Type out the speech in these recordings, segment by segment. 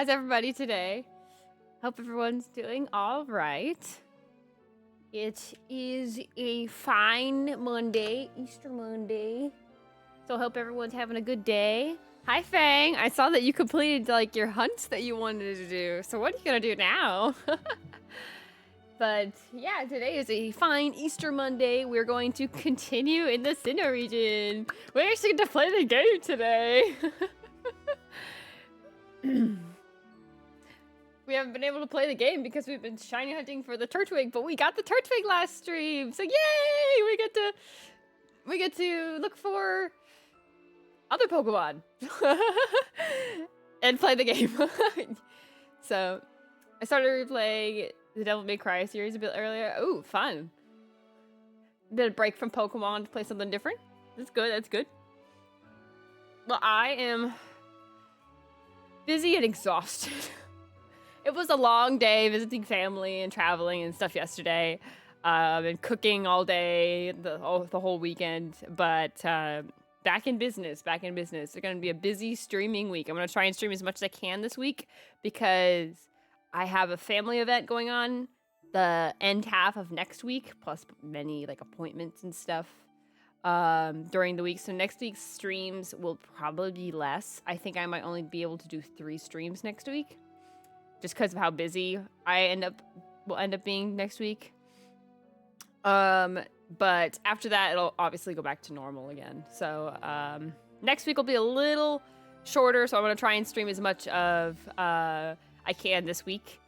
How's everybody today? Hope everyone's doing all right. It is a fine Monday, Easter Monday. So I hope everyone's having a good day. Hi, Fang. I saw that you completed like your hunts that you wanted to do. So what are you gonna do now? But yeah, today is a fine Easter Monday. We're going to continue in the Sinnoh region. We're actually going to play the game today. We haven't been able to play the game because we've been shiny hunting for the Turtwig, but we got the Turtwig last stream. So yay! We get to look for other Pokemon and play the game. So I started replaying the Devil May Cry series a bit earlier. Ooh, fun. Did a break from Pokemon to play something different. That's good, that's good. Well, I am busy and exhausted. It was a long day visiting family and traveling and stuff yesterday. And cooking all day, the whole weekend. But back in business. It's going to be a busy streaming week. I'm going to try and stream as much as I can this week because I have a family event going on the end half of next week, plus many like appointments and stuff during the week. So next week's streams will probably be less. I think I might only be able to do 3 streams next week, just because of how busy I will end up being next week. But after that, it'll obviously go back to normal again. So next week will be a little shorter, so I'm gonna try and stream as much of I can this week.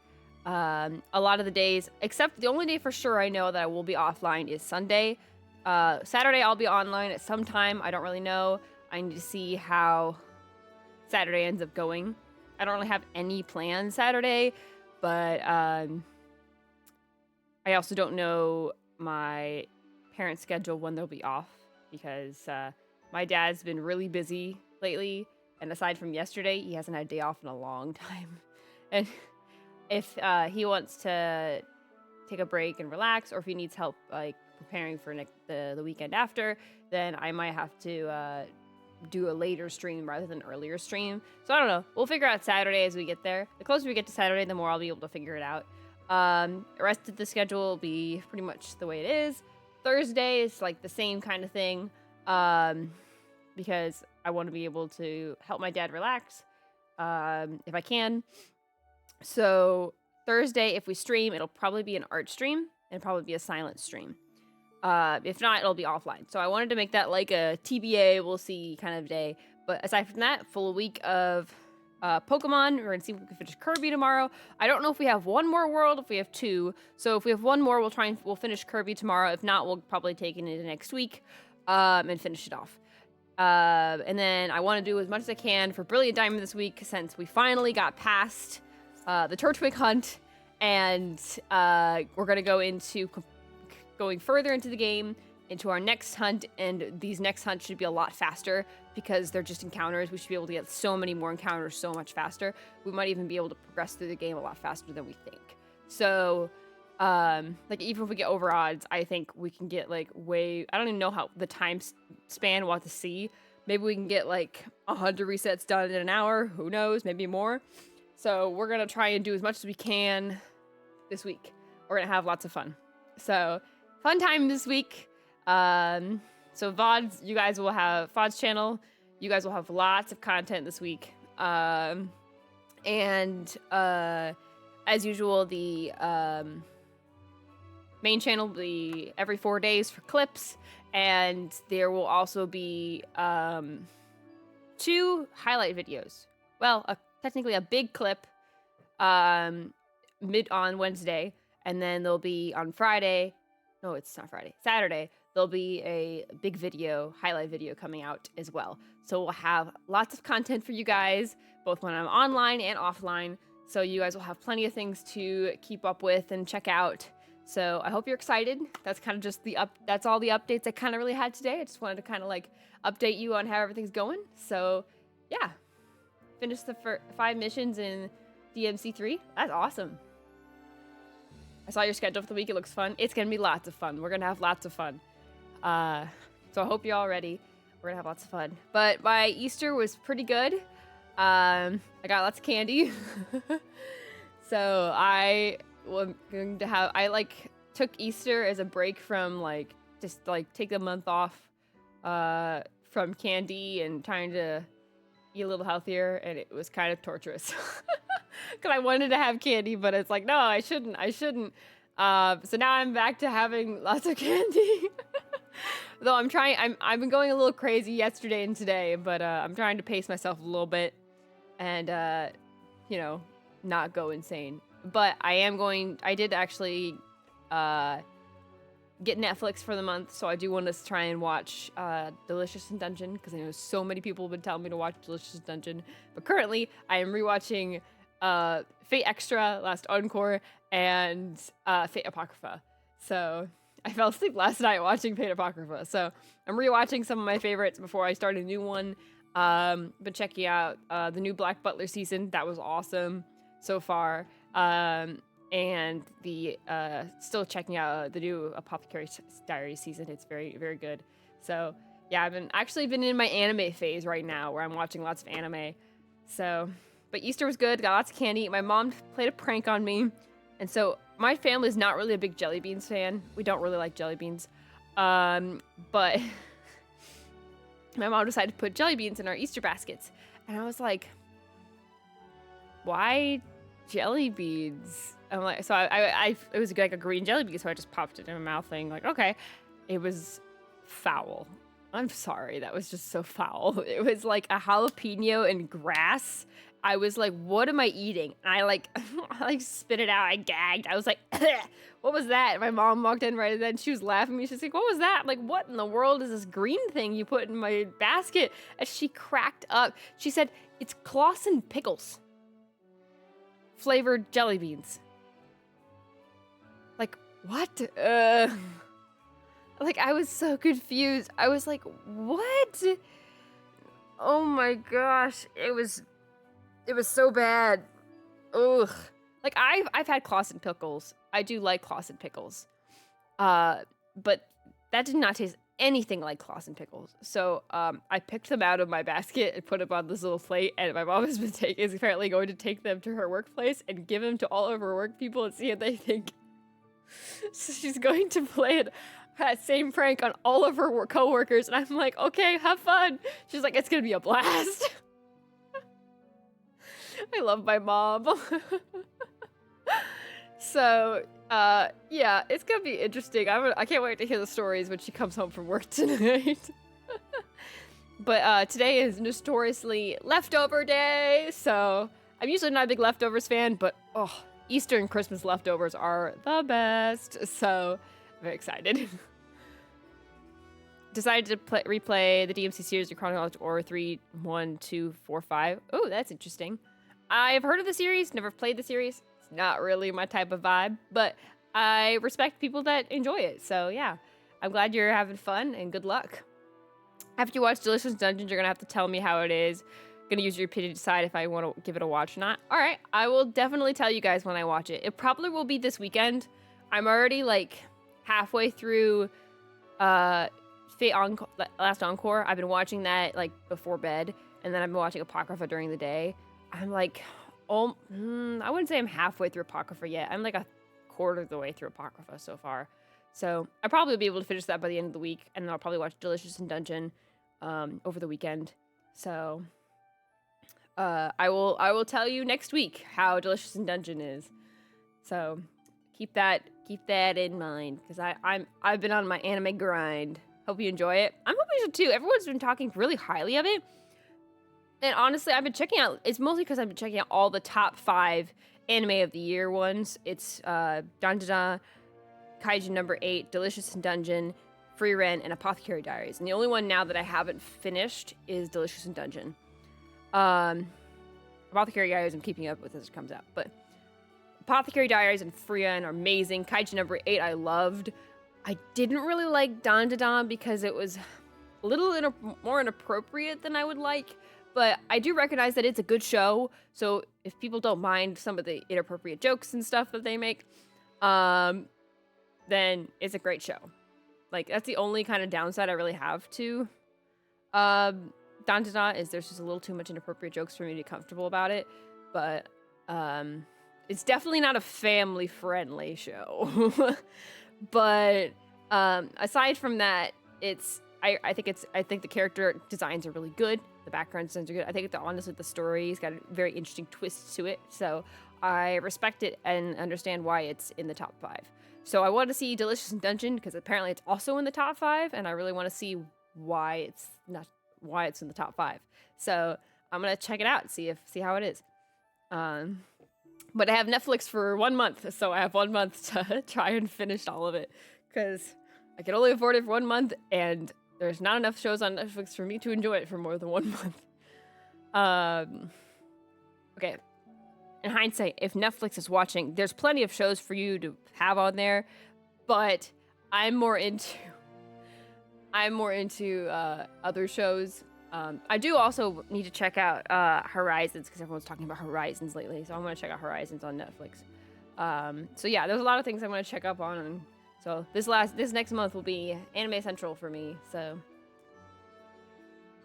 A lot of the days, except the only day for sure I know that I will be offline is Sunday. Saturday I'll be online at some time. I don't really know. I need to see how Saturday ends up going. I don't really have any plans Saturday, but I also don't know my parents' schedule when they'll be off because my dad's been really busy lately, and aside from yesterday, he hasn't had a day off in a long time. And if he wants to take a break and relax, or if he needs help like preparing for the weekend after, then I might have to do a later stream rather than an earlier stream. So I don't know. We'll figure out Saturday as we get there. The closer we get to Saturday, the more I'll be able to figure it out. The rest of the schedule will be pretty much the way it is. Thursday is like the same kind of thing because I want to be able to help my dad relax if I can. So Thursday, if we stream, it'll probably be an art stream and probably be a silent stream. If not, it'll be offline. So I wanted to make that like a TBA, we'll see kind of day. But aside from that, full week of Pokemon. We're gonna see if we can finish Kirby tomorrow. I don't know if we have one more world, if we have 2. So if we have one more, we'll finish Kirby tomorrow. If not, we'll probably take it into next week and finish it off. And then I want to do as much as I can for Brilliant Diamond this week since we finally got past the Turtwig hunt, and we're gonna go into going further into the game, into our next hunt, and these next hunts should be a lot faster because they're just encounters. We should be able to get so many more encounters so much faster. We might even be able to progress through the game a lot faster than we think. So, like even if we get over odds, I think we can get like I don't even know how the time span we'll have to see. Maybe we can get like 100 resets done in an hour. Who knows? Maybe more. So we're gonna try and do as much as we can this week. We're gonna have lots of fun. So fun time this week. So VODs, you guys will have VODs channel. You guys will have lots of content this week. And as usual, the main channel will be every 4 days for clips, and there will also be 2 highlight videos. Well, technically a big clip mid on Wednesday, and then there'll be on Friday. No, it's not Friday. Saturday, there'll be a big video, highlight video coming out as well. So we'll have lots of content for you guys, both when I'm online and offline. So you guys will have plenty of things to keep up with and check out. So I hope you're excited. That's kind of just that's all the updates I kind of really had today. I just wanted to kind of like update you on how everything's going. So yeah, finished the 5 missions in DMC3. That's awesome. I saw your schedule for the week. It looks fun. It's going to be lots of fun. We're going to have lots of fun. So I hope you're all ready. We're going to have lots of fun. But my Easter was pretty good. I got lots of candy. So I was going to have, I like took Easter as a break from like, just like take a month off from candy and trying to eat a little healthier, and it was kind of torturous. Because I wanted to have candy, but it's like, no, I shouldn't. So now I'm back to having lots of candy. Though I've been going a little crazy yesterday and today, but I'm trying to pace myself a little bit and, you know, not go insane. But I did actually get Netflix for the month, so I do want to try and watch Delicious in Dungeon, because I know so many people have been telling me to watch Delicious in Dungeon. But currently, I am rewatching Fate Extra, Last Encore, and Fate Apocrypha. So I fell asleep last night watching Fate Apocrypha. So I'm rewatching some of my favorites before I start a new one. But checking out the new Black Butler season. That was awesome so far. And the still checking out the new Apothecary Diary season. It's very, very good. So yeah, I've been in my anime phase right now, where I'm watching lots of anime. So, but Easter was good. Got lots of candy. My mom played a prank on me, and so my family is not really a big jelly beans fan. We don't really like jelly beans, but my mom decided to put jelly beans in our Easter baskets, and I was like, why jelly beans? I'm like, so it was like a green jelly bean, so I just popped it in my mouth, thing like, okay. It was foul. I'm sorry, that was just so foul. It was like a jalapeno and grass. I was like, what am I eating? And I I spit it out. I gagged. I was like, what was that? And my mom walked in right then. She was laughing at me. She's like, what was that? I'm like, what in the world is this green thing you put in my basket? And she cracked up. She said, it's Clausen pickles. Flavored jelly beans. Like, what? Like, I was so confused. I was like, what? Oh my gosh. It was so bad. Ugh. Like, I've had Clausen pickles. I do like Clausen pickles. But that did not taste anything like Clausen pickles. So, I picked them out of my basket and put them on this little plate, and my mom is apparently going to take them to her workplace and give them to all of her work people and see what they think. So she's going to play that same prank on all of her coworkers, and I'm like, okay, have fun. She's like, it's gonna be a blast. I love my mom. So, yeah, it's gonna be interesting. I can't wait to hear the stories when she comes home from work tonight. But today is notoriously leftover day, so I'm usually not a big leftovers fan, but Easter and Christmas leftovers are the best, so I'm very excited. Decided to replay the DMC series of chronological order 3, 1, 2, 4, 5. Oh, that's interesting. I've heard of the series, never played the series. It's not really my type of vibe, but I respect people that enjoy it. So yeah, I'm glad you're having fun, and good luck. After you watch Delicious Dungeons, you're gonna have to tell me how it is. Gonna use your opinion to decide if I want to give it a watch or not. All right, I will definitely tell you guys when I watch it. It probably will be this weekend. I'm already like halfway through Last Encore. I've been watching that like before bed, and then I've been watching Apocrypha during the day. I'm like, I wouldn't say I'm halfway through Apocrypha yet. I'm like a quarter of the way through Apocrypha so far. So I probably will be able to finish that by the end of the week, and then I'll probably watch Delicious in Dungeon over the weekend. So I will tell you next week how Delicious in Dungeon is. So keep that in mind, because I've been on my anime grind. Hope you enjoy it. I'm hoping you should too. Everyone's been talking really highly of it. And honestly, I've been checking out, it's mostly because I've been checking out all the top 5 anime of the year ones. It's Dandadan, Kaiju number 8, Delicious in Dungeon, Free Rent, and Apothecary Diaries. And the only one now that I haven't finished is Delicious in Dungeon. Apothecary Diaries I'm keeping up with as it comes out. But Apothecary Diaries and Free Rent are amazing. Kaiju number 8 I loved. I didn't really like Dandadan because it was a little more inappropriate than I would like. But I do recognize that it's a good show, so if people don't mind some of the inappropriate jokes and stuff that they make, then it's a great show. Like, that's the only kind of downside I really have to Danjana is there's just a little too much inappropriate jokes for me to be comfortable about it, but it's definitely not a family-friendly show. But aside from that, I think the character designs are really good. The background designs are good. I think honestly the story's got a very interesting twist to it. So I respect it and understand why it's in the top 5. So I want to see Delicious in Dungeon because apparently it's also in the top 5, and I really want to see why it's in the top 5. So I'm gonna check it out, see how it is. But I have Netflix for 1 month, so I have 1 month to try and finish all of it because I can only afford it for 1 month, and there's not enough shows on Netflix for me to enjoy it for more than 1 month. Okay. In hindsight, if Netflix is watching, there's plenty of shows for you to have on there, but I'm more into other shows. I do also need to check out Horizons because everyone's talking about Horizons lately, so I'm gonna check out Horizons on Netflix. So yeah, there's a lot of things I'm gonna check up on, and so this next month will be Anime Central for me. So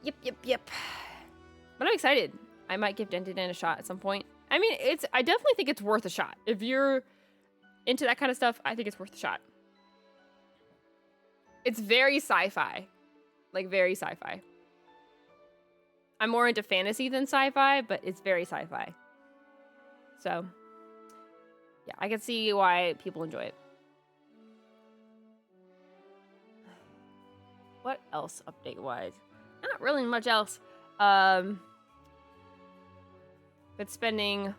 yep. But I'm excited. I might give Den a shot at some point. I mean, I definitely think it's worth a shot. If you're into that kind of stuff, I think it's worth a shot. It's very sci-fi. Like, very sci-fi. I'm more into fantasy than sci-fi, but it's very sci-fi. So, yeah, I can see why people enjoy it. What else update-wise? Not really much else. Been spending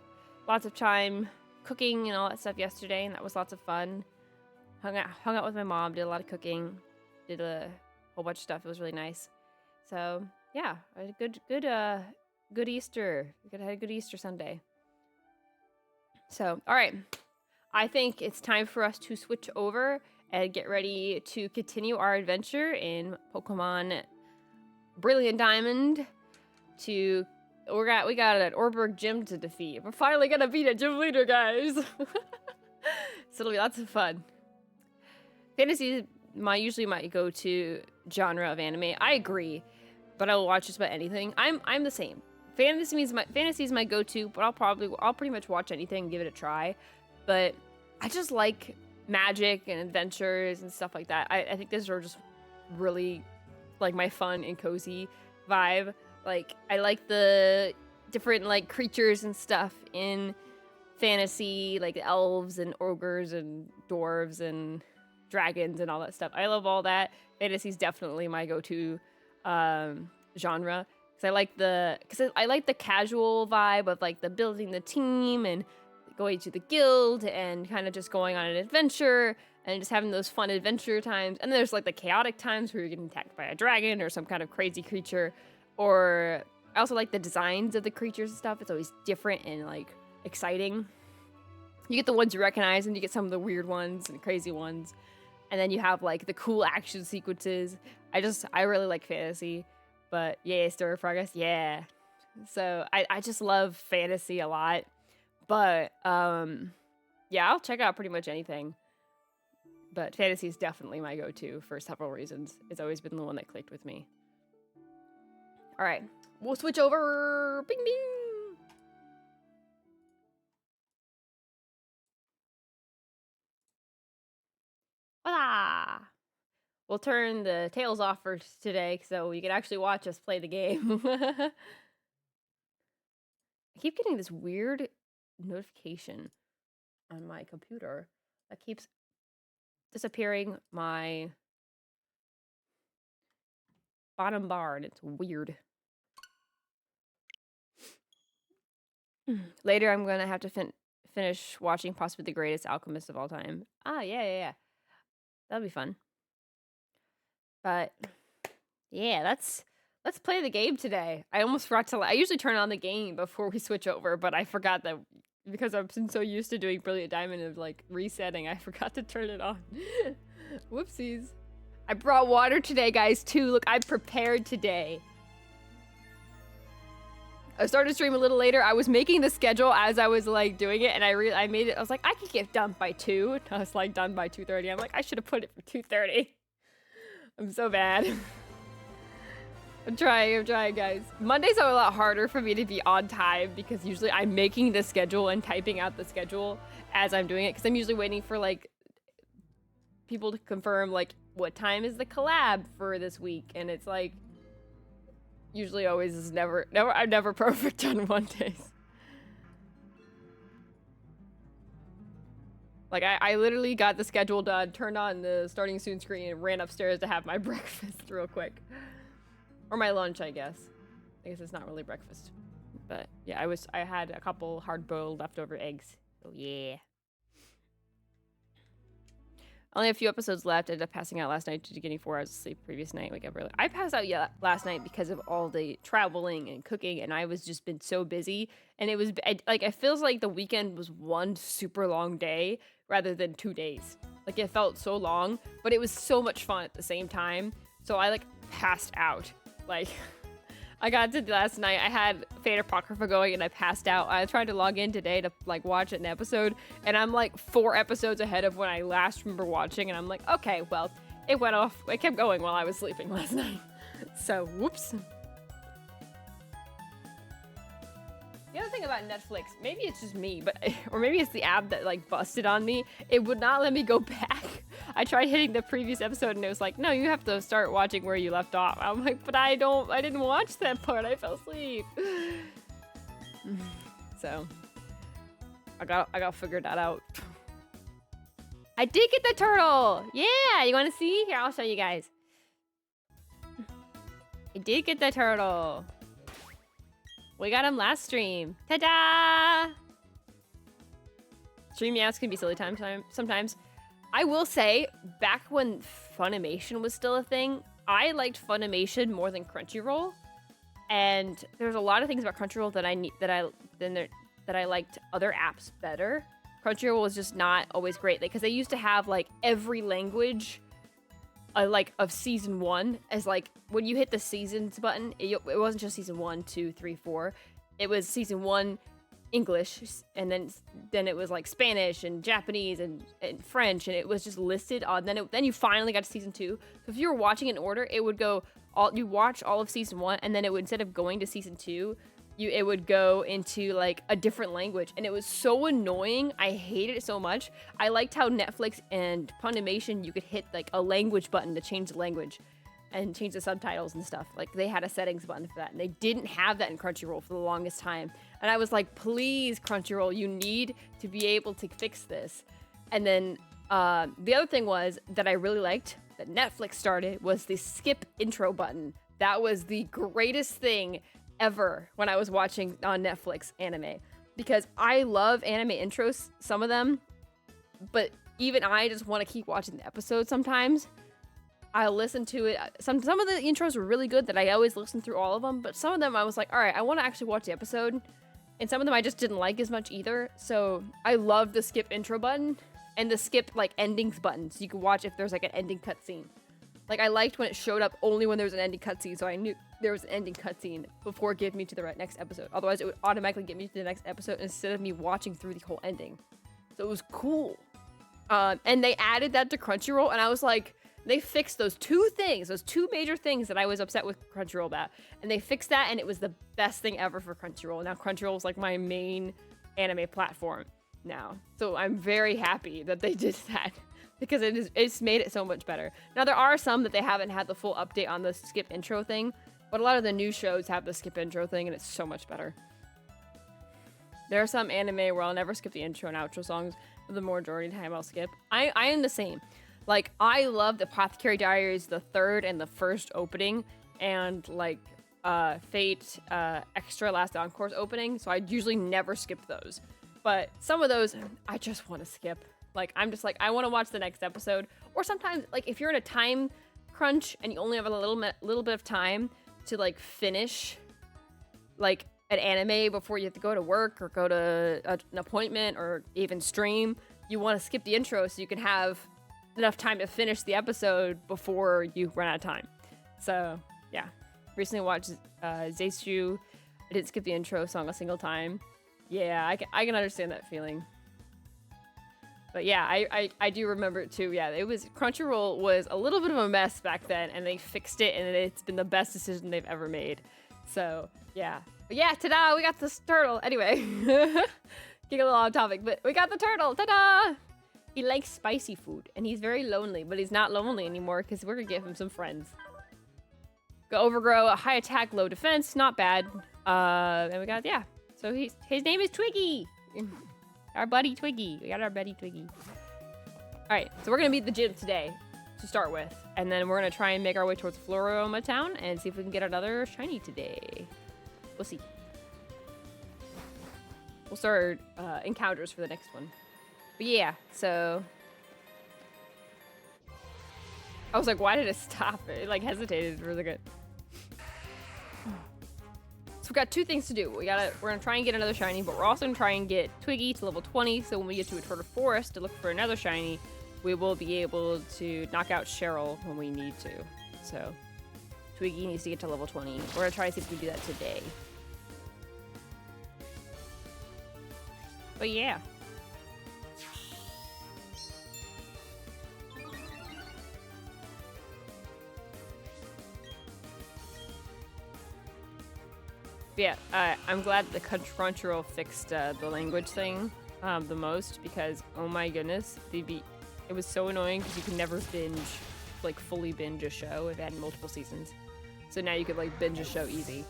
lots of time cooking and all that stuff yesterday, and that was lots of fun. Hung out with my mom, did a lot of cooking, did a whole bunch of stuff. It was really nice. So yeah, I had a good Easter. We had a good Easter Sunday. So all right, I think it's time for us to switch over and get ready to continue our adventure in Pokemon Brilliant Diamond. We got an Orberg gym to defeat. We're finally gonna beat a gym leader, guys. So it'll be lots of fun. Fantasy is usually my go-to genre of anime. I agree, but I will watch just about anything. I'm the same. Fantasy is my go-to, but I'll pretty much watch anything and give it a try. But I just like magic and adventures and stuff like that. I think these are just really like my fun and cozy vibe. Like, I like the different, like, creatures and stuff in fantasy, like elves and ogres and dwarves and dragons and all that stuff. I love all that. Fantasy's definitely my go-to genre. Because I like the casual vibe of, like, the building the team and going to the guild and kind of just going on an adventure and just having those fun adventure times. And then there's, like, the chaotic times where you're getting attacked by a dragon or some kind of crazy creature. Or I also like the designs of the creatures and stuff. It's always different and like exciting. You get the ones you recognize and you get some of the weird ones and crazy ones. And then you have like the cool action sequences. I really like fantasy. But yeah, story of progress, yeah. So I just love fantasy a lot. But yeah, I'll check out pretty much anything. But fantasy is definitely my go-to for several reasons. It's always been the one that clicked with me. All right, we'll switch over. Bing, bing. Voila! We'll turn the tails off for today so you can actually watch us play the game. I keep getting this weird notification on my computer that keeps disappearing my bottom bar, and it's weird. Later, I'm gonna have to finish watching possibly the greatest alchemist of all time. Ah, yeah. That'll be fun. But yeah, let's play the game today. I almost forgot to. I usually turn on the game before we switch over, but I forgot that because I've been so used to doing Brilliant Diamond of like resetting, I forgot to turn it on. Whoopsies. I brought water today, guys, too. Look, I'm prepared today. I started stream a little later. I was making the schedule as I was like doing it, and I made it. I was like, I could get done by 2. I was like done by 2:30. I'm like, I should have put it for 2:30. I'm so bad. I'm trying, guys. Mondays are a lot harder for me to be on time because usually I'm making the schedule and typing out the schedule as I'm doing it because I'm usually waiting for like people to confirm like what time is the collab for this week, and it's like usually always is I'm never perfect on Mondays. Like I literally got the schedule done, turned on the starting soon screen, and ran upstairs to have my breakfast real quick. Or my lunch, I guess. I guess it's not really breakfast. But yeah, I had a couple hard-boiled leftover eggs. So yeah. Only a few episodes left. I ended up passing out last night due to getting 4 hours of sleep previous night. Wake up early. I passed out last night because of all the traveling and cooking, and I was just been so busy. And it was like it feels like the weekend was one super long day rather than 2 days. Like it felt so long, but it was so much fun at the same time. So I like passed out. Like I got to last night, I had Fate Apocrypha going and I passed out. I tried to log in today to like watch an episode, and I'm like 4 episodes ahead of when I last remember watching, and I'm like, okay, well, it went off. It kept going while I was sleeping last night. So, whoops. The other thing about Netflix, maybe it's just me, or maybe it's the app that like busted on me. It would not let me go back. I tried hitting the previous episode and it was like, no, you have to start watching where you left off. I'm like, but I didn't watch that part. I fell asleep. So I got figured that out. I did get the turtle. Yeah, you want to see? Here, I'll show you guys. I did get the turtle. We got him last stream. Ta-da! Stream meows can be silly sometimes. I will say, back when Funimation was still a thing, I liked Funimation more than Crunchyroll. And there's a lot of things about Crunchyroll that I liked other apps better. Crunchyroll was just not always great, because they used to have like every language like of season 1 as like when you hit the seasons button, it wasn't just season 1, 2, 3, 4. It was season 1 English, and then it was like Spanish and Japanese and French, and it was just listed on. Then you finally got to season 2. So if you were watching in order, it would go you watch all of season 1, and then it would, instead of going to season 2, it would go into like a different language, and it was so annoying. I hated it so much. I liked how Netflix and Funimation, you could hit like a language button to change the language and change the subtitles and stuff. Like they had a settings button for that, and they didn't have that in Crunchyroll for the longest time. And I was like, please, Crunchyroll, you need to be able to fix this. And then the other thing was that I really liked that Netflix started was the skip intro button. That was the greatest thing ever when I was watching on Netflix anime, because I love anime intros, some of them, but even I just want to keep watching the episode sometimes. I'll listen to it. Some of the intros were really good that I always listen through all of them, but some of them I was like, all right, I want to actually watch the episode. And some of them I just didn't like as much either. So I love the skip intro button and the skip like endings button, so you can watch if there's like an ending cutscene. Like I liked when it showed up only when there was an ending cutscene, so I knew there was an ending cutscene before it gave me to the next episode. Otherwise, it would automatically get me to the next episode instead of me watching through the whole ending. So it was cool. And they added that to Crunchyroll, and I was like, they fixed those 2 things, those 2 major things that I was upset with Crunchyroll about. And they fixed that, and it was the best thing ever for Crunchyroll. Now Crunchyroll is like my main anime platform now. So I'm very happy that they did that, because it's made it so much better. Now there are some that they haven't had the full update on the skip intro thing, but a lot of the new shows have the skip intro thing, and it's so much better. There are some anime where I'll never skip the intro and outro songs, but the majority of the time I'll skip. I am the same. Like, I love the Apothecary Diaries, the 3rd and the 1st opening, and like Fate Extra Last Encore's opening, so I usually never skip those. But some of those, I just want to skip. Like, I'm just like, I want to watch the next episode. Or sometimes, like, if you're in a time crunch and you only have a little bit of time to like finish like an anime before you have to go to work or go to an appointment or even stream, you want to skip the intro so you can have enough time to finish the episode before you run out of time. So yeah, recently watched Zeishu. I didn't skip the intro song a single time. Yeah, I can understand that feeling. But yeah, I do remember it too. Yeah, it was Crunchyroll was a little bit of a mess back then, and they fixed it, and it's been the best decision they've ever made. So yeah, but yeah, ta-da! We got this turtle. Anyway, getting a little off topic, but we got the turtle. Ta-da! He likes spicy food, and he's very lonely, but he's not lonely anymore because we're gonna give him some friends. Go overgrow, a high attack, low defense, not bad. And we got So his name is Twiggy. Our buddy Twiggy. We got our buddy Twiggy. Alright, so we're gonna beat the gym today to start with. And then we're gonna try and make our way towards Floroma Town and see if we can get another shiny today. We'll see. We'll start encounters for the next one. But yeah, so I was like, why did it stop? It like hesitated really good. So we got two things to do. We're gonna try and get another shiny, but we're also gonna try and get Twiggy to level 20. So when we get to a Turtle Forest to look for another shiny, we will be able to knock out Cheryl when we need to. So Twiggy needs to get to level 20. We're gonna try to see if we can do that today. But yeah. Yeah, I'm glad the Crunchyroll fixed the language thing the most because, oh my goodness, it was so annoying because you could never binge, like fully binge a show if it had multiple seasons. So now you could like binge a show easy.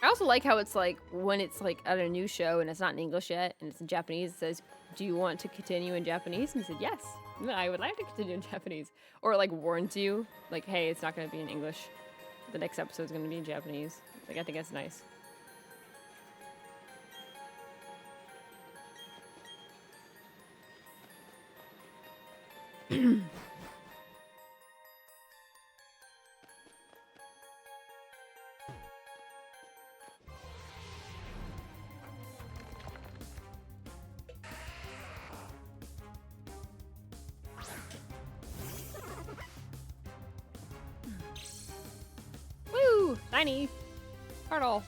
I also like how it's like when it's like at a new show and it's not in English yet and it's in Japanese, it says, do you want to continue in Japanese? And he said, yes, I would like to continue in Japanese. Or it like warns you, like, hey, it's not going to be in English. The next episode is going to be in Japanese. Like, I think that's nice. Woo! Shiny! Turtle!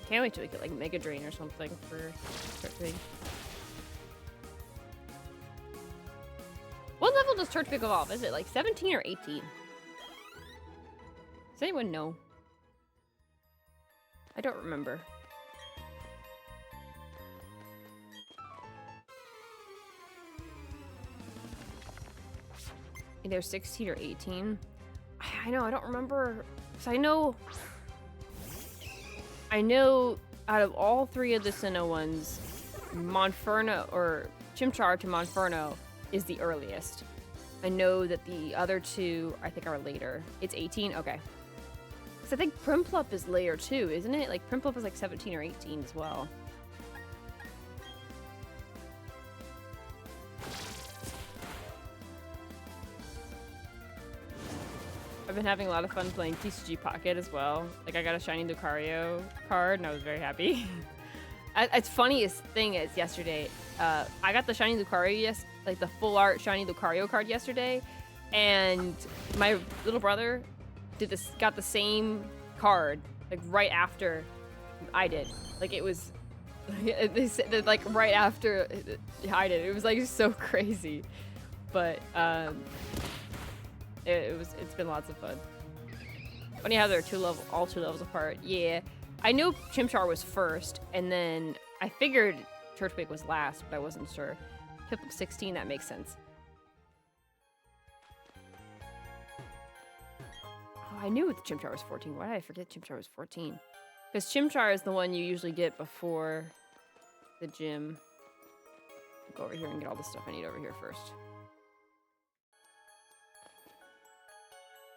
Can't wait till we get like Mega Drain or something for Turtwig. What level does Turtwig evolve? Is it like 17 or 18? Does anyone know? I don't remember. Either 16 or 18. I know, I don't remember. So I know out of all three of the Sinnoh ones, Monferno or Chimchar to Monferno is the earliest. I know that the other two I think are later. It's 18? Okay. Because I think Primplup is later too, isn't it? Like Primplup is like 17 or 18 as well. I've been having a lot of fun playing TCG Pocket as well. Like I got a shiny Lucario card and I was very happy. It's funniest thing is yesterday, I got the shiny Lucario, like the full art shiny Lucario card yesterday, and my little brother got the same card like right after I did. Like it was, they said like right after I did. It was like so crazy, but it's been lots of fun. Funny how they're all two levels apart. Yeah, I knew Chimchar was first, and then I figured Turtwig was last, but I wasn't sure. Piplup 16, that makes sense. Oh, I knew Chimchar was 14. Why did I forget Chimchar was 14? Because Chimchar is the one you usually get before the gym. I'll go over here and get all the stuff I need over here first.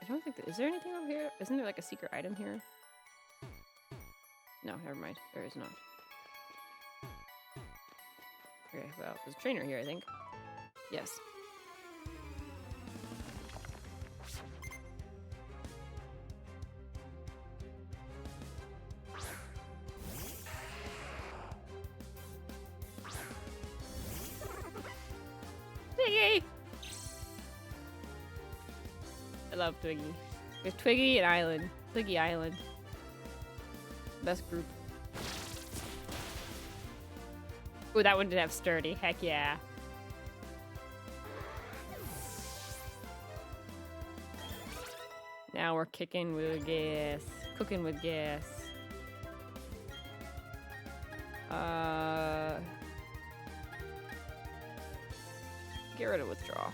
I don't think is there anything over here? Isn't there like a secret item here? No, never mind. There is not. Okay, well, there's a trainer here, I think. Yes. love Twiggy. There's Twiggy and Island. Twiggy Island. Best group. Ooh, that one did have sturdy. Heck yeah. Now we're kicking with gas. Cooking with gas. Get rid of withdraw.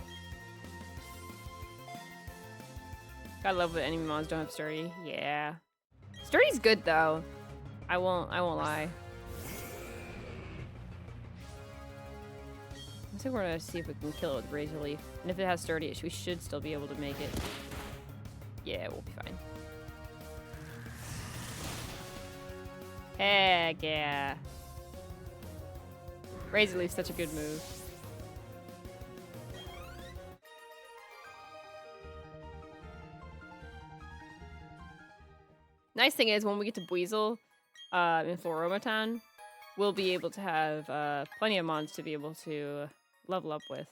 I love when enemy mons don't have sturdy. Yeah. Sturdy's good though. I won't lie. I think we're gonna see if we can kill it with Razor Leaf. And if it has sturdy, we should still be able to make it. Yeah, we'll be fine. Heck yeah. Razor Leaf's such a good move. Nice thing is, when we get to Buizel in Floromatown, we'll be able to have plenty of mons to be able to level up with.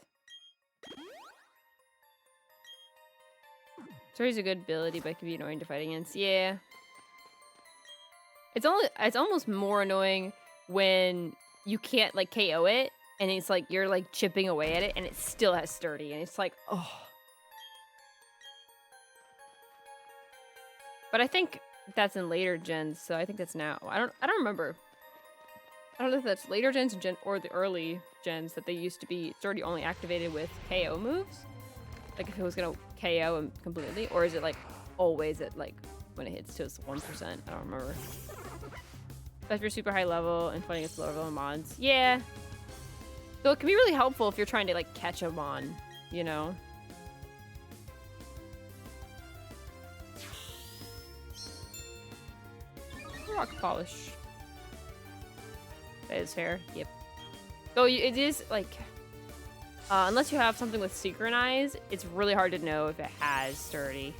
Sturdy's a good ability, but it can be annoying to fight against. Yeah. It's almost more annoying when you can't like KO it, and it's like you're like chipping away at it, and it still has sturdy, and it's like, oh. But I think that's in later gens, so I think that's now. I don't remember. I don't know if that's later gens or the early gens that they used to be sturdy only activated with KO moves. Like if it was gonna KO him completely, or is it like always at like when it hits to 1%? I don't remember. But if you're super high level and fighting against lower level mons, yeah. So it can be really helpful if you're trying to like catch a mon, you know. Rock polish. That is fair. Yep. So it is like, unless you have something with synchronize, it's really hard to know if it has sturdy.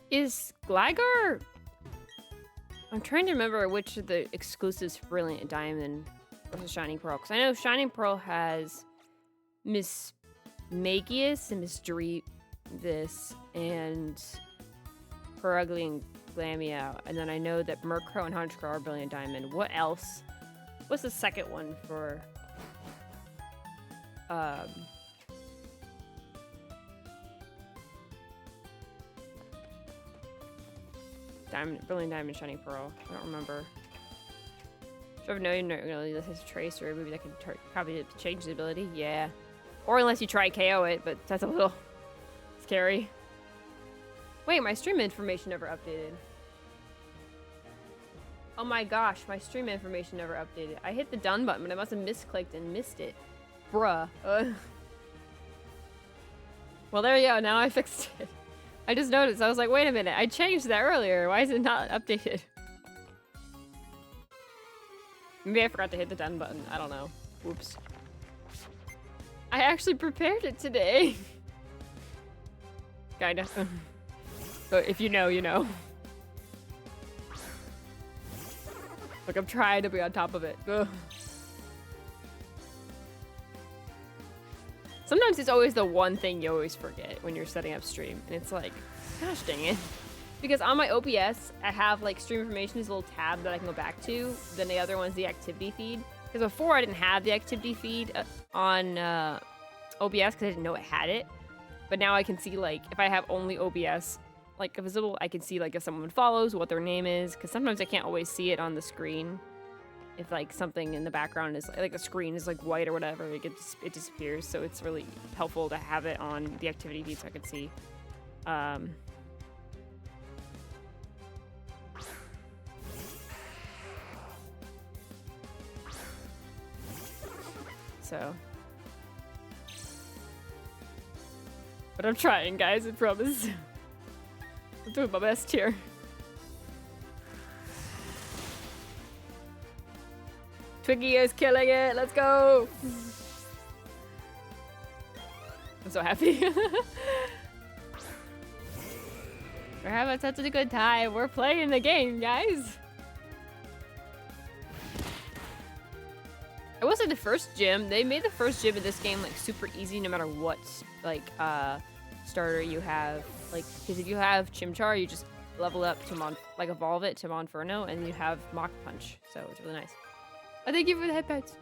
Is Gligar... I'm trying to remember which of the exclusives for Brilliant Diamond versus Shining Pearl. Because I know Shining Pearl has Miss Magius and Miss Drevis and Perugly and Glameow. And then I know that Murkrow and Honchkrow are Brilliant Diamond. What else? What's the second one for... Brilliant Diamond, Shining Pearl. I don't remember. So if no, you know, really, this is Tracer. Maybe that could probably change the ability. Yeah. Or unless you try KO it, but that's a little scary. Wait, my stream information never updated. Oh my gosh, my stream information never updated. I hit the done button, but I must have misclicked and missed it. Bruh. Well, there you go. Now I fixed it. I just noticed. I was like, wait a minute. I changed that earlier. Why is it not updated? Maybe I forgot to hit the done button. I don't know. Whoops. I actually prepared it today. Kinda. So if you know, you know. Look, I'm trying to be on top of it. Ugh. Sometimes it's always the one thing you always forget when you're setting up stream. And it's like, gosh dang it. Because on my OBS, I have like stream information is a little tab that I can go back to. Then the other one's the activity feed. Because before I didn't have the activity feed on OBS because I didn't know it had it. But now I can see like, if I have only OBS like visible, I can see like if someone follows, what their name is. Because sometimes I can't always see it on the screen. If like something in the background is like the screen is like white or whatever, it disappears. So it's really helpful to have it on the activity feed so I can see. So But I'm trying, guys, I promise. I'm doing my best here. Twiggy is killing it. Let's go. I'm so happy. We're having such a good time. We're playing the game, guys. I will say the first gym, they made the first gym in this game like super easy no matter what like starter you have. Like, because if you have Chimchar, you just level up to evolve it to Monferno, and you have Mach Punch. So it's really nice. Oh, thank you for the headpats.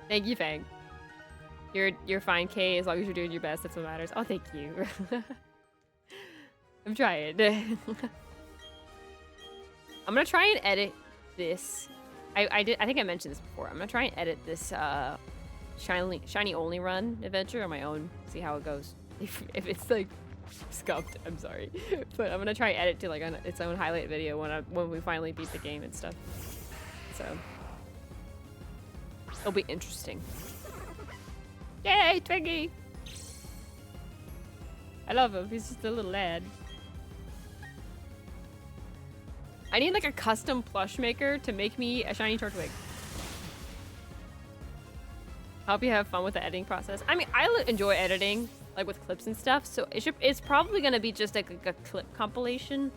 Thank you, Fang. You're fine, Kay, as long as you're doing your best. That's what matters. Oh, thank you. I'm trying. I'm gonna try and edit this. I think I mentioned this before. I'm gonna try and edit this shiny only run adventure on my own. See how it goes. If it's like scuffed, I'm sorry, but I'm gonna try and edit to like its own highlight video when we finally beat the game and stuff. So it'll be interesting. Yay, Twiggy! I love him. He's just a little lad. I need like a custom plush maker to make me a shiny Turtwig. Hope you have fun with the editing process. I mean, I enjoy editing, like with clips and stuff, so it's probably gonna be just like a clip compilation.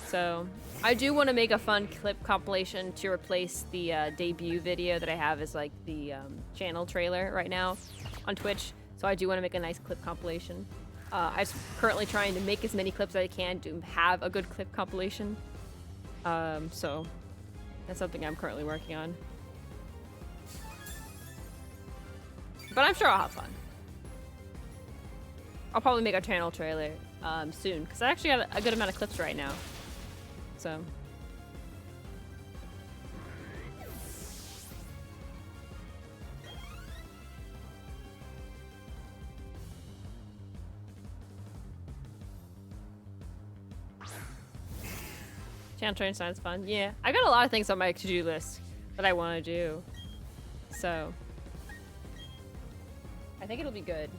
So I do want to make a fun clip compilation to replace the debut video that I have as like the channel trailer right now on Twitch. So I do want to make a nice clip compilation. I'm currently trying to make as many clips as I can to have a good clip compilation. So that's something I'm currently working on. But I'm sure I'll have fun. I'll probably make a channel trailer soon, because I actually got a good amount of clips right now. So channel training sounds fun. Yeah, I got a lot of things on my to-do list that I want to do. So I think it'll be good.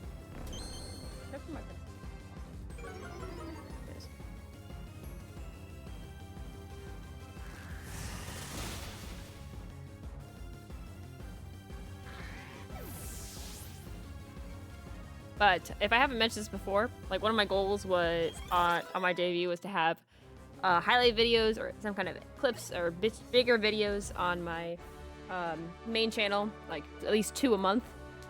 But if I haven't mentioned this before, like one of my goals was on my debut was to have highlight videos or some kind of clips or bigger videos on my main channel, like at least 2 a month.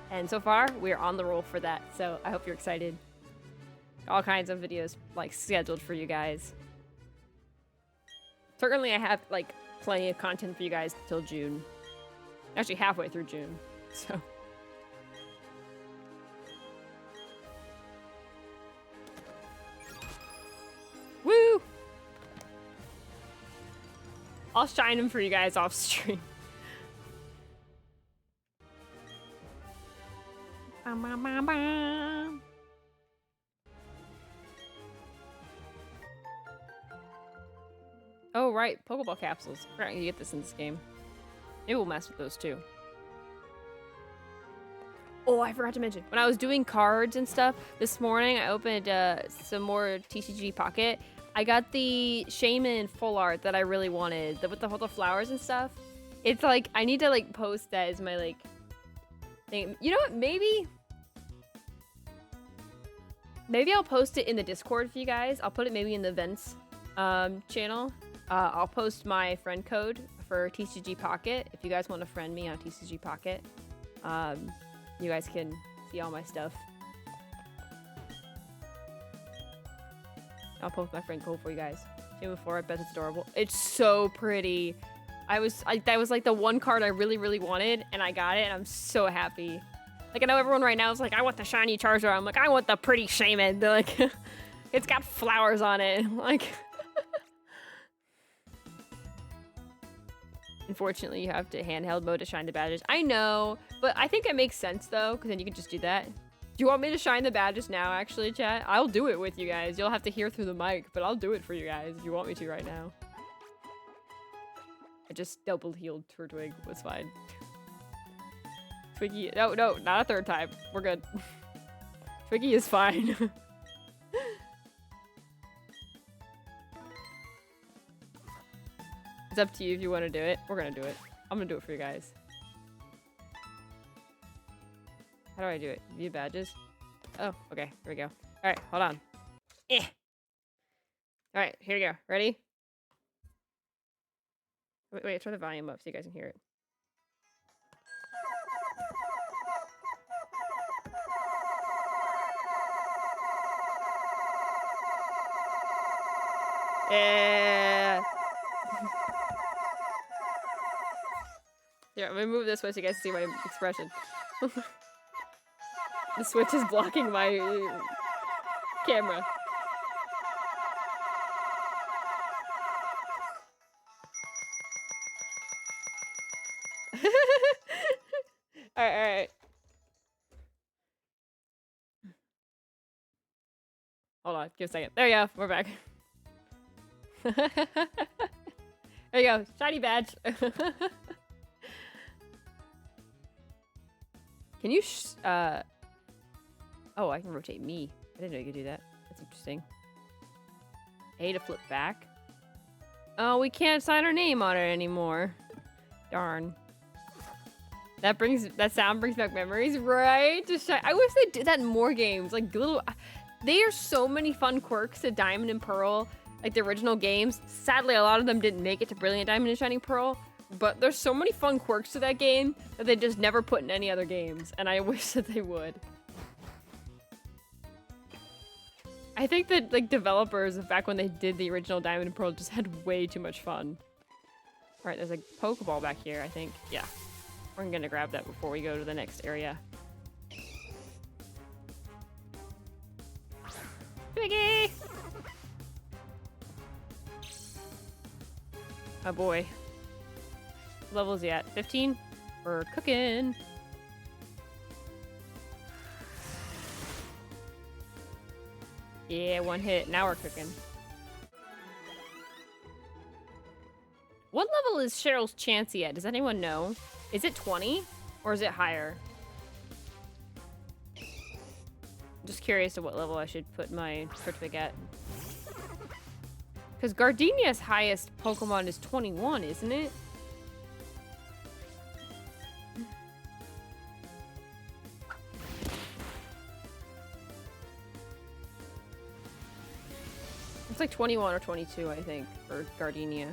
And so far, we're on the roll for that. So I hope you're excited. All kinds of videos like scheduled for you guys. Certainly, I have like plenty of content for you guys till June. Actually, halfway through June. So. Woo! I'll shine them for you guys off stream. Oh, right. Pokeball capsules. I forgot you get this in this game. Maybe we'll mess with those too. Oh, I forgot to mention. When I was doing cards and stuff this morning, I opened some more TCG Pocket. I got the Shaman full art that I really wanted, with all the flowers and stuff. It's like, I need to like post that as my like thing. You know what? Maybe I'll post it in the Discord for you guys. I'll put it maybe in the events channel. I'll post my friend code for TCG Pocket. If you guys want to friend me on TCG Pocket, you guys can see all my stuff. I'll post my friend code for you guys. Shaman 4, I bet it's adorable. It's so pretty. That was like the one card I really, really wanted, and I got it, and I'm so happy. Like, I know everyone right now is like, I want the shiny Charizard. I'm like, I want the pretty Shaman. They're like, it's got flowers on it. Like, unfortunately, you have to handheld mode to shine the badges. I know, but I think it makes sense, though, because then you can just do that. Do you want me to shine the badges now, actually, chat? I'll do it with you guys. You'll have to hear through the mic, but I'll do it for you guys if you want me to right now. I just double healed Turtwig. Was fine. Twiggy, no, not a third time. We're good. Twiggy is fine. It's up to you if you want to do it. We're gonna do it. I'm gonna do it for you guys. How do I do it? View badges? Oh, okay. Here we go. Alright, hold on. Alright, here we go. Ready? Wait, turn the volume up so you guys can hear it. Yeah. Yeah, I'm gonna move this way so you guys can see my expression. The Switch is blocking my camera. Alright. Hold on, give a second. There you go, we're back. There you go, shiny badge. Can you oh, I can rotate me. I didn't know you could do that. That's interesting. A to flip back. Oh, we can't sign our name on it anymore. Darn. That sound brings back memories, right? I wish they did that in more games. Like there are so many fun quirks to Diamond and Pearl, like the original games. Sadly, a lot of them didn't make it to Brilliant Diamond and Shining Pearl. But there's so many fun quirks to that game that they just never put in any other games, and I wish that they would. I think that like developers back when they did the original Diamond and Pearl just had way too much fun. All right, there's a Pokeball back here, I think. Yeah, we're gonna grab that before we go to the next area. Piggy! Oh boy. What level is he at? 15? We're cooking. Yeah, one hit. Now we're cooking. What level is Cheryl's Chansey at? Does anyone know? Is it 20? Or is it higher? I'm just curious to what level I should put my Turtwig at. Because Gardenia's highest Pokemon is 21, isn't it? It's like 21 or 22, I think, for Gardenia.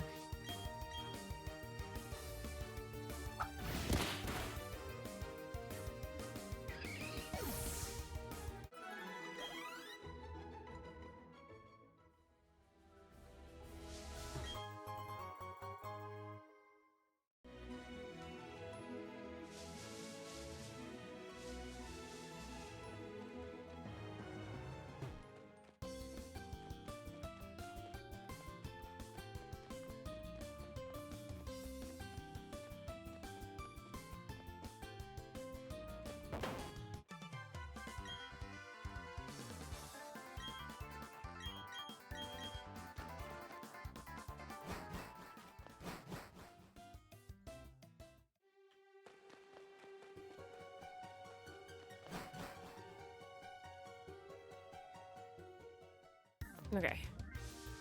Okay.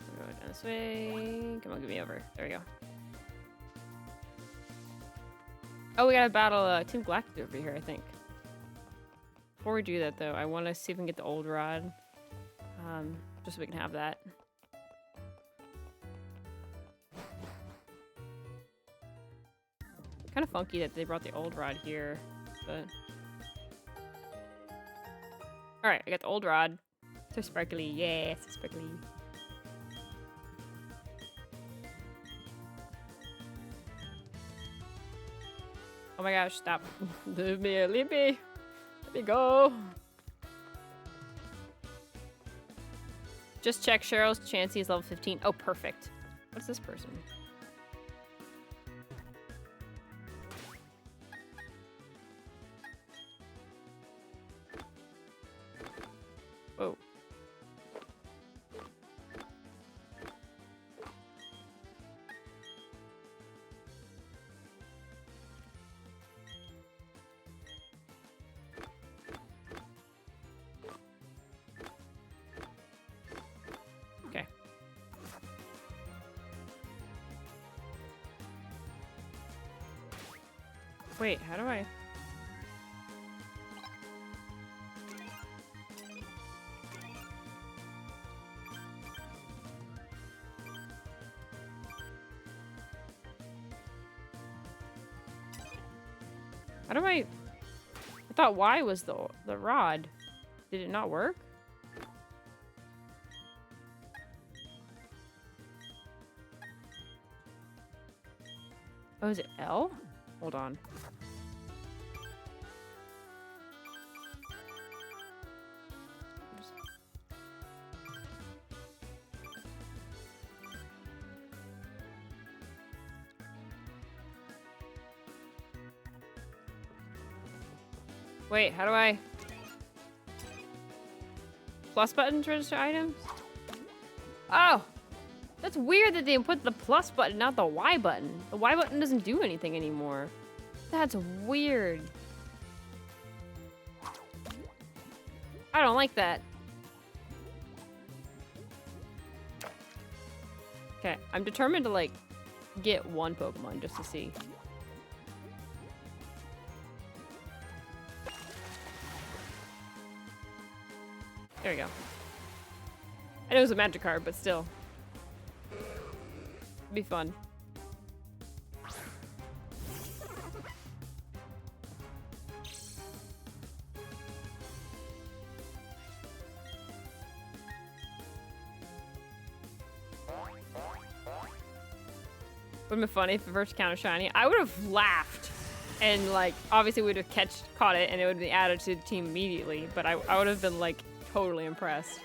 We're going down this way. Come on, get me over. There we go. Oh, we gotta battle Team Galactic over here, I think. Before we do that, though, I want to see if we can get the old rod. Just so we can have that. Kind of funky that they brought the old rod here, but... Alright, I got the old rod. So sparkly, yeah, so sparkly. Oh my gosh, stop. Leave me, leave me. Let me go. Just check, Cheryl's Chansey is level 15. Oh, perfect. What's this person? Whoa. Wait, how do I... How do I thought Y was the rod. Did it not work? Oh, is it L? Hold on. Wait, how do I... Plus button to register items? Oh! That's weird that they put the plus button, not the Y button. The Y button doesn't do anything anymore. That's weird. I don't like that. Okay, I'm determined to, like, get one Pokemon just to see. There we go. I know it was a magic card, but still. It'd be fun. Would've been funny if the first counter shiny. I would have laughed. And, like, obviously we would have caught it and it would be added to the team immediately. But I would have been, like, totally impressed.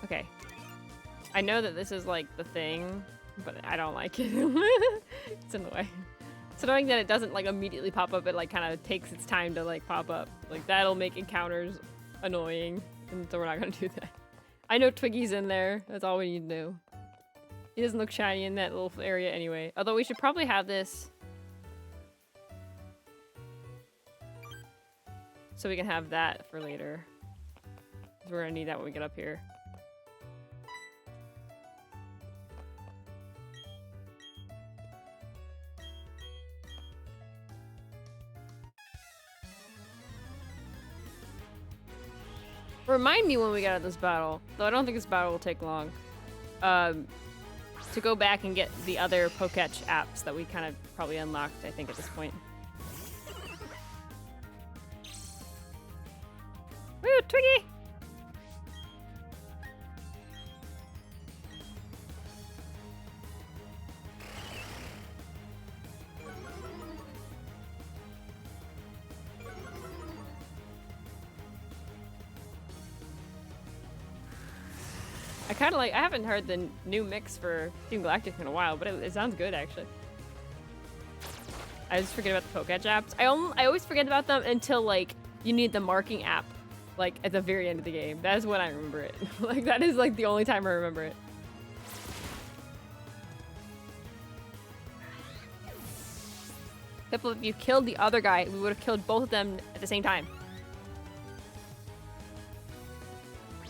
Okay. I know that this is, like, the thing, but I don't like it. It's in the way. It's annoying that it doesn't, like, immediately pop up. It, like, kind of takes its time to, like, pop up. Like, that'll make encounters annoying. And so we're not gonna do that. I know Twiggy's in there. That's all we need to know. He doesn't look shiny in that little area anyway. Although we should probably have this so we can have that for later. 'Cause we're gonna need that when we get up here. Remind me when we get out of this battle, though I don't think this battle will take long, to go back and get the other Poketch apps that we kind of probably unlocked, I think, at this point. Woo, Twiggy! I kind of like, I haven't heard the new mix for Team Galactic in a while, but it sounds good, actually. I just forget about the Poketch apps. I always forget about them until, like, you need the marking app, like, at the very end of the game. That is when I remember it. Like, that is, like, the only time I remember it. If you killed the other guy, we would have killed both of them at the same time.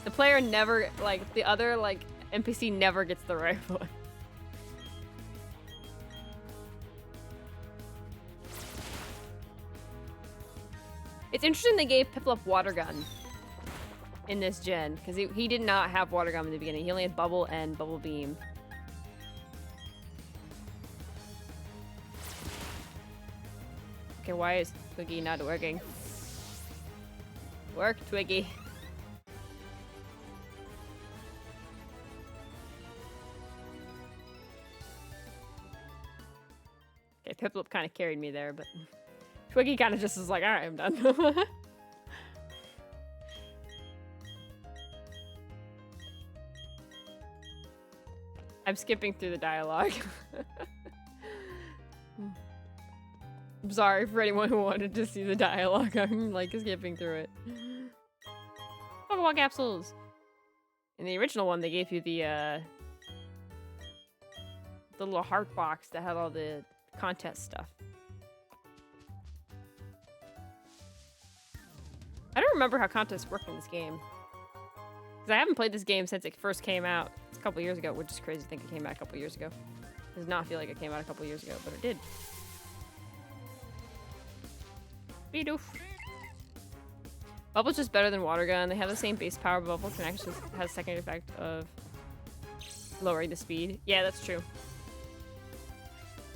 The player never, like, the other, like, NPC never gets the right one. It's interesting they gave Piplup Water Gun in this gen, because he did not have Water Gun in the beginning. He only had Bubble and Bubble Beam. Okay, why is Twiggy not working? Work, Twiggy. Okay, Piplup kind of carried me there, but Twiggy kind of just was like, alright, I'm done. I'm skipping through the dialogue. I'm sorry for anyone who wanted to see the dialogue. I'm like skipping through it. Pokemon capsules. In the original one, they gave you the little heart box that had all the contest stuff. I don't remember how contests work in this game. Because I haven't played this game since it first came out. It's a couple years ago, which is crazy to think it came out a couple years ago. Does not feel like it came out a couple years ago, but it did. Beedoof. Bubble's just better than Water Gun. They have the same base power, but Bubble can actually have a secondary effect of lowering the speed. Yeah, that's true.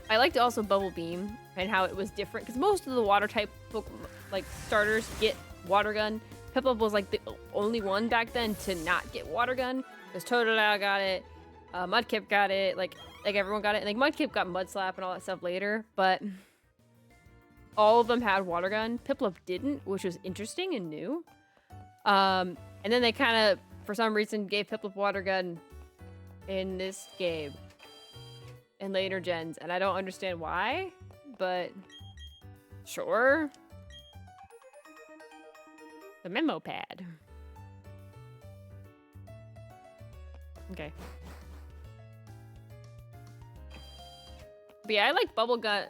I liked also Bubble Beam and how it was different because most of the water type like starters get Water Gun. Piplup was like the only one back then to not get Water Gun because Totodile got it, Mudkip got it, like everyone got it. And like Mudkip got Mud Slap and all that stuff later, but all of them had Water Gun. Piplup didn't, which was interesting and new. And then they kind of, for some reason, gave Piplup Water Gun in this game. In later gens, and I don't understand why, but sure. The memo pad. Okay. But yeah, I like Bubble Gun.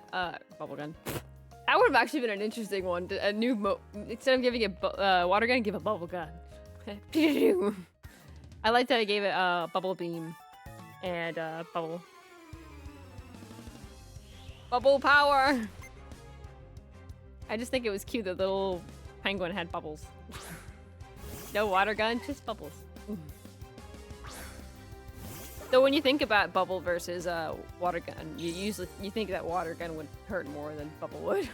Bubble Gun. That would have actually been an interesting one. A new instead of giving it Water Gun, give it Bubble Gun. I like that I gave it Bubble Beam and Bubble Power! I just think it was cute that the little penguin had bubbles. No Water Gun, just bubbles. So when you think about Bubble versus Water Gun, you think that Water Gun would hurt more than Bubble would.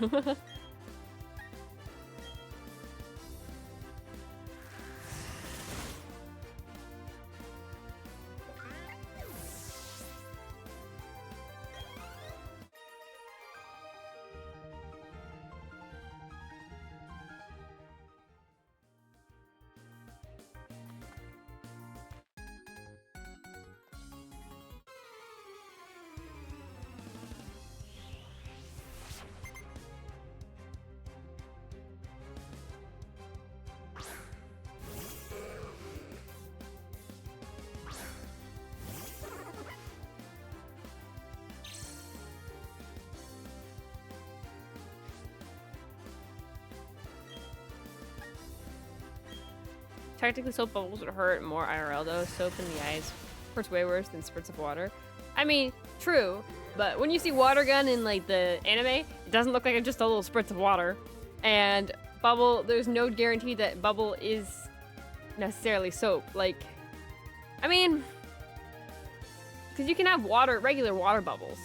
Technically, soap bubbles would hurt more IRL though. Soap in the eyes hurts way worse than spurts of water. I mean, true, but when you see Water Gun in like the anime, it doesn't look like just a little spurts of water. And Bubble, there's no guarantee that Bubble is necessarily soap. Like, I mean, because you can have regular water bubbles.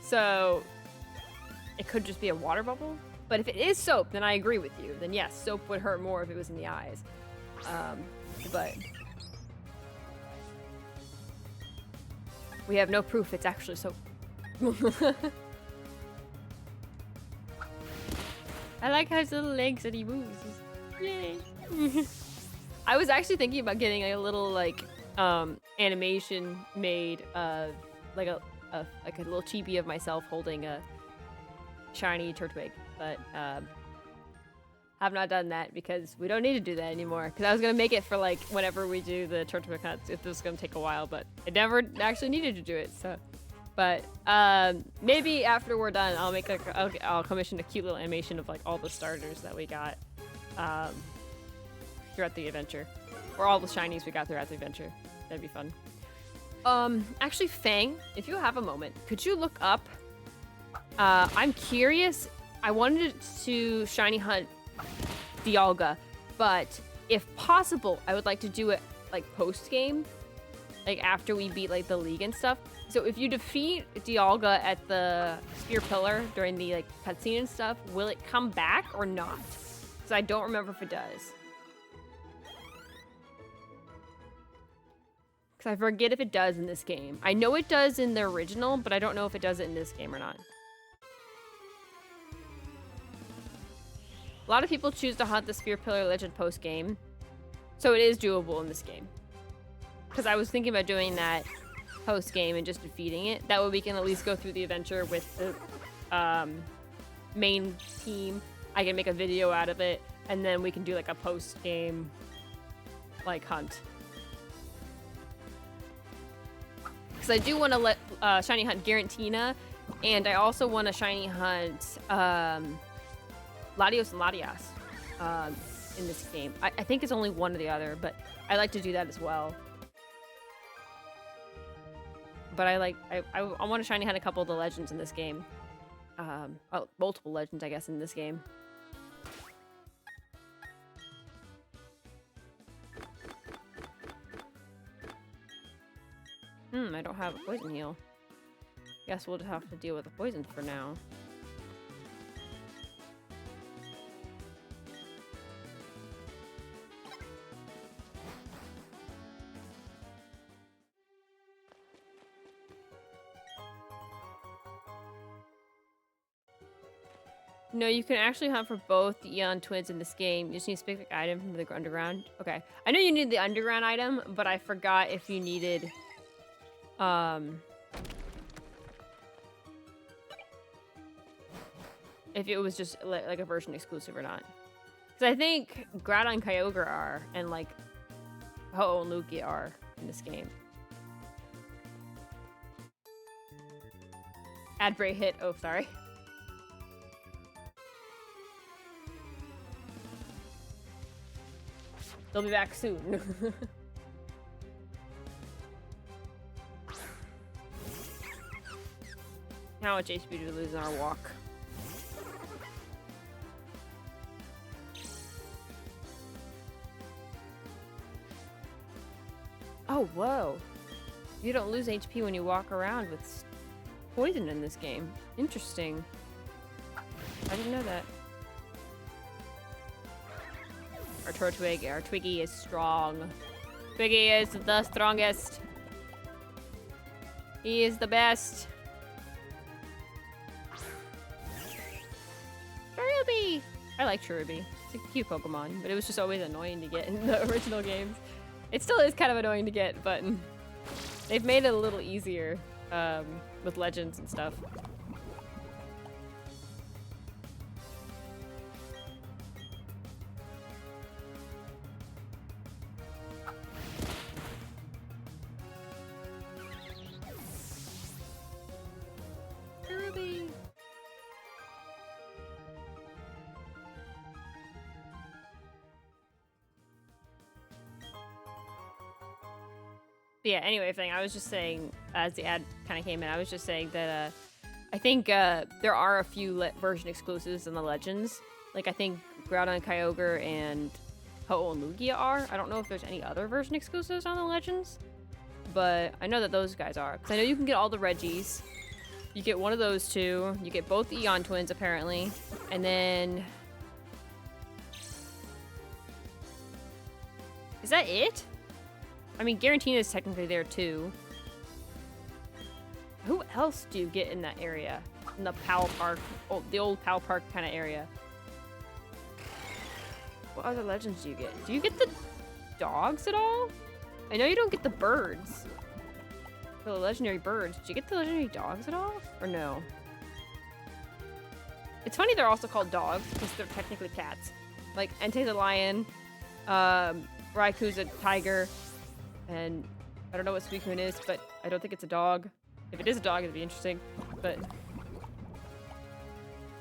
So it could just be a water bubble. But if it is soap, then I agree with you. Then yes, soap would hurt more if it was in the eyes. But we have no proof it's actually soap. I like how his little legs that he moves. Yay! I was actually thinking about getting a little like animation made of like a little chibi of myself holding a shiny Turtwig, but have not done that because we don't need to do that anymore. Because I was gonna make it for like whenever we do the Turtwig hunts. It was gonna take a while, but I never actually needed to do it. So, but maybe after we're done, I'll make like I'll commission a cute little animation of like all the starters that we got throughout the adventure, or all the shinies we got throughout the adventure. That'd be fun. Actually, Fang, if you have a moment, could you look up? I'm curious. I wanted to shiny hunt Dialga, but if possible, I would like to do it like post game, like after we beat like the league and stuff. So if you defeat Dialga at the Spear Pillar during the like cutscene and stuff, will it come back or not? Because I don't remember if it does. Because I forget if it does in this game. I know it does in the original, but I don't know if it does it in this game or not. A lot of people choose to hunt the Spear Pillar Legend post-game, so it is doable in this game. Because I was thinking about doing that post-game and just defeating it. That way we can at least go through the adventure with the main team. I can make a video out of it, and then we can do like a post-game like hunt. Because I do want to let shiny hunt Garantina, and I also want to shiny hunt Latios and Latias in this game. I think it's only one or the other, but I like to do that as well. but I want to shiny hunt a couple of the legends in this game. Oh, multiple legends, I guess, in this game. I don't have a poison heal. Guess we'll just have to deal with the poison for now. No, you can actually hunt for both the Eon twins in this game. You just need a specific item from the underground. Okay. I know you need the underground item, but I forgot if you needed... if it was just like a version exclusive or not. Because I think Groudon and Kyogre are, and like Ho-Oh and Lugia are in this game. Ad break hit. Oh, sorry. They'll be back soon. How much HP do we lose in our walk? Oh, whoa. You don't lose HP when you walk around with poison in this game. Interesting. I didn't know that. Our Twiggy is strong. Twiggy is the strongest. He is the best. Cherubi! I like Cherubi. It's a cute Pokemon, but it was just always annoying to get in the original games. It still is kind of annoying to get, but they've made it a little easier with legends and stuff. But yeah, anyway, I was just saying, as the ad kind of came in, I was just saying that I think there are a few version exclusives in the Legends. Like, I think Groudon, Kyogre, and Ho-Oh and Lugia are. I don't know if there's any other version exclusives on the Legends, but I know that those guys are. Because I know you can get all the Reggies. You get one of those two. You get both the Eon twins, apparently. And then... is that it? I mean, Garantina's technically there, too. Who else do you get in that area? In the Powell Park, the old Powell Park kind of area. What other legends do you get? Do you get the dogs at all? I know you don't get the birds. The legendary birds. Do you get the legendary dogs at all? Or no? It's funny they're also called dogs, because they're technically cats. Like, Entei's a lion, Raikou's a tiger, and I don't know what Suicune is, but I don't think it's a dog. If it is a dog, it'd be interesting. But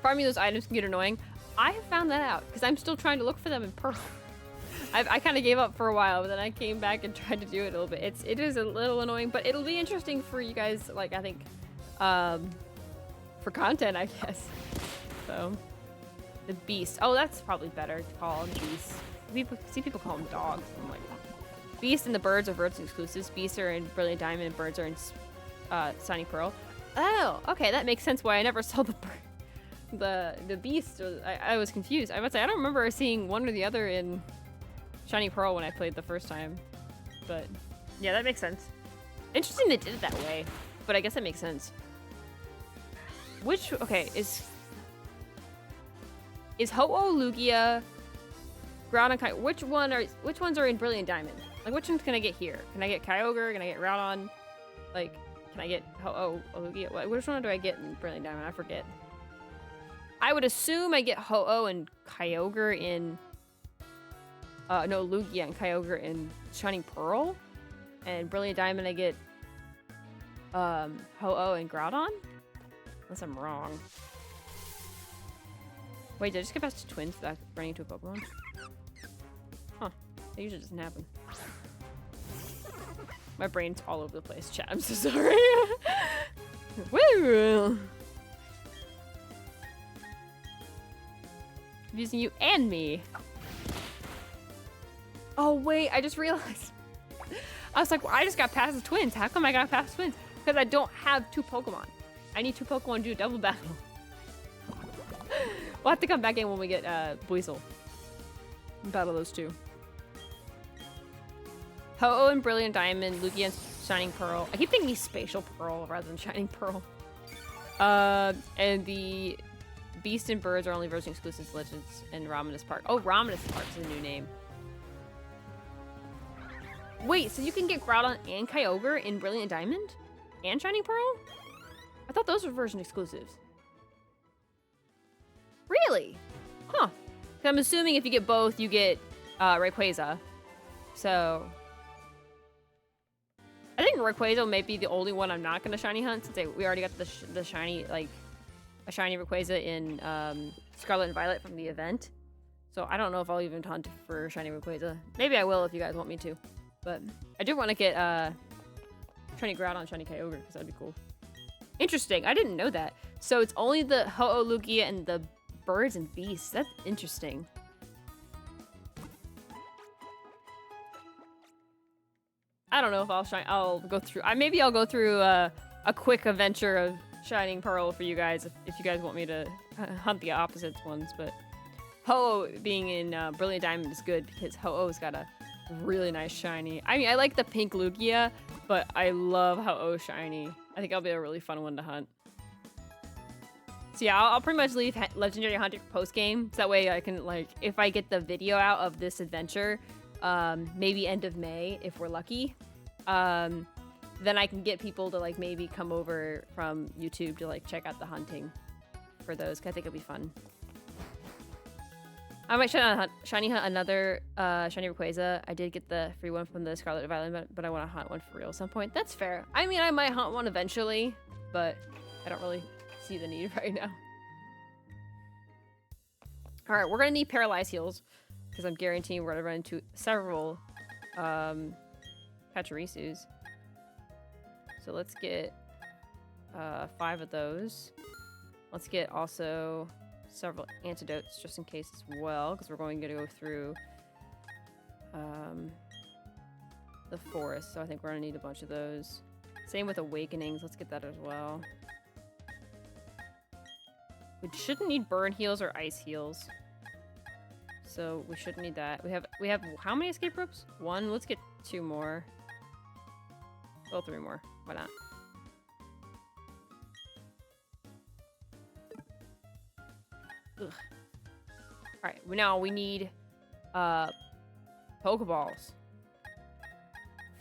farming those items can get annoying. I have found that out because I'm still trying to look for them in Pearl. I kind of gave up for a while, but then I came back and tried to do it a little bit. It is a little annoying, but it'll be interesting for you guys. Like, I think for content, I guess. So the beast. Oh, that's probably better to call them beasts. People call them dogs. I'm like. Beast and the birds are version exclusives. Beasts are in Brilliant Diamond and birds are in Shiny Pearl. Oh, okay, that makes sense why I never saw the beast. I was confused. I would say I don't remember seeing one or the other in Shiny Pearl when I played the first time. But yeah, that makes sense. Interesting they did it that way, but I guess that makes sense. Is Ho-Oh, Lugia, Groudon, Kyogre? Which ones are in Brilliant Diamond? Like, which ones can I get here? Can I get Kyogre? Can I get Groudon? Like, can I get Ho-Oh, Lugia? Which one do I get in Brilliant Diamond? I forget. I would assume I get Ho-Oh and Kyogre in... no, Lugia and Kyogre in Shiny Pearl. And Brilliant Diamond I get Ho-Oh and Groudon? Unless I'm wrong. Wait, did I just get past twins without running into a Pokemon? Huh. That usually doesn't happen. My brain's all over the place, chat. I'm so sorry. Woo! Using you and me. Oh wait, I just realized. I was like, well, I just got past the twins. How come I got past twins? Because I don't have 2 Pokemon. I need 2 Pokemon to do a double battle. We'll have to come back in when we get Buizel. Battle those 2. Ho-Oh and Brilliant Diamond, Lugia and Shining Pearl. I keep thinking Spatial Pearl rather than Shining Pearl. And the Beast and Birds are only version exclusives, Legends, and Raminus Park. Oh, Raminus Park is a new name. Wait, so you can get Groudon and Kyogre in Brilliant Diamond? And Shining Pearl? I thought those were version exclusives. Really? Huh. I'm assuming if you get both, you get Rayquaza. So... I think Rayquaza may be the only one I'm not going to shiny hunt since we already got the shiny, like, a shiny Rayquaza in Scarlet and Violet from the event. So I don't know if I'll even hunt for shiny Rayquaza. Maybe I will if you guys want me to. But I do want to get shiny Groudon, shiny Kyogre because that'd be cool. Interesting. I didn't know that. So it's only the Ho-Oh, Lugia, and the Birds and Beasts. That's interesting. I don't know if I'll go through. Maybe I'll go through a quick adventure of Shining Pearl for you guys if you guys want me to hunt the opposite ones. But Ho-Oh being in Brilliant Diamond is good because Ho-Oh's got a really nice shiny. I mean, I like the pink Lugia, but I love Ho-Oh shiny. I think that'll be a really fun one to hunt. So yeah, I'll pretty much leave Legendary Hunter post game, so that way I can, like, if I get the video out of this adventure, maybe end of May if we're lucky, then I can get people to, like, maybe come over from YouTube to, like, check out the hunting for those, because I think it'll be fun. I might shiny hunt another shiny Rayquaza. I did get the free one from the Scarlet and Violet, but I want to hunt one for real at some point. That's fair. I mean, I might hunt one eventually, but I don't really see the need right now. All right, we're gonna need Paralyze Heals because I'm guaranteeing we're gonna run into several Pachirisus. So let's get 5 of those. Let's get also several antidotes just in case as well, because we're going to go through the forest, so I think we're gonna need a bunch of those. Same with Awakenings, let's get that as well. We shouldn't need burn heals or ice heals, so we shouldn't need that. We have how many escape ropes? 1. Let's get 2 more. Well, 3 more. Why not? Ugh. Alright, now we need Pokeballs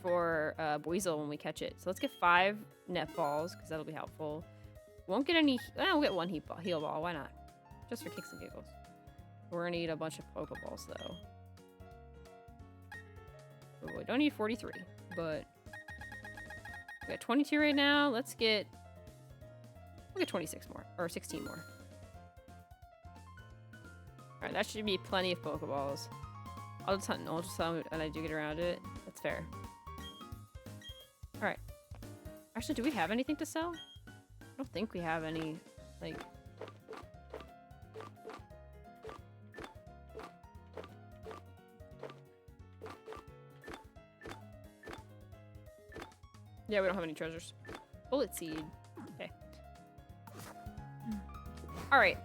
for Buizel when we catch it. So let's get 5 net balls, because that'll be helpful. Won't get any... we'll get 1 heal ball. Why not? Just for kicks and giggles. We're gonna need a bunch of Pokeballs, though. Oh, we don't need 43, but... we got 22 right now. Let's get... we'll get 26 more. Or 16 more. Alright, that should be plenty of Pokeballs. I'll just hunt an Ultra Sun and I do get around it. That's fair. Alright. Actually, do we have anything to sell? I don't think we have any, like... yeah, we don't have any treasures. Bullet Seed. Okay. Alright.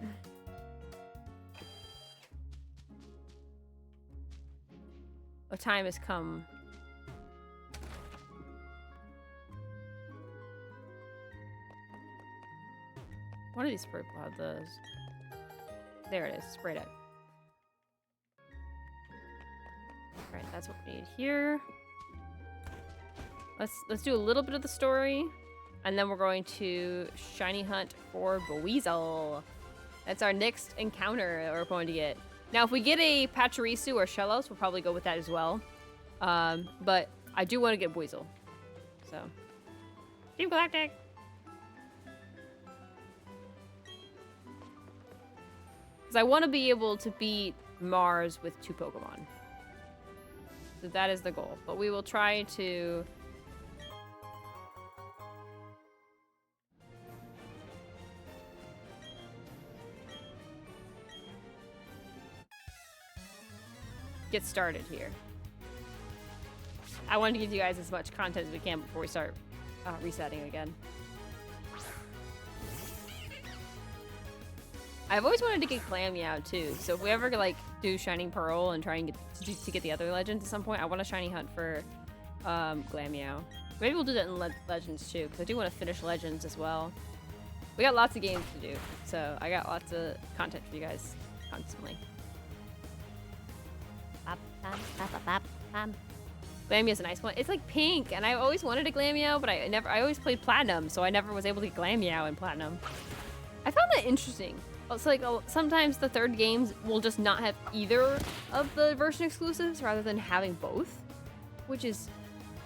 A time has come. One of these purple have those. There it is, sprayed out. Alright, that's what we need here. Let's do a little bit of the story, and then we're going to shiny hunt for Buizel. That's our next encounter that we're going to get. Now, if we get a Pachirisu or Shellos, we'll probably go with that as well. But I do want to get Buizel. So, Team Galactic! Because I want to be able to beat Mars with 2 Pokemon. So that is the goal. But we will try to get started here. I wanted to give you guys as much content as we can before we start resetting again. I've always wanted to get Glameow too, so if we ever like do Shining Pearl and try and get to get the other legends at some point, I want to shiny hunt for Glameow. Maybe we'll do that in Legends too, because I do want to finish Legends as well. We got lots of games to do, so I got lots of content for you guys constantly. Glameow's a nice one. It's like pink, and I always wanted a Glameow, but I always played Platinum, so I never was able to get Glameow in Platinum. I found that interesting. It's like sometimes the third games will just not have either of the version exclusives rather than having both, which is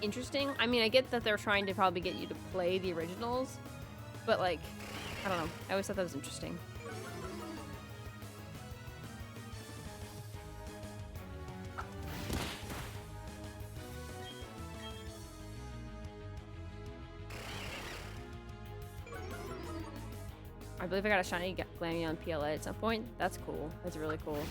interesting. I mean, I get that they're trying to probably get you to play the originals, but like, I don't know. I always thought that was interesting. I believe I got a shiny Glameow on PLA at some point. That's cool. That's really cool.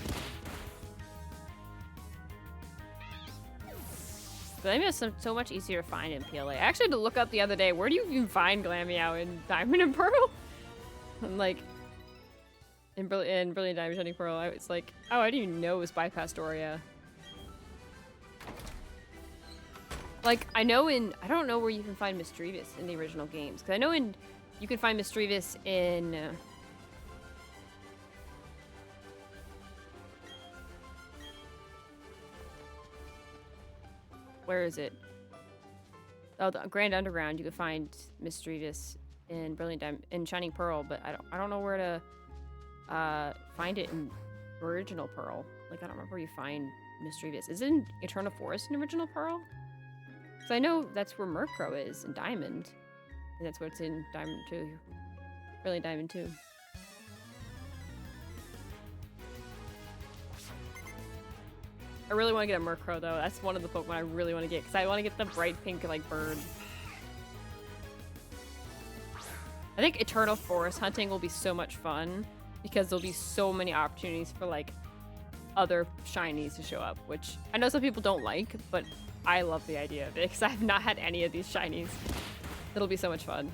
Glameow is so much easier to find in PLA. I actually had to look up the other day, where do you even find Glameow in Diamond and Pearl? I'm like, in Brilliant Diamond Shining Pearl, it's like, oh, I didn't even know it was by Pastoria. Like, I don't know where you can find Misdreavus in the original games, because I know you can find Misdreavus in... where is it? Oh, the Grand Underground, you can find Misdreavus in in Shining Pearl, but I don't know where to find it in original Pearl. Like, I don't remember where you find Misdreavus. Is it in Eternal Forest in original Pearl? Because I know that's where Murkrow is in Diamond. And that's what's in Diamond 2. Really Diamond 2. I really want to get a Murkrow though. That's one of the Pokemon I really want to get, because I want to get the bright pink like bird. I think Eternal Forest hunting will be so much fun, because there'll be so many opportunities for like other shinies to show up, which I know some people don't like, but I love the idea of it, because I've not had any of these shinies. It'll be so much fun.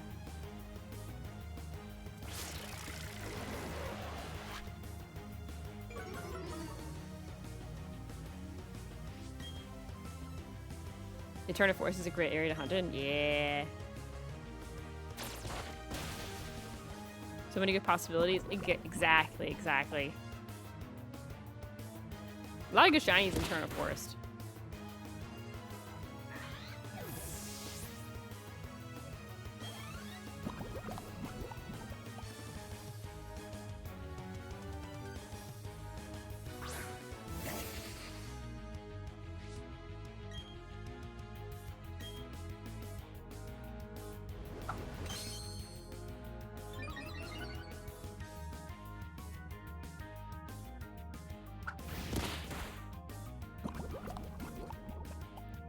Eternal Forest is a great area to hunt in. Yeah. So many good possibilities. Exactly. A lot of good shinies in Eternal Forest.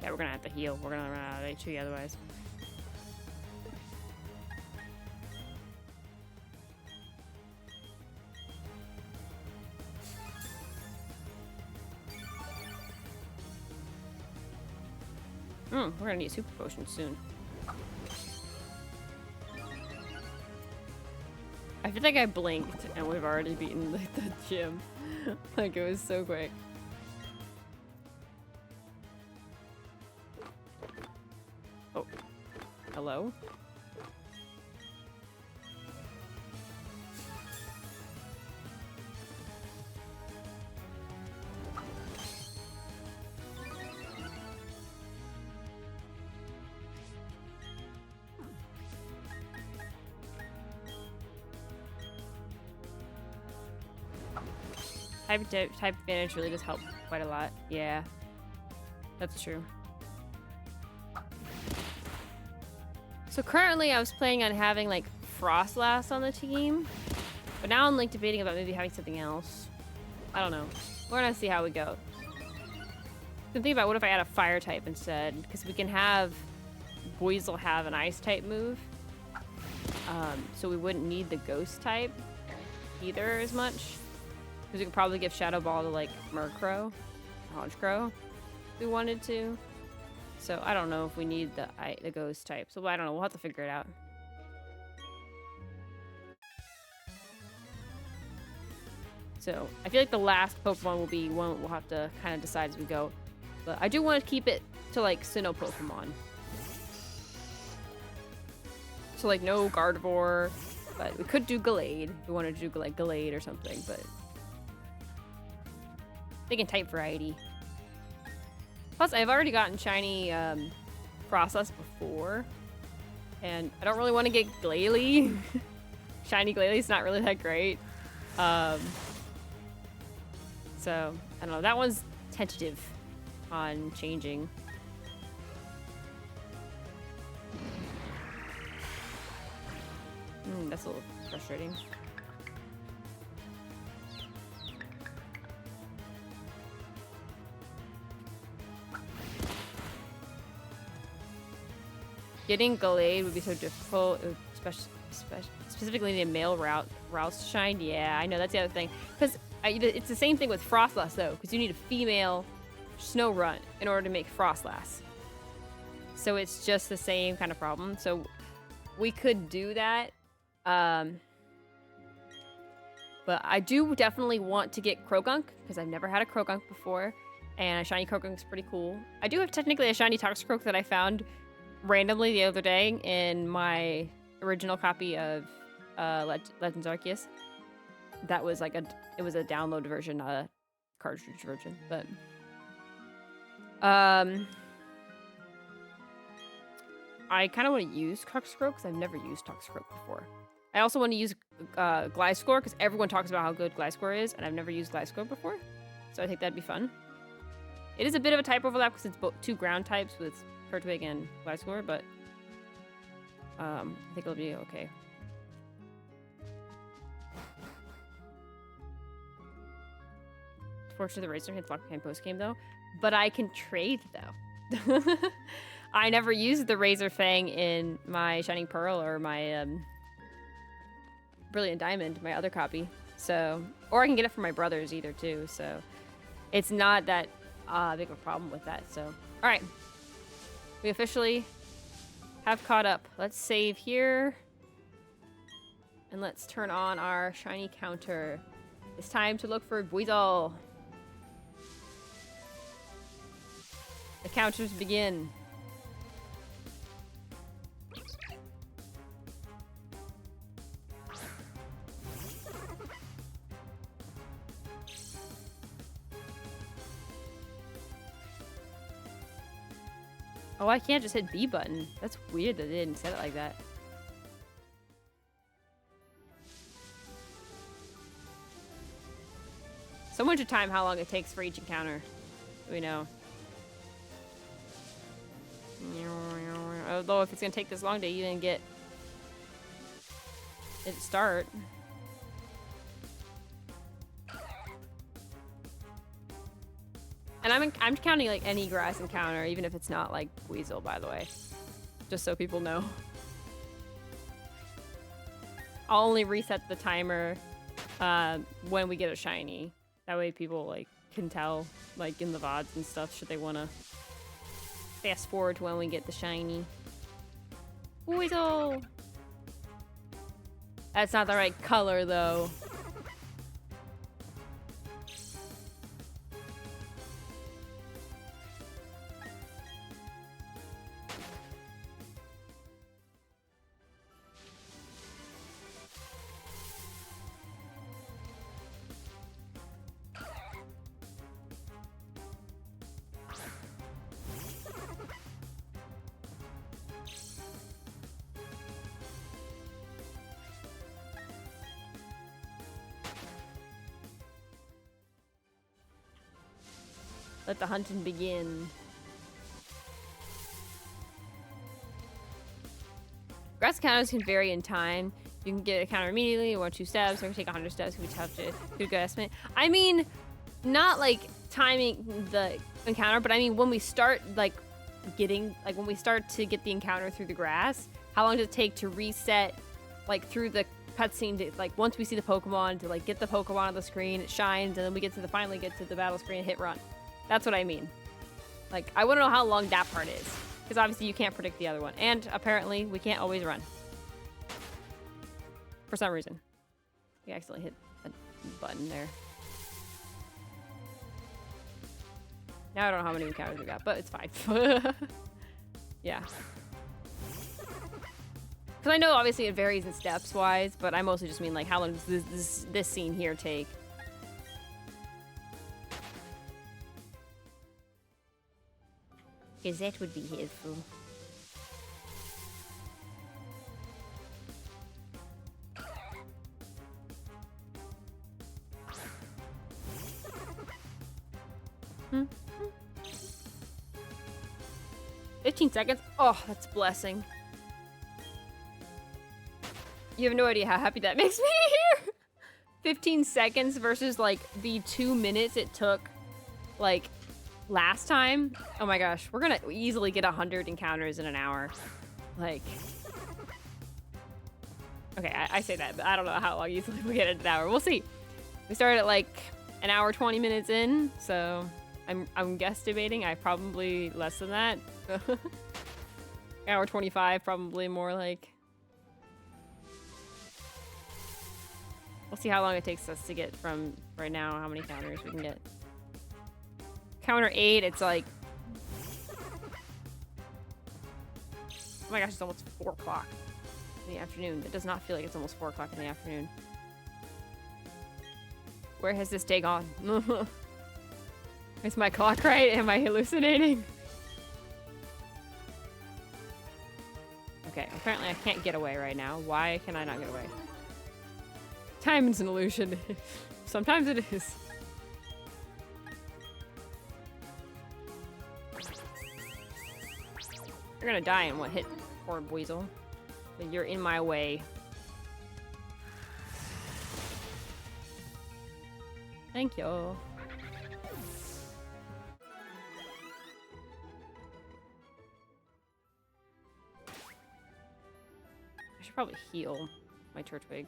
Yeah, we're gonna have to heal. We're gonna run out of HP otherwise. We're gonna need a super potion soon. I feel like I blinked and we've already beaten the gym. Like, it was so quick. Oh. Hello? Type advantage really does help quite a lot. Yeah, that's true. So currently I was planning on having like Frostlass on the team, but now I'm like debating about maybe having something else. I don't know. We're gonna see how we go. I'm thinking about what if I add a fire type instead, because we can have Buizel have an ice type move, so we wouldn't need the ghost type either as much. Because we could probably give Shadow Ball to, like, Murkrow. Honchkrow if we wanted to. So I don't know if we need the ghost type. So I don't know. We'll have to figure it out. So I feel like the last Pokemon will be one we'll have to kind of decide as we go. But I do want to keep it to like Sinnoh Pokemon. So like no Gardevoir, but we could do Gallade if we wanted to do like Gallade or something, but thinking type variety. Plus I've already gotten shiny Frostlass before, and I don't really want to get Glalie. Shiny Glalie's not really that great. So I don't know, that one's tentative on changing. That's a little frustrating. Getting Gallade would be so difficult, specifically the male routes to shine. Yeah, I know, that's the other thing. Because it's the same thing with Frostlass, though, because you need a female Snorunt in order to make Frostlass. So it's just the same kind of problem. So we could do that. But I do definitely want to get Croagunk, because I've never had a Croagunk before, and a shiny Croagunk's pretty cool. I do have technically a shiny Toxicroak that I found randomly the other day in my original copy of Legends Arceus. That was like it was a download version, not a cartridge version, but I kind of want to use Toxicroak because I've never used Toxicroak before. I also want to use Gliscor because everyone talks about how good Gliscor is, and I've never used Gliscor before, so I think that'd be fun. It is a bit of a type overlap because it's both two ground types with Turtwig and Gliscor, but I think it'll be okay. Fortunately, the Razor hits lock behind post game though, but I can trade though. I never used the Razor Fang in my Shining Pearl or my Brilliant Diamond, my other copy. So, or I can get it from my brothers either too. So, it's not that big of a problem with that. So, all right, we officially have caught up. Let's save here, and let's turn on our shiny counter. It's time to look for Buizel. The counters begin. Oh, I can't just hit B button. That's weird that they didn't set it like that. Someone should time how long it takes for each encounter. We know. Although if it's gonna take this long to even get it to start. And I'm counting like any grass encounter, even if it's not like Weasel, by the way. Just so people know. I'll only reset the timer when we get a shiny. That way people like can tell, like in the VODs and stuff, should they wanna fast forward to when we get the shiny. Weasel! That's not the right color though. Let the hunting begin. Grass encounters can vary in time. You can get a counter immediately, or 2 steps, or take 100 steps, which have to do a good estimate. I mean, not like timing the encounter, but I mean when we start like when we start to get the encounter through the grass, how long does it take to reset like through the cutscene to like once we see the Pokemon to like get the Pokemon on the screen, it shines, and then we finally get to the battle screen and hit run. That's what I mean. Like, I want to know how long that part is. Because obviously you can't predict the other one. And apparently we can't always run. For some reason. We accidentally hit a button there. Now I don't know how many encounters we got, but it's fine. Yeah. Because I know obviously it varies in steps wise, but I mostly just mean like how long does this scene here take? Because that would be helpful. Hmm. 15 seconds? Oh, that's a blessing. You have no idea how happy that makes me here. 15 seconds versus like the 2 minutes it took like last time. Oh my gosh, we're gonna easily get 100 encounters in an hour. Like, okay, I say that, but I don't know how long easily we get in an hour. We'll see. We started at like an hour 20 minutes in, so I'm guesstimating I probably less than that. Hour 25, probably more like. We'll see how long it takes us to get from right now, how many counters we can get. Counter 8, it's like... Oh my gosh, it's almost 4 o'clock in the afternoon. It does not feel like it's almost 4 o'clock in the afternoon. Where has this day gone? Is my clock right? Am I hallucinating? Okay, apparently I can't get away right now. Why can I not get away? Time is an illusion. Sometimes it is. You're gonna die in what hit, poor weasel. But you're in my way. Thank you. I should probably heal my Turtwig.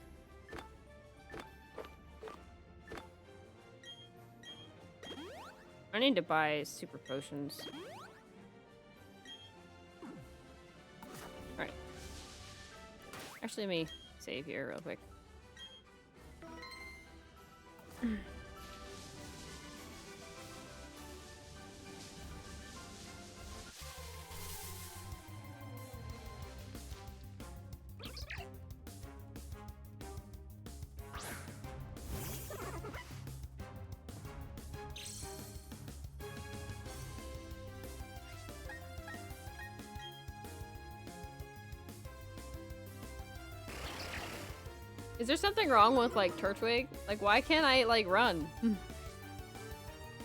I need to buy super potions. Alright. Actually, let me save here real quick. Is there something wrong with, like, Turtwig? Like, why can't I, like, run?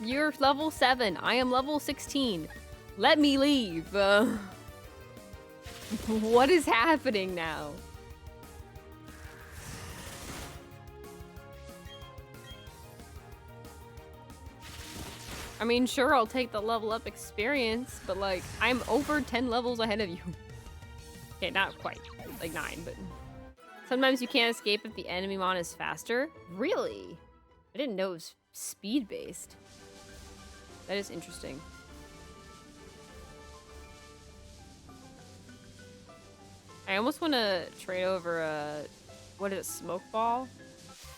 You're level 7. I am level 16. Let me leave. What is happening now? I mean, sure, I'll take the level up experience, but, like, I'm over 10 levels ahead of you. Okay, not quite. Like, 9, but... Sometimes you can't escape if the enemy mon is faster. Really? I didn't know it was speed-based. That is interesting. I almost want to trade over a... What is it? Smoke ball?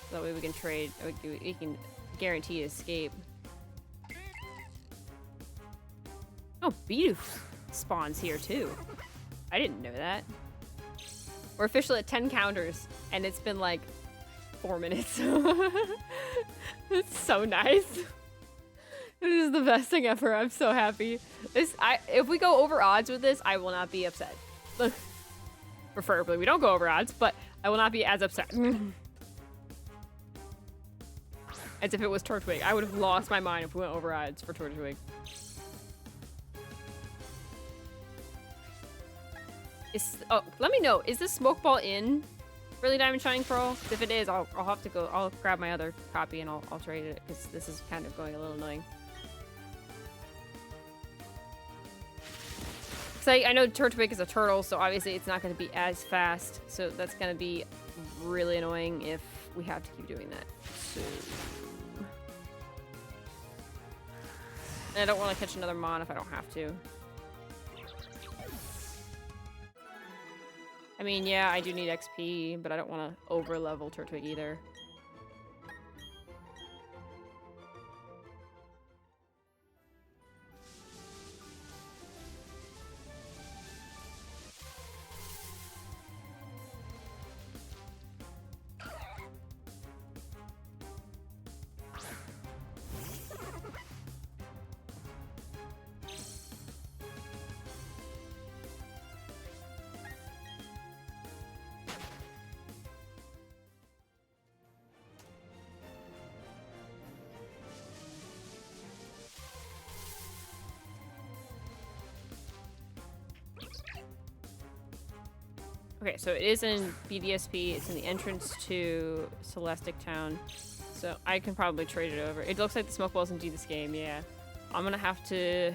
So that way we can trade... We can guarantee escape. Oh, Bidoof spawns here too. I didn't know that. We're officially at 10 counters, and it's been like 4 minutes. It's so nice. This is the best thing ever. I'm so happy. If we go over odds with this, I will not be upset. Preferably we don't go over odds, but I will not be as upset. As if it was Turtwig. I would have lost my mind if we went over odds for Turtwig. Oh, let me know. Is this smoke ball in Really Diamond Shining Pearl? If it is, I'll have to go. I'll grab my other copy and I'll trade it because this is kind of going a little annoying. Because I know Turtwig is a turtle, so obviously it's not going to be as fast. So that's going to be really annoying if we have to keep doing that. So... And I don't want to catch another Mon if I don't have to. I mean, yeah, I do need XP, but I don't want to over-level Turtwig either. Okay, so it is in BDSP. It's in the entrance to Celestic Town. So I can probably trade it over. It looks like the smoke balls in this game, yeah. I'm gonna have to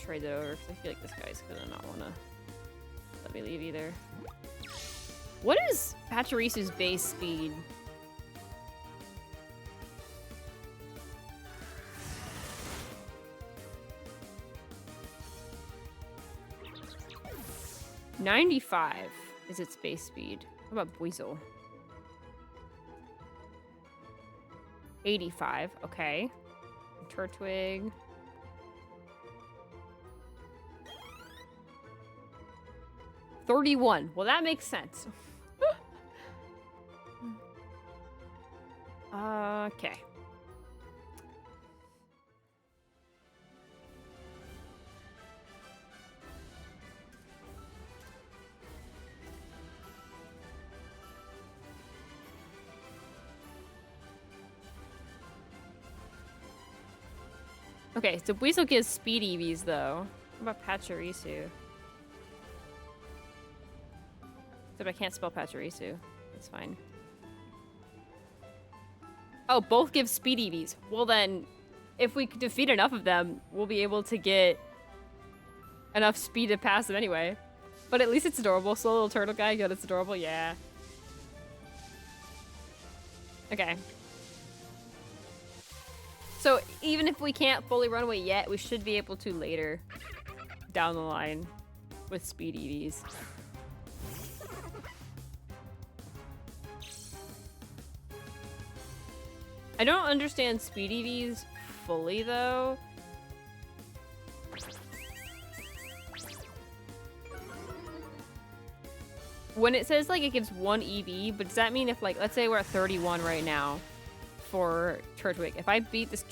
trade it over because I feel like this guy's gonna not wanna let me leave either. What is Pachyrisu's base speed? $95 is its base speed. What about Buizel? 85, okay. Turtwig. $31. Well, that makes sense. Okay. Okay, so Buizel gives speed EVs though. What about Pachirisu? Except I can't spell Pachirisu. That's fine. Oh, both give speed EVs. Well then, if we could defeat enough of them, we'll be able to get enough speed to pass them anyway. But at least it's adorable. Slow little turtle guy, good, it's adorable, yeah. Okay. So even if we can't fully run away yet, we should be able to later down the line with speed EVs. I don't understand speed EVs fully though. When it says like it gives 1 EV, but does that mean if like, let's say we're at 31 right now for Turtwig. If I beat this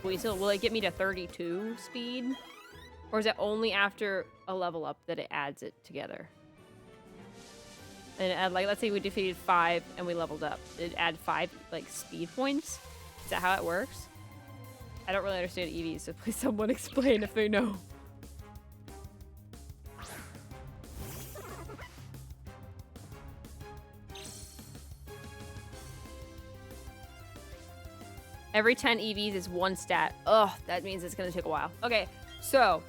Buizel, will it get me to 32 speed? Or is it only after a level up that it adds it together? And like, let's say we defeated 5 and we leveled up. It'd add 5 like speed points? Is that how it works? I don't really understand EVs, so please someone explain if they know. Every 10 EVs is 1 stat. Ugh, that means it's gonna take a while. Okay, so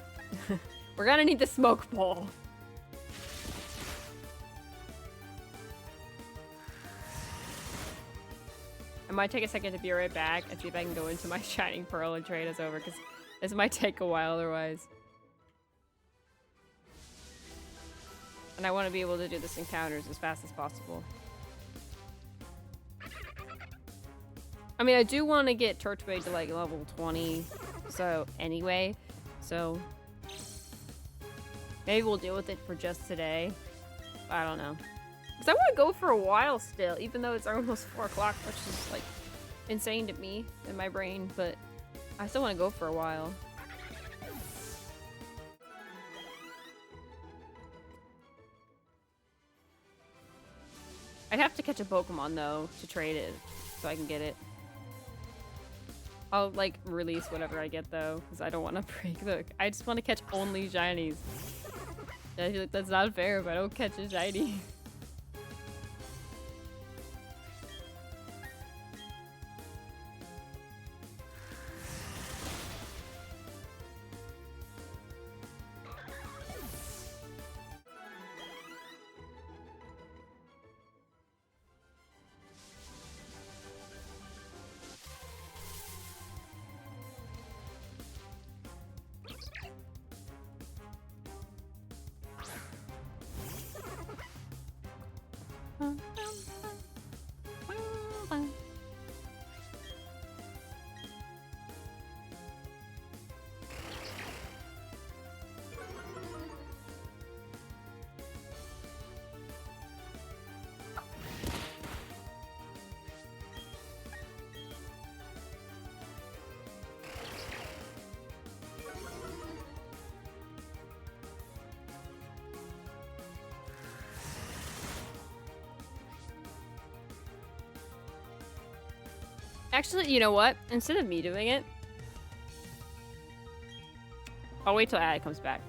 we're gonna need the smoke ball. I might take a second to be right back and see if I can go into my Shining Pearl and trade us over, because this might take a while otherwise. And I want to be able to do this encounters as fast as possible. I mean, I do want to get Turtwig to like level 20, so anyway, so maybe we'll deal with it for just today. I don't know. Because I want to go for a while still, even though it's almost 4 o'clock, which is like insane to me in my brain, but I still want to go for a while. I'd have to catch a Pokemon though to trade it so I can get it. I'll like release whatever I get though, because I don't want to break the. I just want to catch only shinies. I feel like that's not fair if I don't catch a shiny. Actually, you know what? Instead of me doing it, I'll wait till Ad comes back.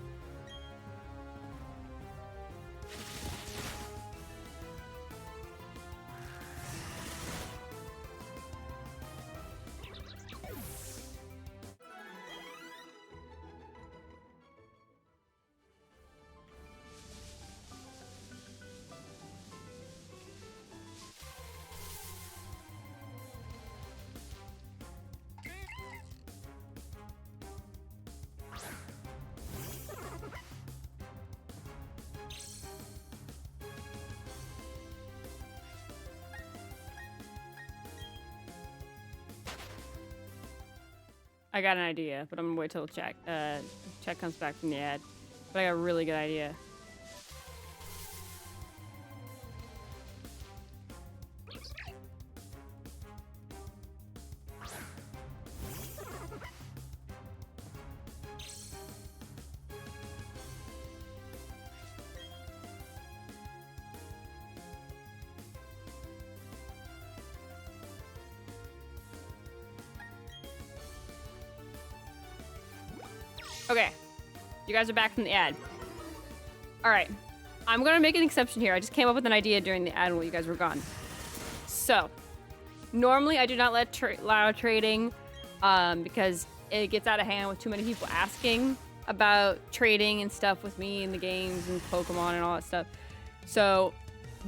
I got an idea, but I'm gonna wait till Check comes back from the ad. But I got a really good idea. Okay, you guys are back from the ad. All right, I'm gonna make an exception here. I just came up with an idea during the ad while you guys were gone. So, normally I do not allow trading because it gets out of hand with too many people asking about trading and stuff with me in the games and Pokemon and all that stuff. So,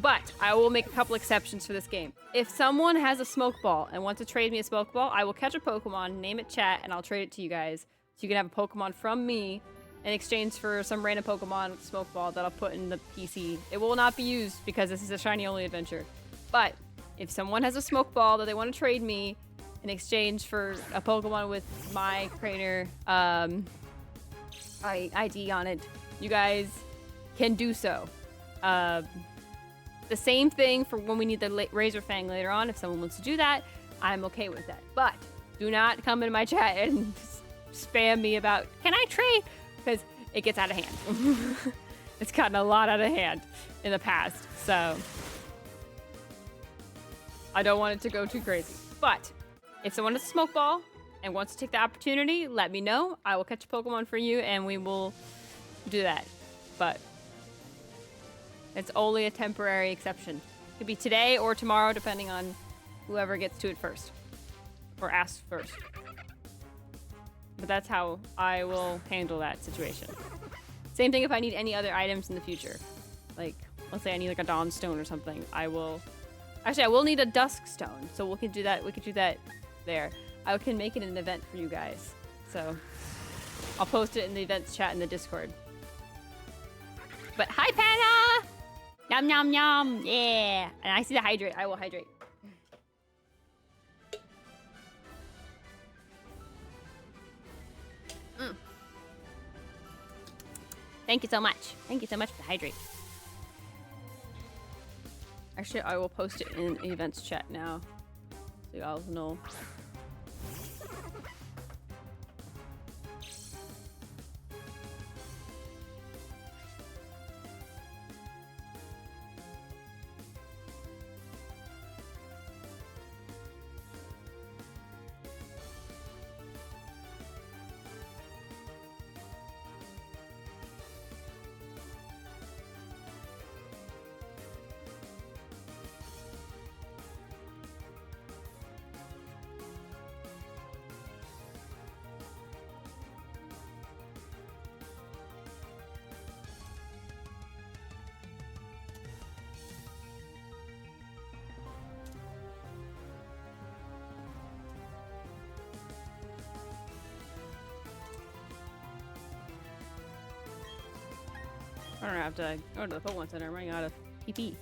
but I will make a couple exceptions for this game. If someone has a smoke ball and wants to trade me a smoke ball, I will catch a Pokemon, name it chat, and I'll trade it to you guys. So you can have a Pokemon from me in exchange for some random Pokemon with a smoke ball that I'll put in the PC. It will not be used because this is a shiny only adventure. But if someone has a smoke ball that they want to trade me in exchange for a Pokemon with my trainer ID on it, you guys can do so. The same thing for when we need the Razor Fang later on. If someone wants to do that, I'm okay with that. But do not come into my chat and spam me about, can I trade? Because it gets out of hand. It's gotten a lot out of hand in the past. So I don't want it to go too crazy. But if someone has a smoke ball and wants to take the opportunity, let me know. I will catch a Pokemon for you and we will do that. But it's only a temporary exception. It could be today or tomorrow, depending on whoever gets to it first or asks first. But that's how I will handle that situation. Same thing if I need any other items in the future. Like, let's say I need like a Dawn Stone or something. I will need a Dusk Stone. So we could do that there. I can make it an event for you guys. So I'll post it in the events chat in the Discord. But hi, Panna! Nom nom nom! Yeah! And I see the hydrate. I will hydrate. Thank you so much. Thank you so much for the hydrate. Actually, I will post it in events chat now, so you all know. I don't have to go to the Pokemon Center. I'm running out of PP.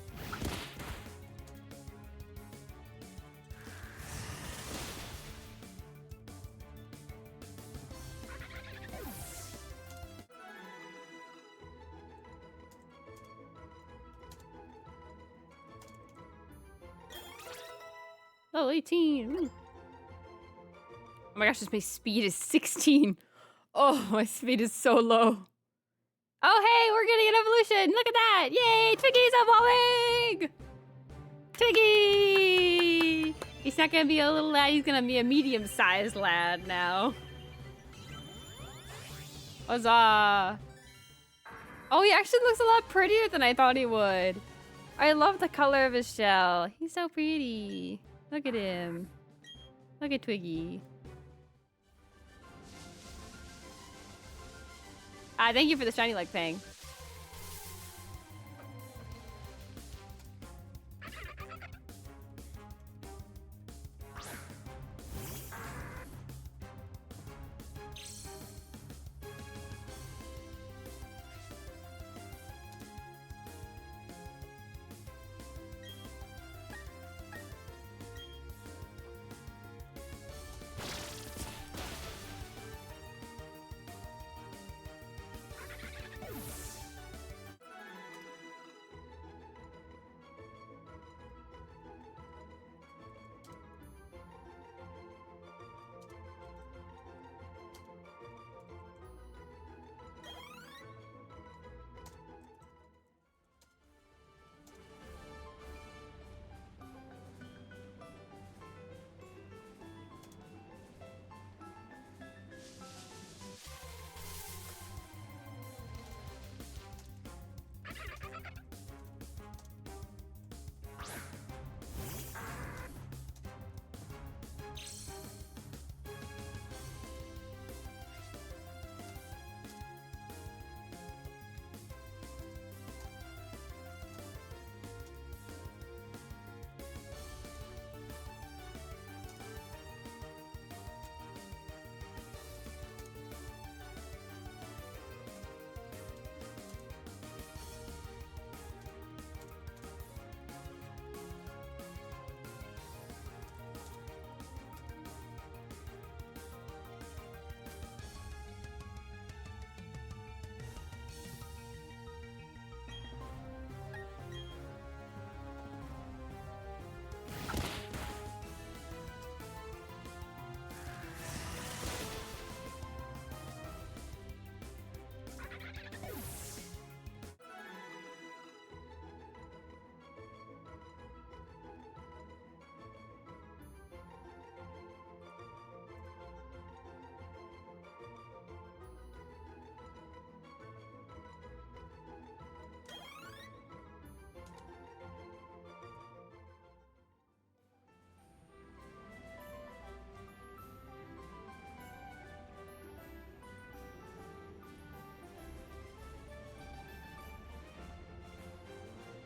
Level 18. Ooh. Oh my gosh, my speed is 16. Oh, my speed is so low. Oh, hey, we're getting an evolution. Look at that. Yay, Twiggy's evolving. Twiggy. He's not going to be a little lad. He's going to be a medium-sized lad now. Huzzah. Oh, he actually looks a lot prettier than I thought he would. I love the color of his shell. He's so pretty. Look at him. Look at Twiggy. Thank you for the shiny leg thing.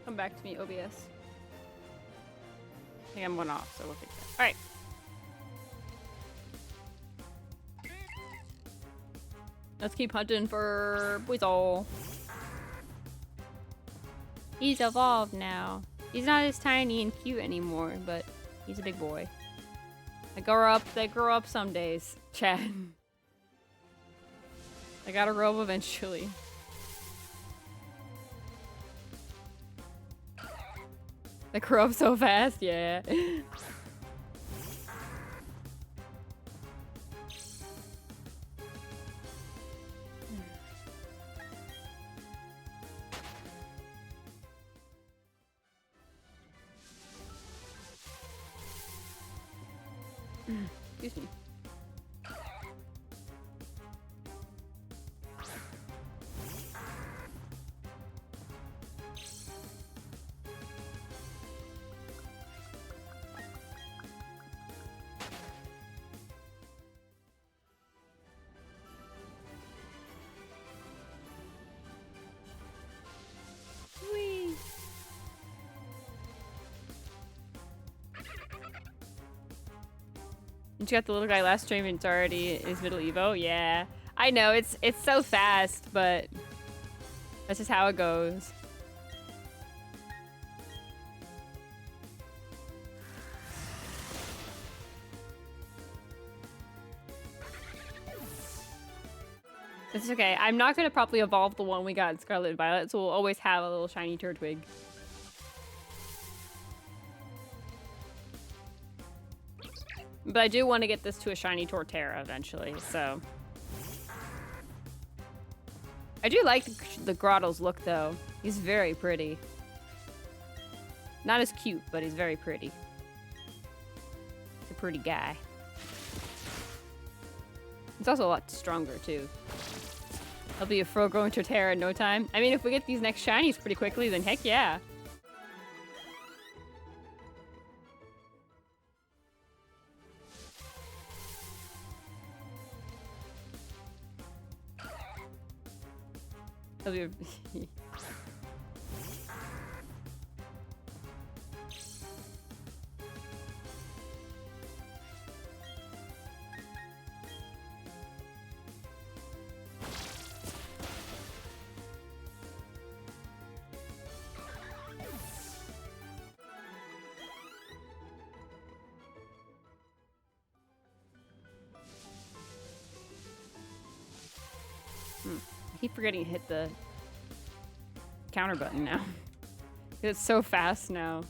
Come back to me, OBS. I think I'm one off, so we'll fix that. Alright. Let's keep hunting for Weasel. He's evolved now. He's not as tiny and cute anymore, but he's a big boy. They grow up some days, Chad. I gotta grow up eventually. They grow up so fast, yeah. Excuse me. Whee! You got the little guy last stream and it's already his middle Evo? Yeah. I know, it's so fast, but that's just how it goes. It's okay. I'm not gonna properly evolve the one we got in Scarlet and Violet, so we'll always have a little shiny Turtwig. But I do want to get this to a shiny Torterra eventually, so. I do like the Grotto's look, though. He's very pretty. Not as cute, but he's very pretty. He's a pretty guy. He's also a lot stronger, too. He'll be a full-grown Torterra in no time. I mean, if we get these next shinies pretty quickly, then heck yeah. He'll be a I keep forgetting to hit the counter button now. It's so fast now.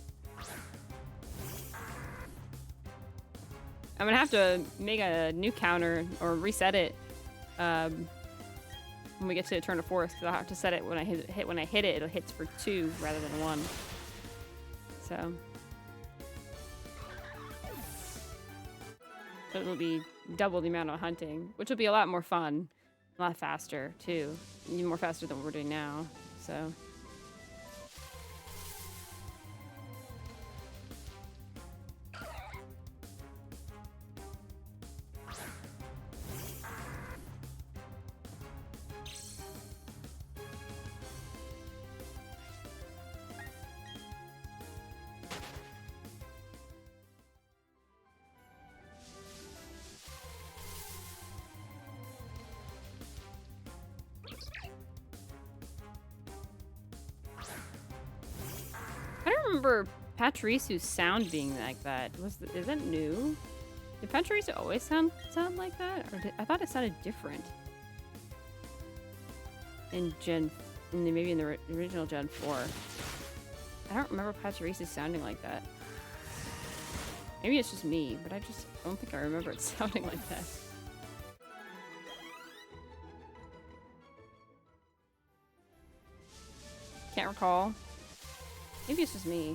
I'm gonna have to make a new counter or reset it when we get to the turn of force, because I'll have to set it when I hit it. It hits for 2 rather than 1. So it'll be double the amount of hunting, which will be a lot more fun. A lot faster, too. Even more faster than what we're doing now, so. I don't remember Patrice's sound being like that. Is that new? Did Patrice always sound like that? Or I thought it sounded different. Maybe in the original Gen 4. I don't remember Patrice's sounding like that. Maybe it's just me, but I just don't think I remember it sounding like that. Can't recall. Maybe it's just me.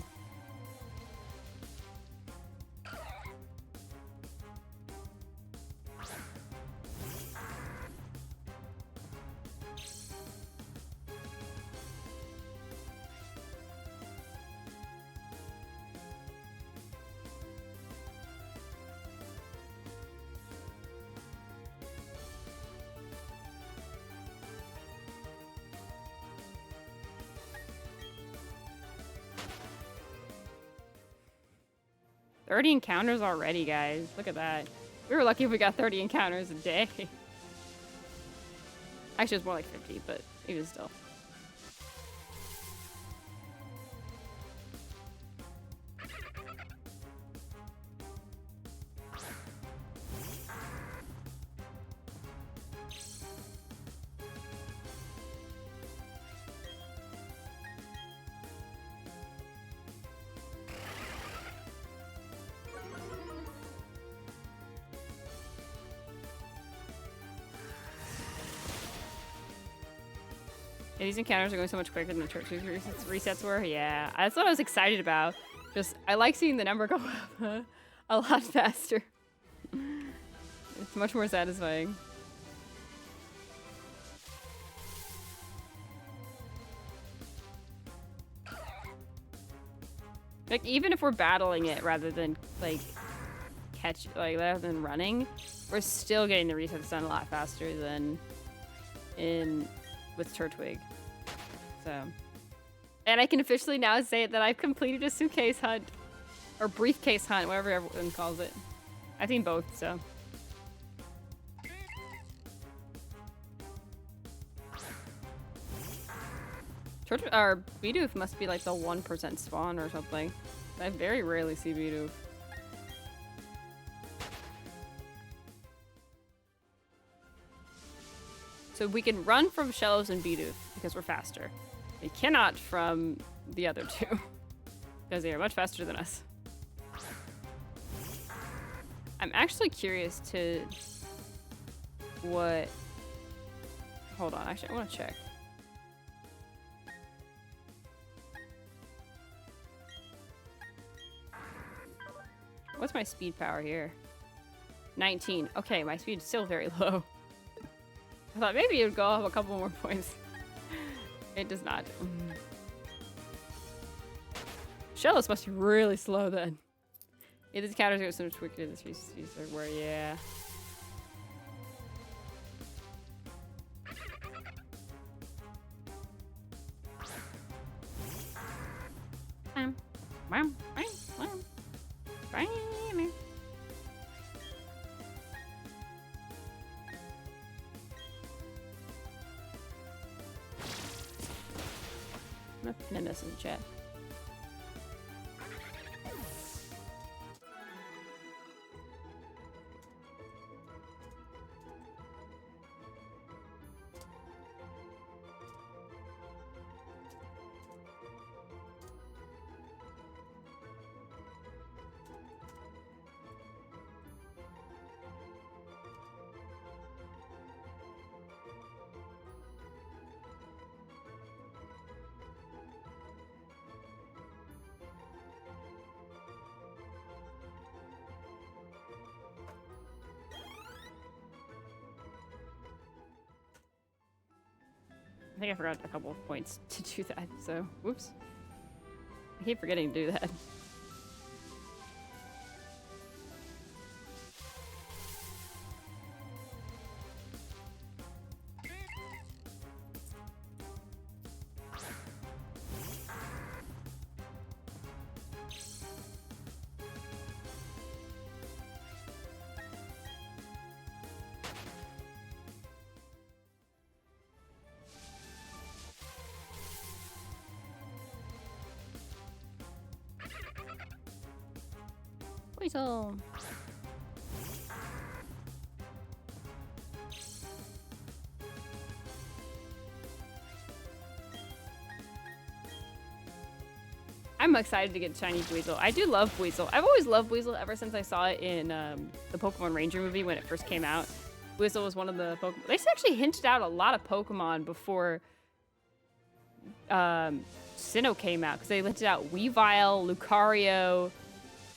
"30 encounters already, guys. Look at that. We were lucky if we got 30 encounters a day. Actually, it's more like 50, but even still. Yeah, these encounters are going so much quicker than the church resets were. Yeah, that's what I was excited about. Just, I like seeing the number go up a lot faster. It's much more satisfying. Like, even if we're battling it rather than, like, rather than running, we're still getting the resets done a lot faster than with Turtwig. So, and I can officially now say that I've completed a suitcase hunt, or briefcase hunt, whatever everyone calls it. I've seen both, so. Bidoof must be like the 1% spawn or something. I very rarely see Bidoof. So we can run from Shellos and Bidoof because we're faster. We cannot from the other two because they are much faster than us. I'm actually curious to what... Hold on, actually, I want to check. What's my speed power here? 19. Okay, my speed's still very low. I thought maybe it would go up a couple more points. It does not. Shellos must be really slow then. Yeah, these counters are so much quicker. This are where, yeah. I'm not gonna miss in the chat. I think I forgot a couple of points to do that, so whoops. I keep forgetting to do that. Weasel. I'm excited to get shiny Weasel. I do love Weasel. I've always loved Weasel ever since I saw it in the Pokemon Ranger movie when it first came out. Weasel was one of the Pokemon. They actually hinted out a lot of Pokemon before Sinnoh came out, because they hinted out Weavile, Lucario,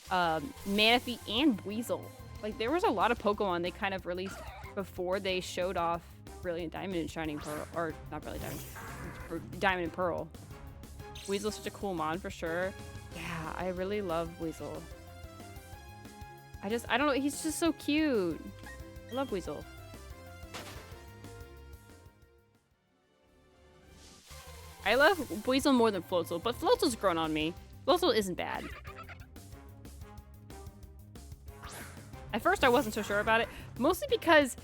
Manaphy, and Weasel. Like, there was a lot of Pokemon they kind of released before they showed off Brilliant Diamond and Shining Pearl, or not Brilliant Diamond, Diamond and Pearl. Weasel's such a cool mon for sure. Yeah, I really love Weasel. I don't know, he's just so cute. I love Weasel. I love Weasel more than Floatzel, but Floatzel's grown on me. Floatzel isn't bad. At first I wasn't so sure about it, mostly because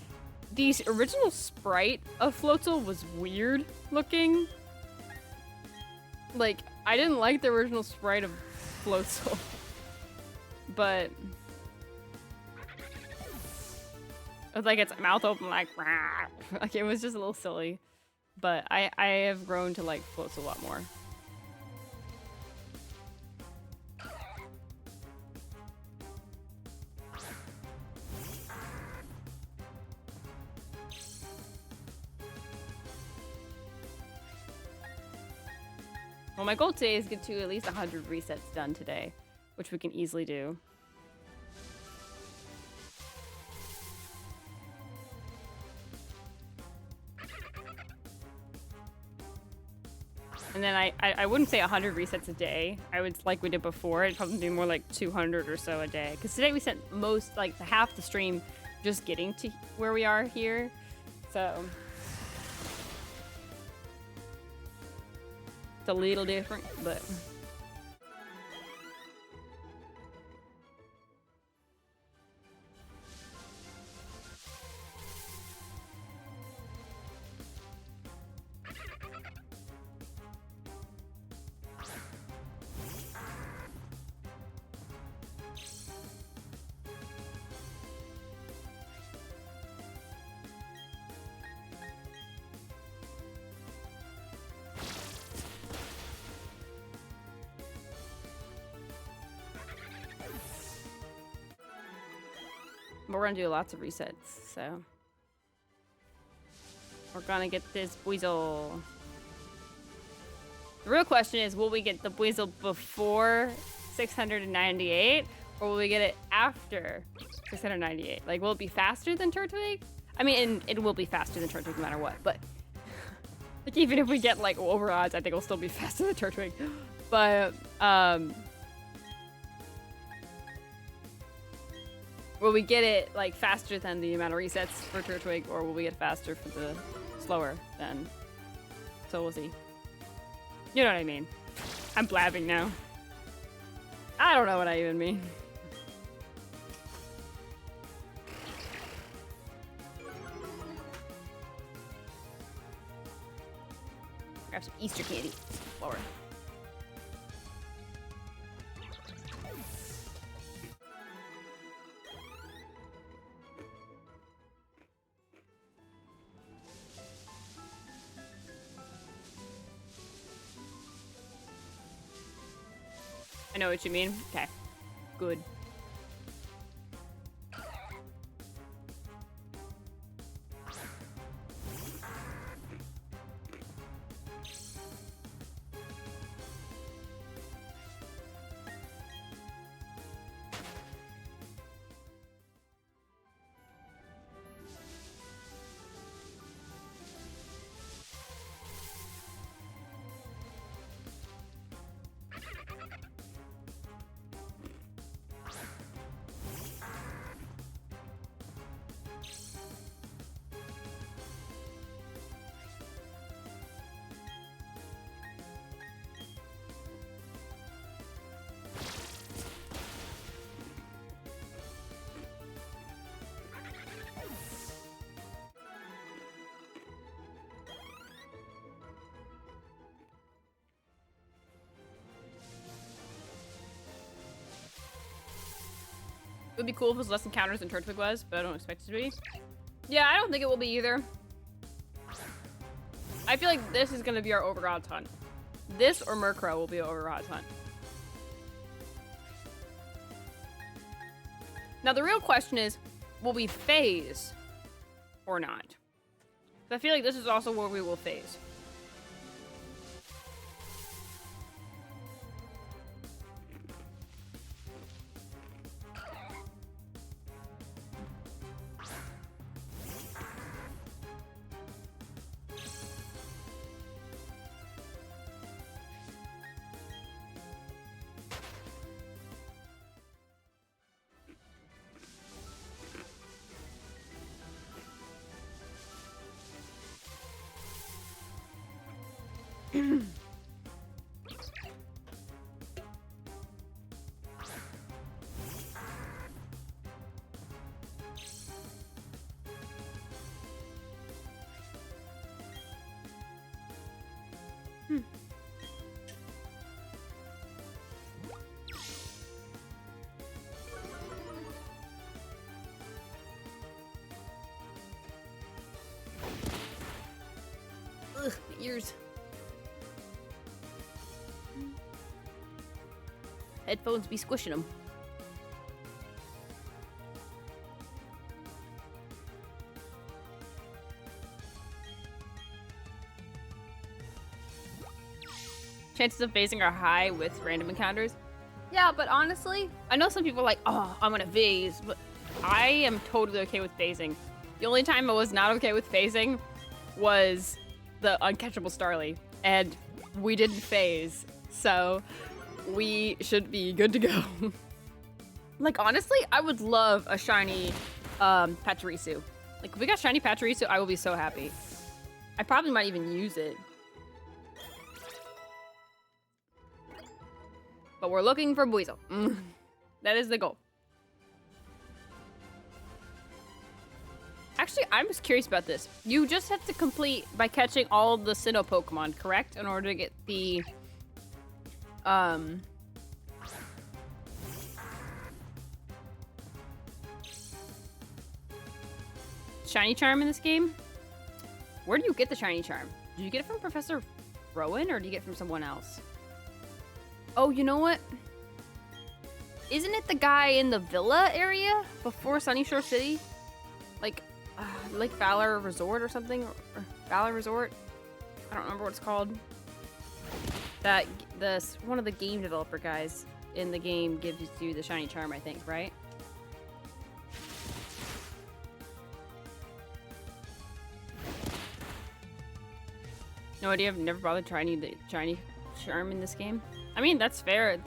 the original sprite of Floatzel was weird looking. Like, I didn't like the original sprite of Floatzel. But with like its mouth open like, rah. Like, it was just a little silly. But I have grown to like Floatzel a lot more. Well, my goal today is to get to at least 100 resets done today, which we can easily do. And then I wouldn't say 100 resets a day. I would, like we did before, it'd probably be more like 200 or so a day. Because today we spent most, like half the stream just getting to where we are here. So it's a little different, but We're gonna do lots of resets, so we're gonna get this Buizel. The real question is, will we get the Buizel before 698, or will we get it after 698? Like, will it be faster than Turtwig? I mean, it will be faster than Turtwig no matter what, but like, even if we get like over odds, I think it'll still be faster than Turtwig. But will we get it like faster than the amount of resets for Turtwig, or will we get faster for the slower than? So we'll see. You know what I mean? I'm blabbing now. I don't know what I even mean. Grab some Easter candy. Lower. I know what you mean. Okay. Good. It would be cool if it was less encounters than Turtwig was, but I don't expect it to be. Yeah, I don't think it will be either. I feel like this is going to be our overodds hunt. This or Murkrow will be our overodds hunt. Now the real question is, will we phase or not? I feel like this is also where we will phase. Ugh, my ears. Headphones be squishing them. Chances of phasing are high with random encounters. Yeah, but honestly, I know some people are like, oh, I'm gonna phase, but I am totally okay with phasing. The only time I was not okay with phasing was the uncatchable Starly, and we didn't phase, so we should be good to go. Like, honestly, I would love a shiny Pachirisu. Like, if we got shiny Pachirisu, I will be so happy. I probably might even use it. But we're looking for Buizel. That is the goal. Actually, I'm just curious about this. You just have to complete by catching all the Sinnoh Pokemon, correct? In order to get the shiny charm in this game? Where do you get the shiny charm? Do you get it from Professor Rowan, or do you get it from someone else? Oh, you know what? Isn't it the guy in the villa area before Sunnyshow City? Like Valor Resort or something? Or Valor Resort? I don't remember what it's called. That one of the game developer guys in the game gives you the shiny charm, I think, right? No idea. I've never bothered trying the shiny charm in this game. I mean, that's fair.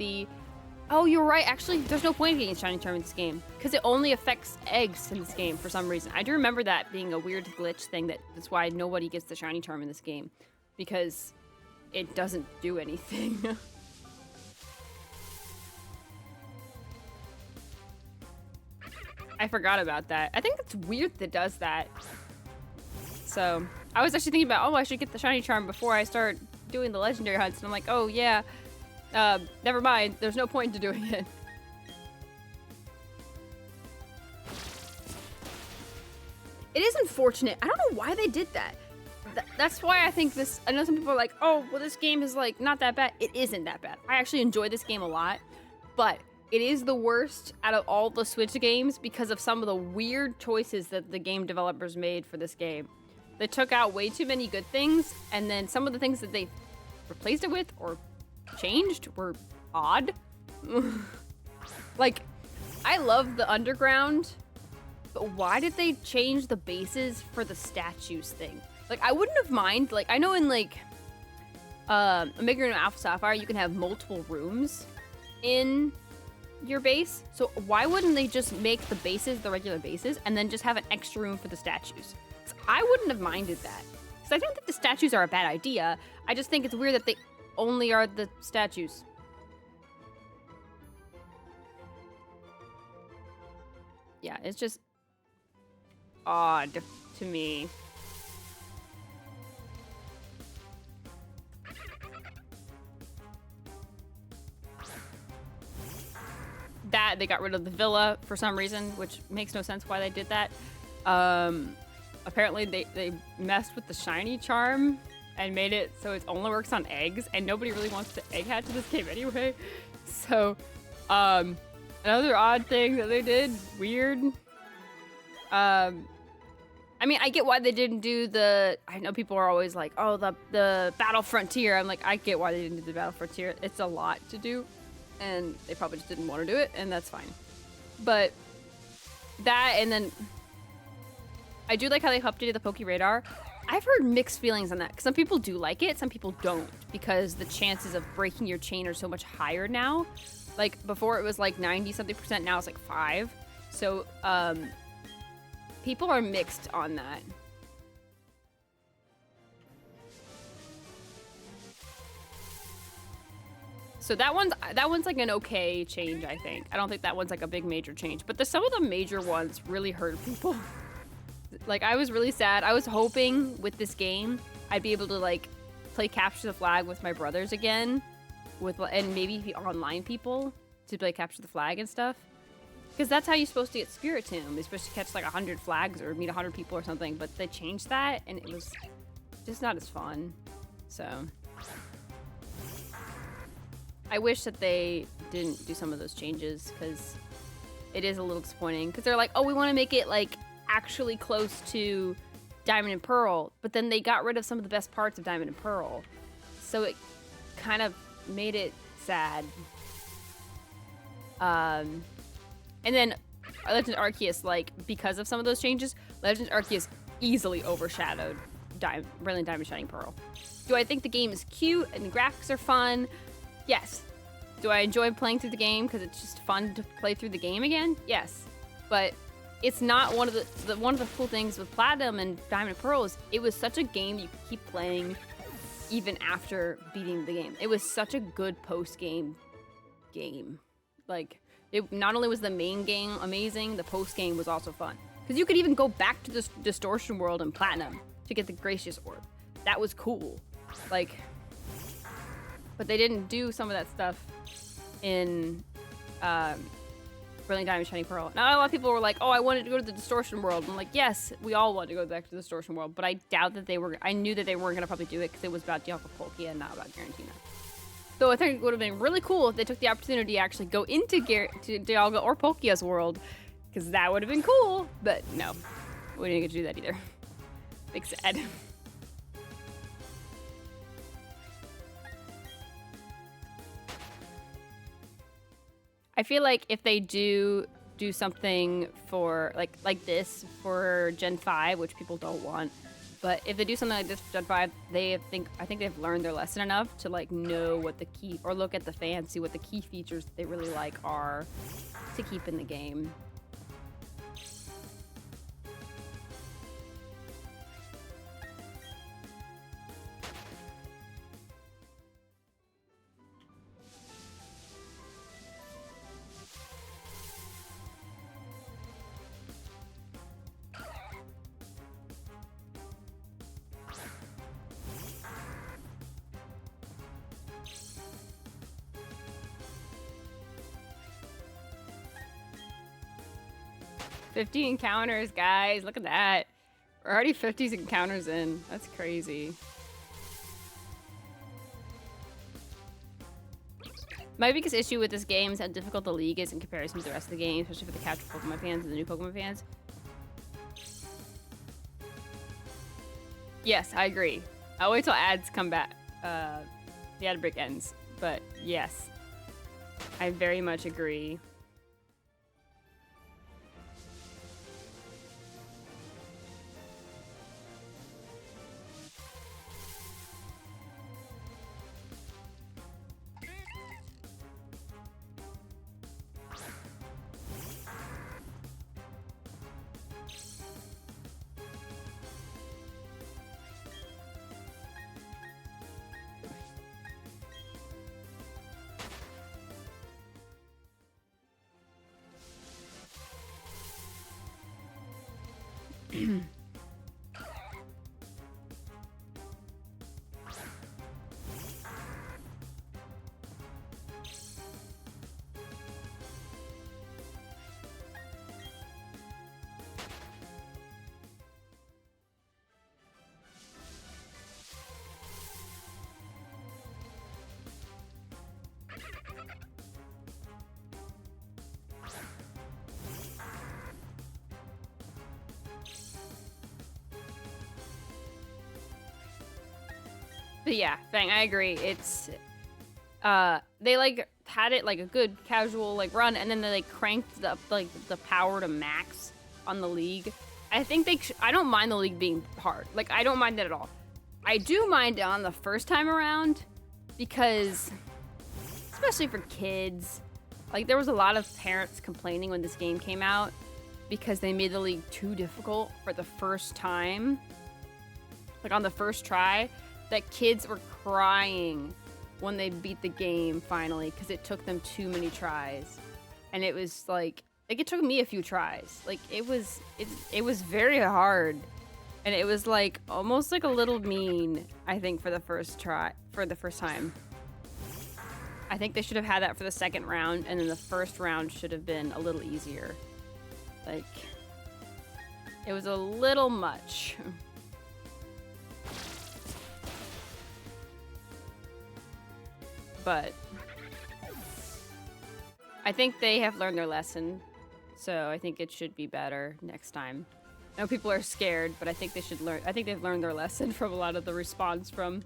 Oh, you're right. Actually, there's no point in getting shiny charm in this game because it only affects eggs in this game for some reason. I do remember that being a weird glitch thing. That's why nobody gets the shiny charm in this game, because it doesn't do anything. I forgot about that. I think it's weird that it does that. So I was actually thinking about, oh, I should get the shiny charm before I start doing the legendary hunts. And I'm like, oh yeah, never mind. There's no point to doing it. It is unfortunate. I don't know why they did that. That's why I think this, I know some people are like, oh, well, this game is like not that bad. It isn't that bad. I actually enjoy this game a lot, but it is the worst out of all the Switch games because of some of the weird choices that the game developers made for this game. They took out way too many good things, and then some of the things that they replaced it with or changed were odd. Like, I love the underground, but why did they change the bases for the statues thing? Like, I wouldn't have mind. Like, I know in like Omega and Alpha Sapphire, you can have multiple rooms in your base. So why wouldn't they just make the bases the regular bases and then just have an extra room for the statues? I wouldn't have minded that. Because I think that the statues are a bad idea. I just think it's weird that they only are the statues. Yeah, it's just odd to me. That they got rid of the villa for some reason, which makes no sense why they did that. Apparently they messed with the shiny charm and made it so it only works on eggs, and nobody really wants to egg hatch in this game anyway. So another odd thing that they did, weird. I mean, I get why they didn't do the, I know people are always like, oh, the Battle Frontier. I'm like, I get why they didn't do the Battle Frontier. It's a lot to do, and they probably just didn't want to do it, and that's fine. But that, and then I do like how they updated the Poke Radar. I've heard mixed feelings on that, because some people do like it, some people don't, because the chances of breaking your chain are so much higher now. Like, before it was like 90-something%, now it's like 5. So, people are mixed on that. So that one's like an okay change, I think. I don't think that one's like a big major change, but some of the major ones really hurt people. Like, I was really sad. I was hoping with this game I'd be able to like play Capture the Flag with my brothers again, and maybe online people to play Capture the Flag and stuff. Because that's how you're supposed to get Spirit Tomb. You're supposed to catch like 100 flags or meet 100 people or something, but they changed that and it was just not as fun. So I wish that they didn't do some of those changes, because it is a little disappointing. Because they're like, oh, we want to make it like actually close to Diamond and Pearl, but then they got rid of some of the best parts of Diamond and Pearl. So it kind of made it sad. And then Legend Arceus, like, because of some of those changes, Legend Arceus easily overshadowed Brilliant Diamond Shining Pearl. Do I think the game is cute and the graphics are fun? Yes. Do I enjoy playing through the game because it's just fun to play through the game again? Yes. But it's not one of the cool things with Platinum and Diamond and Pearl is it was such a game you could keep playing even after beating the game. It was such a good post-game game. Like, it not only was the main game amazing, the post-game was also fun. Because you could even go back to the Distortion World in Platinum to get the Gracious Orb. That was cool. Like, but they didn't do some of that stuff in Brilliant Diamond Shining Pearl. Now, a lot of people were like, oh, I wanted to go to the Distortion World. I'm like, yes, we all want to go back to the Distortion World, but I doubt that I knew that they weren't going to probably do it because it was about Dialga Palkia and not about Garantina. Though I think it would have been really cool if they took the opportunity to actually go into Dialga or Pokea's world, because that would have been cool. But no, we didn't get to do that either. Big sad. I feel like if they do something for like this for Gen 5, which people don't want, but if they do something like this for Gen 5, I think they've learned their lesson enough to like know what the key, or look at the fans, see what the key features that they really like are to keep in the game. $50 encounters, guys. Look at that. We're already 50 encounters in. That's crazy. My biggest issue with this game is how difficult the league is in comparison to the rest of the game, especially for the casual Pokemon fans and the new Pokemon fans. Yes, I agree. I'll wait till ads come back. The ad break ends. But yes, I very much agree. But yeah, Fang, I agree. It's they like had it like a good casual like run, and then they like cranked up like the power to max on the league. I think I don't mind the league being hard. Like I don't mind that at all. I do mind it on the first time around because, especially for kids, like there was a lot of parents complaining when this game came out because they made the league too difficult for the first time. Like on the first try, that kids were crying when they beat the game finally because it took them too many tries. And it was like it took me a few tries. Like it was very hard. And it was like almost like a little mean, I think, for the first time. I think they should have had that for the second round, and then the first round should have been a little easier. Like it was a little much. But I think they have learned their lesson, so I think it should be better next time. I know people are scared, but I think they should learn. I think they've learned their lesson from a lot of the response from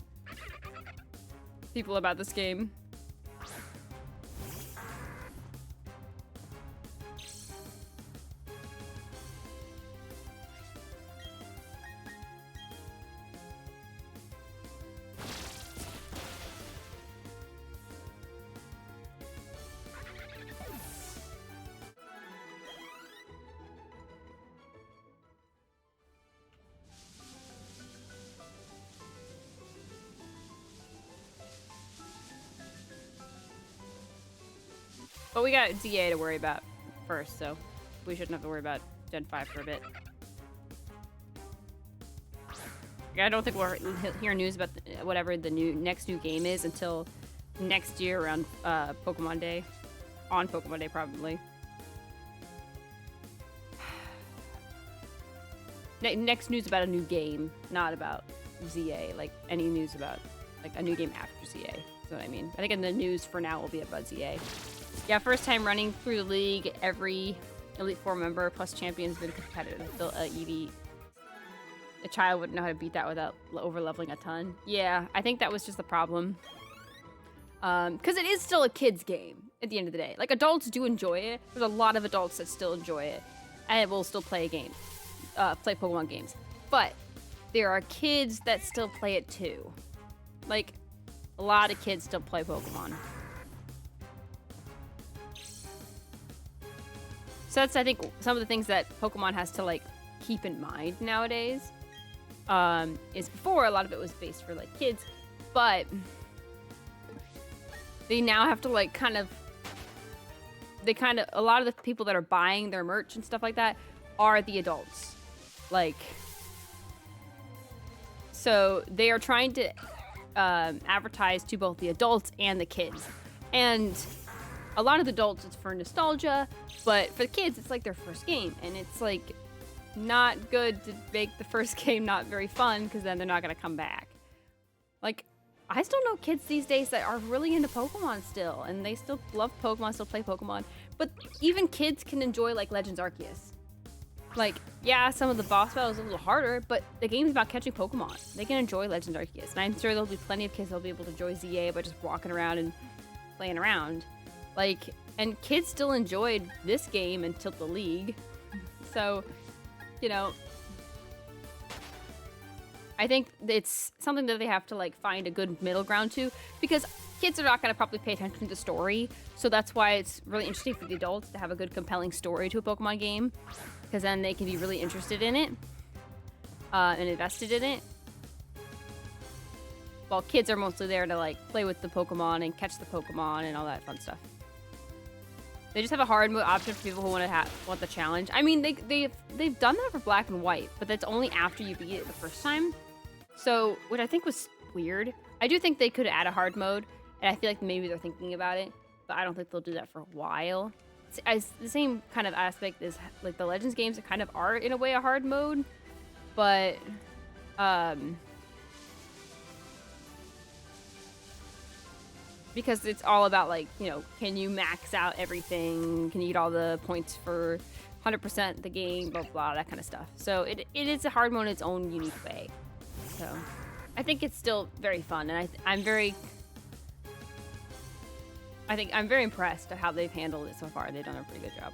people about this game. But we got ZA to worry about first, so we shouldn't have to worry about Gen 5 for a bit. I don't think we'll hear news about whatever the next new game is until next year around Pokemon Day. On Pokemon Day, probably. Next news about a new game, not about ZA. Like any news about like a new game after ZA. That's what I mean. I think in the news for now will be at Buds EA. Yeah, first time running through the league. Every Elite Four member plus champion has been competitive. Built a EV. A child wouldn't know how to beat that without over leveling a ton. Yeah, I think that was just the problem. Because it is still a kid's game at the end of the day. Like, adults do enjoy it. There's a lot of adults that still enjoy it and will still play play Pokemon games. But there are kids that still play it too. Like, a lot of kids still play Pokemon. So that's, I think, some of the things that Pokemon has to, like, keep in mind nowadays. Is before, a lot of it was based for, like, kids. But they now have to, like, a lot of the people that are buying their merch and stuff like that are the adults. Like, so they are trying to advertise to both the adults and the kids. And a lot of the adults, it's for nostalgia, but for the kids, it's like their first game. And it's like not good to make the first game not very fun because then they're not going to come back. Like, I still know kids these days that are really into Pokemon still, and they still love Pokemon, still play Pokemon. But even kids can enjoy, like, Legends Arceus. Like, yeah, some of the boss battles are a little harder, but the game's about catching Pokemon. They can enjoy Legends Arceus. And I'm sure there'll be plenty of kids that'll be able to enjoy ZA by just walking around and playing around. Like, and kids still enjoyed this game until the League. So, you know, I think it's something that they have to, like, find a good middle ground to, because kids are not going to probably pay attention to the story. So that's why it's really interesting for the adults to have a good, compelling story to a Pokemon game, because then they can be really interested in it and invested in it. While kids are mostly there to, like, play with the Pokemon and catch the Pokemon and all that fun stuff. They just have a hard mode option for people who want the challenge. I mean, they've done that for Black and White, but that's only after you beat it the first time. So, which I think was weird. I do think they could add a hard mode, and I feel like maybe they're thinking about it, but I don't think they'll do that for a while. It's the same kind of aspect as, like, the Legends games that kind of are, in a way, a hard mode, but because it's all about, like, you know, can you max out everything? Can you get all the points for 100% the game? Blah, blah, that kind of stuff. So it is a hard mode in its own unique way. So I think it's still very fun, and I'm very impressed at how they've handled it so far. They've done a pretty good job.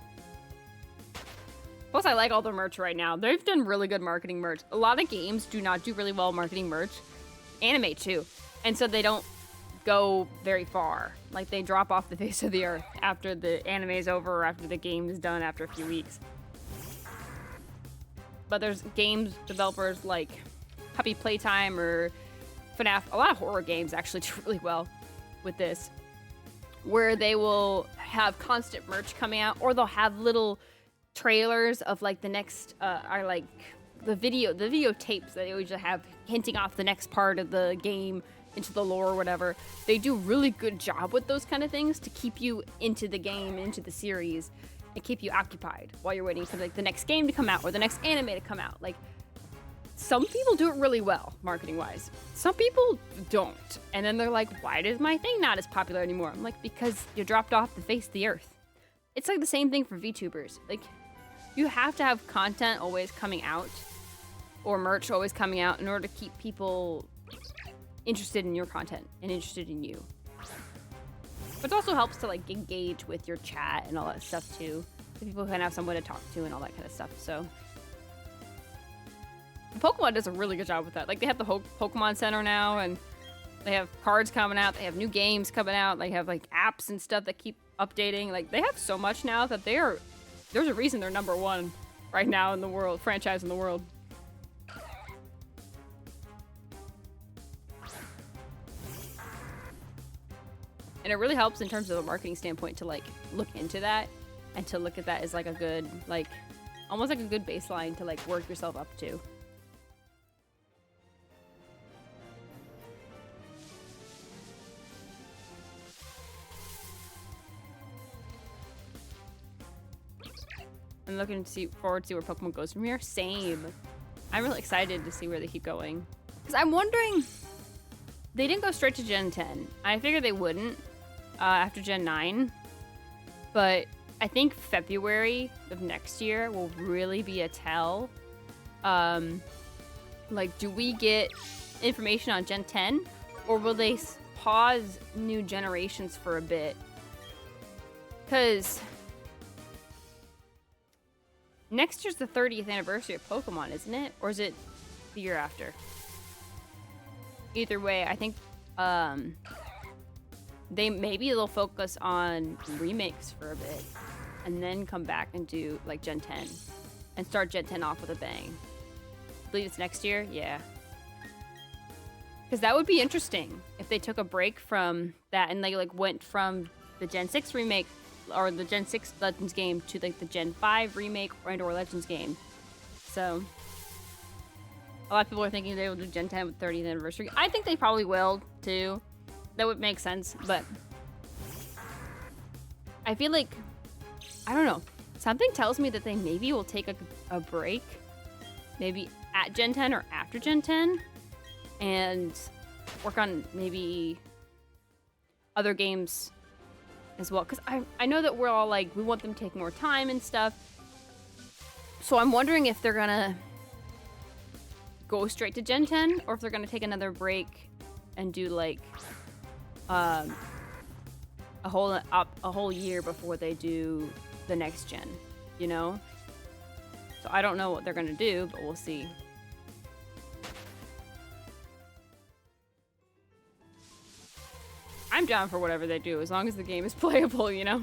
Plus, I like all their merch right now. They've done really good marketing merch. A lot of games do not do really well marketing merch. Anime, too. And so they don't go very far. Like, they drop off the face of the earth after the anime is over or after the game is done after a few weeks. But there's games developers like Puppy Playtime or FNAF. A lot of horror games actually do really well with this, where they will have constant merch coming out, or they'll have little trailers of, like, the next are like the video tapes that they always have hinting off the next part of the game into the lore or whatever. They do really good job with those kind of things to keep you into the game, into the series, and keep you occupied while you're waiting for, like, the next game to come out or the next anime to come out. Like, some people do it really well, marketing-wise. Some people don't. And then they're like, why is my thing not as popular anymore? I'm like, because you dropped off the face of the earth. It's like the same thing for VTubers. Like, you have to have content always coming out or merch always coming out in order to keep people interested in your content and interested in you. But it also helps to, like, engage with your chat and all that stuff too. So people can have someone to talk to and all that kind of stuff. So Pokemon does a really good job with that. Like, they have the Pokemon Center now, and they have cards coming out. They have new games coming out. They have, like, apps and stuff that keep updating. Like, they have so much now that there's a reason they're #1 right now in the world, franchise in the world. And it really helps in terms of a marketing standpoint to, like, look into that and to look at that as, like, a good, like, almost like a good baseline to, like, work yourself up to. I'm looking forward to see where Pokemon goes from here. Same. I'm really excited to see where they keep going. Because I'm wondering, they didn't go straight to Gen 10. I figured they wouldn't after Gen 9. But I think February of next year will really be a tell. Like, do we get information on Gen 10? Or will they pause new generations for a bit? Because next year's the 30th anniversary of Pokemon, isn't it? Or is it the year after? Either way, I think maybe they'll focus on remakes for a bit and then come back and do like Gen 10 and start Gen 10 off with a bang. I believe it's next year. Yeah. Because that would be interesting if they took a break from that and they like went from the Gen 6 remake or the Gen 6 Legends game to like the Gen 5 remake or Legends game. So a lot of people are thinking they will do Gen 10 with 30th anniversary. I think they probably will too. That would make sense, but I feel like, I don't know. Something tells me that they maybe will take a break, maybe at Gen 10 or after Gen 10, and work on maybe other games as well. Because I know that we're all like, we want them to take more time and stuff. So I'm wondering if they're gonna go straight to Gen 10 or if they're gonna take another break and do like a whole year before they do the next gen, you know? So I don't know what they're gonna do, but we'll see. I'm down for whatever they do, as long as the game is playable, you know?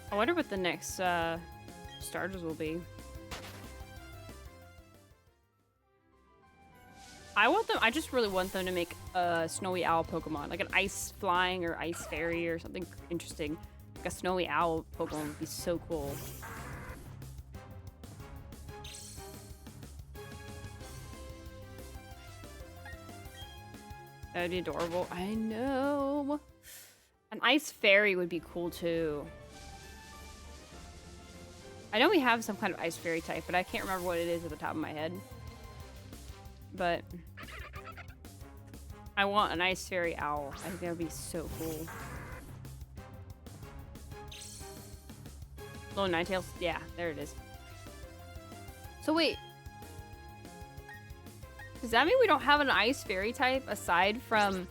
I wonder what the next starters will be. I just really want them to make a snowy owl Pokemon, like an ice flying or ice fairy or something interesting. Like a snowy owl Pokemon would be so cool. That'd be adorable. I know. An ice fairy would be cool too. I know we have some kind of ice fairy type, but I can't remember what it is at the top of my head. But I want an ice fairy owl. I think that would be so cool. Little Ninetales? Yeah, there it is. So wait. Does that mean we don't have an ice fairy type aside from...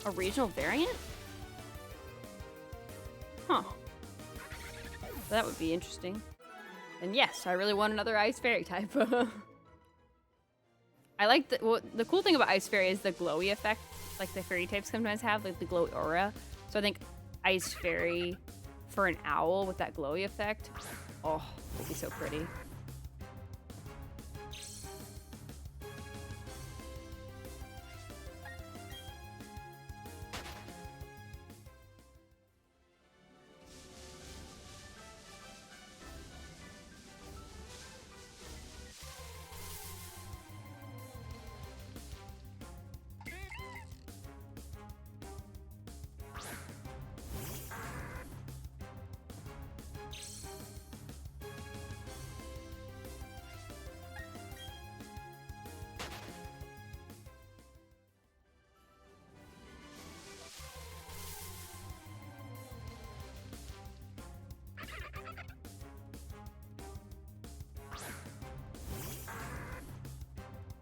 a regional variant? Huh. That would be interesting. And yes, I really want another ice fairy type. I like the cool thing about ice fairy is the glowy effect, like the fairy types sometimes have, like the glowy aura. So I think ice fairy for an owl with that glowy effect, oh, would be so pretty.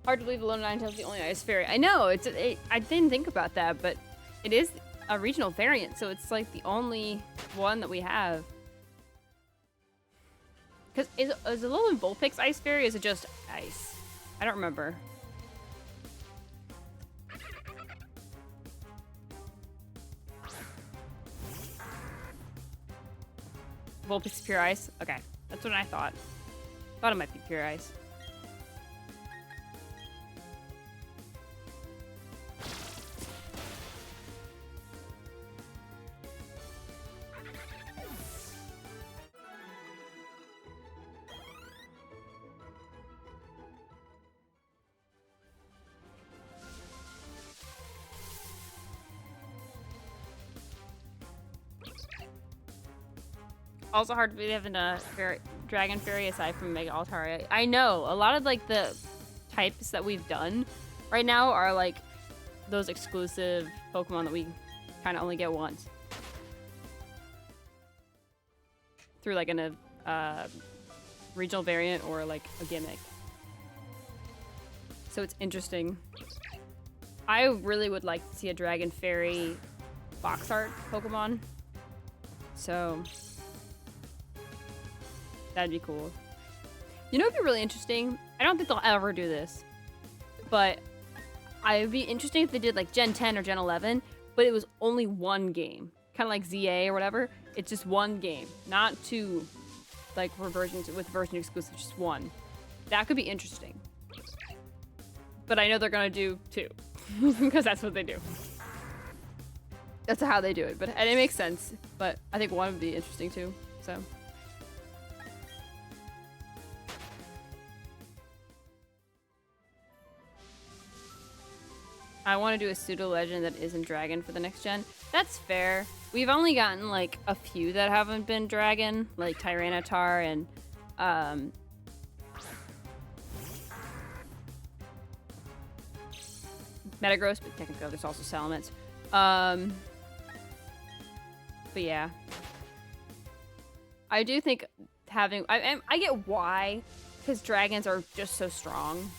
Hard to believe Alone Ninetales is the only ice fairy. I know, I didn't think about that, but it is a regional variant, so it's like the only one that we have. Because is Alolan Vulpix ice fairy, or is it just ice? I don't remember. Vulpix Pure Ice? Okay. That's what I thought. Thought it might be Pure Ice. Also hard to be having a Dragon Fairy aside from Mega Altaria. I know, a lot of like the types that we've done right now are like those exclusive Pokemon that we kind of only get once. Through like a regional variant or like a gimmick. So it's interesting. I really would like to see a Dragon Fairy box art Pokemon. So that'd be cool. You know, it'd be really interesting. I don't think they'll ever do this, but it'd be interesting if they did like Gen 10 or Gen 11, but it was only one game, kind of like ZA or whatever. It's just one game, not two, like versions with version exclusive, just one. That could be interesting. But I know they're gonna do two, because that's what they do. That's how they do it, and it makes sense. But I think one would be interesting too. So. I want to do a pseudo legend that isn't dragon for the next gen. That's fair. We've only gotten like a few that haven't been dragon, like Tyranitar and Metagross, but technically there's also Salamence. But yeah, I do think having I get why, because dragons are just so strong,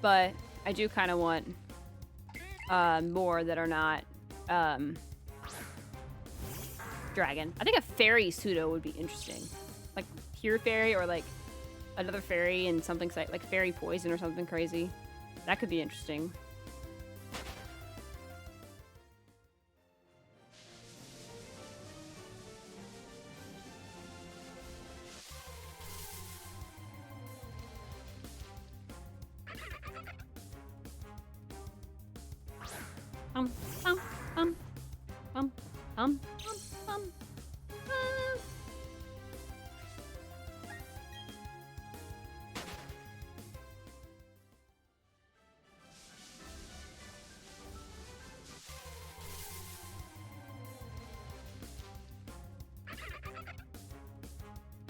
but I do kind of want more that are not dragon. I think a fairy pseudo would be interesting, like pure fairy or like another fairy and something like fairy poison or something crazy. That could be interesting.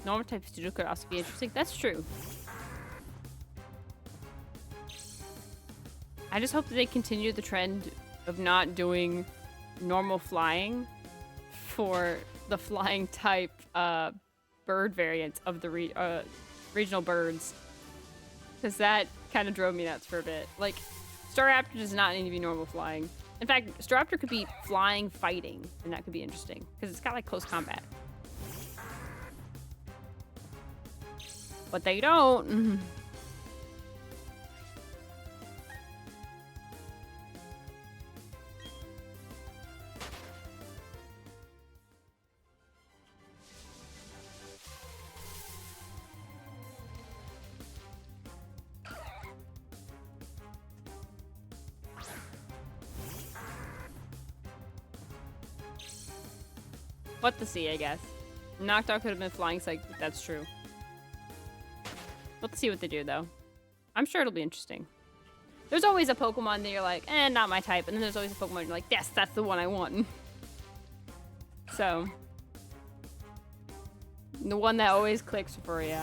Normal type studio could also be interesting. That's true. I just hope that they continue the trend of not doing normal flying for the flying type bird variants of the regional birds, because that kind of drove me nuts for a bit. Like, Staraptor does not need to be normal flying. In fact, Staraptor could be flying fighting, and that could be interesting because it's got like close combat. But they don't. What to see, I guess. Knockdown could have been flying psych, but that's true. Let's see what they do, though. I'm sure it'll be interesting. There's always a Pokemon that you're like, eh, not my type. And then there's always a Pokemon you're like, yes, that's the one I want. So, the one that always clicks for you.